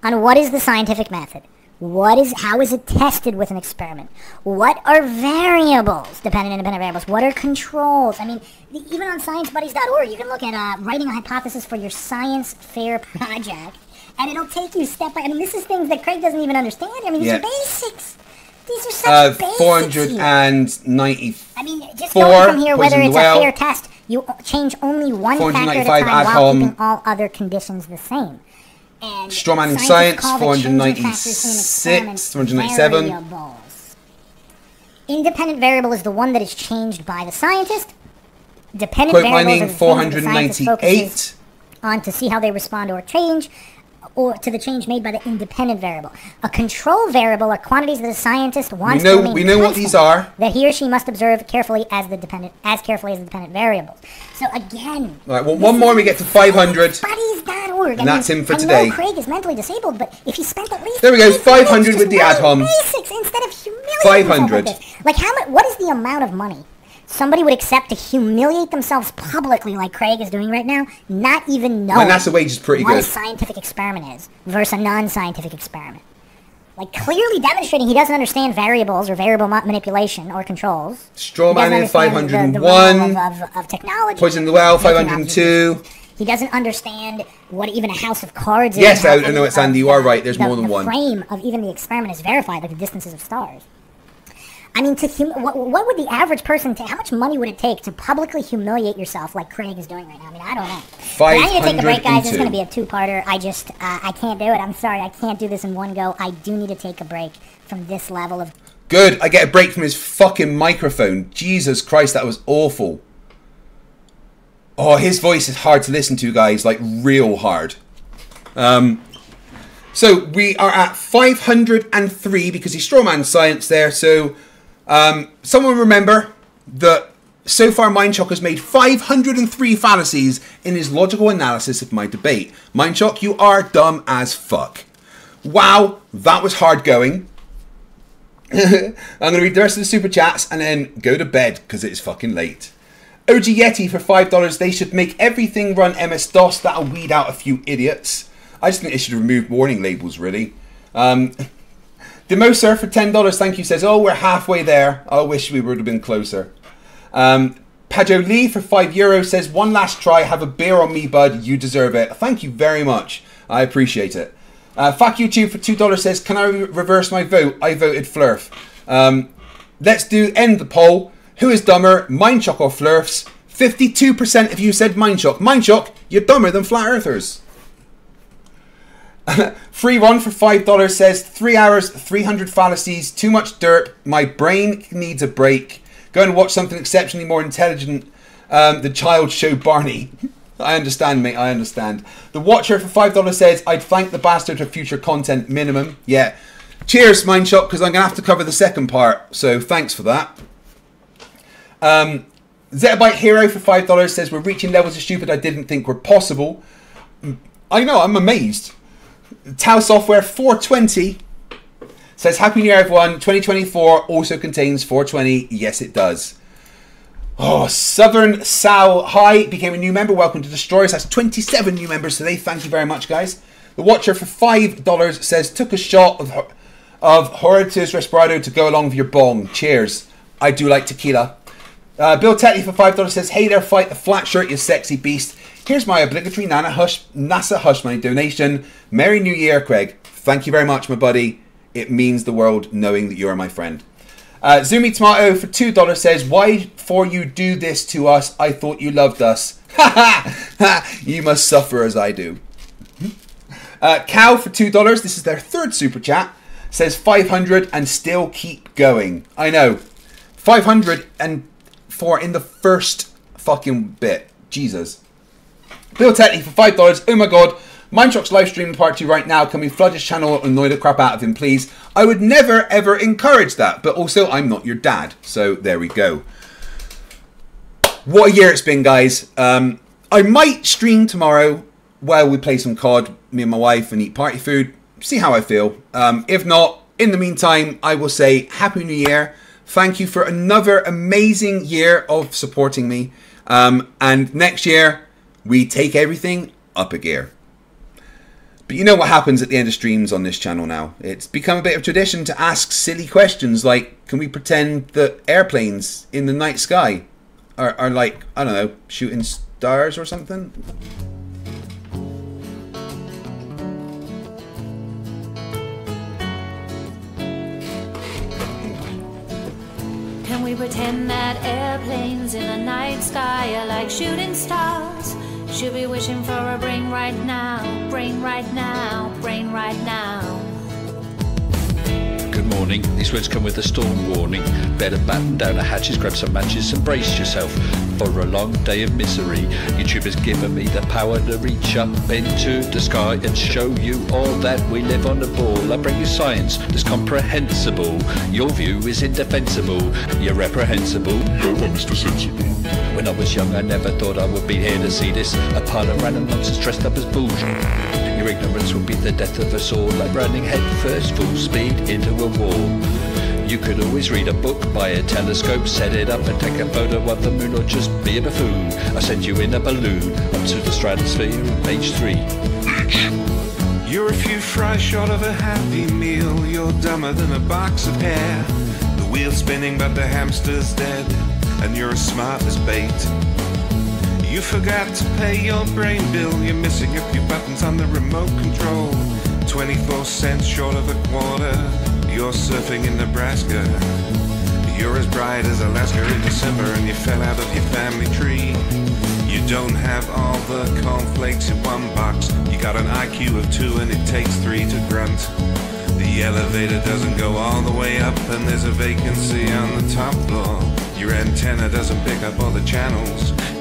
on what is the scientific method. How is it tested with an experiment? What are variables, dependent and independent variables? What are controls? I mean, even on sciencebuddies.org, you can look at writing a hypothesis for your science fair project, and it'll take you step by. I mean, this is things that Craig doesn't even understand. I mean, these are basics. These are such basics. 494. I mean, just going from here, whether it's a fair test, you change only one factor at a time while keeping all other conditions the same. Strawman in science, 496, 497. Variables. Independent variable is the one that is changed by the scientist. Dependent variables are the 498 on to see how they respond or change, or to the change made by the independent variable. A control variable are quantities that a scientist wants to remain we know what these are. That he or she must observe carefully as carefully as the dependent variables. So again, all right. Well, one more, we get to 500. Buddies.org. And that's him for today. I know Craig is mentally disabled, but if he spent at least there we go, 500 with the ad hom. Basics instead of humiliating 500. Like what is the amount of money somebody would accept to humiliate themselves publicly, like Craig is doing right now, not even knowing that's the wage is pretty what good. a scientific experiment is versus a non-scientific experiment? Like, clearly demonstrating he doesn't understand variables or variable manipulation or controls. Strawman in 501. Of technology. Poison in the well, 502. He doesn't understand what even a house of cards is. Yes, I know it's Andy. You are right. There's more than one. The frame of even the experiment is verified, like the distances of stars. I mean, what would the average person take? How much money would it take to publicly humiliate yourself like Craig is doing right now? I mean, I don't know. I need to take a break, guys. It's going to be a two-parter. I can't do it. I'm sorry. I can't do this in one go. I do need to take a break from this level of... Good. I get a break from his fucking microphone. Jesus Christ, that was awful. Oh, his voice is hard to listen to, guys. Like, real hard. So we are at 503 because he strawman science there. So someone remember that so far Mindshock has made 503 fallacies in his logical analysis of my debate. Mindshock, you are dumb as fuck. Wow, that was hard going. I'm going to read the rest of the super chats and then go to bed because it's fucking late. OG Yeti for $5. They should make everything run MS-DOS. That'll weed out a few idiots. I just think they should remove warning labels, really. Demoser for $10. Thank you. Says, oh, we're halfway there. I wish we would have been closer. Pajo Lee for €5 says, one last try. Have a beer on me, bud. You deserve it. Thank you very much. I appreciate it. Fuck YouTube for $2 says, can I reverse my vote? I voted Flerf. Let's end the poll. Who is dumber, Mindshock or Flerfs? 52% of you said Mindshock. Mindshock, you're dumber than Flat Earthers. Free One for $5 says, 3 hours, 300 fallacies, too much dirt. My brain needs a break. Go and watch something exceptionally more intelligent. The child show Barney. I understand, mate. I understand. The Watcher for $5 says, I'd thank the bastard for future content minimum. Yeah. Cheers, Mindshock, because I'm going to have to cover the second part. So thanks for that. Zettabyte Hero for $5 says, we're reaching levels of stupid I didn't think were possible. I know, I'm amazed. Tau Software 420 says, Happy New Year, everyone. 2024 also contains 420. Yes, it does. Oh, Southern Sal High became a new member. Welcome to Destroyers. That's 27 new members today. Thank you very much, guys. The Watcher for $5 says, took a shot of Horatius Respirado to go along with your bong. Cheers. I do like tequila. Bill Tetley for $5 says, hey there, fight the flat shirt, you sexy beast. Here's my obligatory NASA hush money donation. Merry New Year, Craig. Thank you very much, my buddy. It means the world knowing that you're my friend. Zoomy Tomato for $2 says, why for you do this to us? I thought you loved us. You must suffer as I do. Cow for $2, this is their third super chat, says 500 and still keep going. I know. 504 in the first fucking bit. Jesus. Bill Tetley for $5. Oh my god. Mindshock's live streaming part 2 right now. Can we flood his channel and annoy the crap out of him, please? I would never ever encourage that. But also, I'm not your dad. So there we go. What a year it's been, guys. I might stream tomorrow while we play some COD, me and my wife, and eat party food. See how I feel. If not, in the meantime, I will say Happy New Year. Thank you for another amazing year of supporting me. And next year, we take everything up a gear. But you know what happens at the end of streams on this channel now. It's become a bit of a tradition to ask silly questions like, can we pretend that airplanes in the night sky are like, I don't know, shooting stars or something? Can we pretend that airplanes in the night sky are like shooting stars? Should be wishing for a brain right now, brain right now, brain right now. Good morning. These words come with a storm warning. Better batten down the hatches, grab some matches and brace yourself for a long day of misery. YouTube has given me the power to reach up into the sky and show you all that we live on the ball. I bring you science that's comprehensible. Your view is indefensible. You're reprehensible. No one is sensible. When I was young, I never thought I would be here to see this. A pile of random nonsense dressed up as bullshit. Your ignorance will be the death of us all, like running head first full speed into a wall. You could always read a book, buy a telescope, set it up and take a photo of the moon, or just be a buffoon. I send you in a balloon up to the stratosphere on page 3. You're a few fries short of a happy meal. You're dumber than a box of hair. The wheel's spinning but the hamster's dead, and you're as smart as bait. You forgot to pay your brain bill. You're missing a few buttons on the remote control. 24 cents short of a quarter. You're surfing in Nebraska. You're as bright as Alaska in December, and you fell out of your family tree. You don't have all the cornflakes in one box. You got an IQ of 2 and it takes 3 to grunt. The elevator doesn't go all the way up, and there's a vacancy on the top floor. Your antenna doesn't pick up all the channels.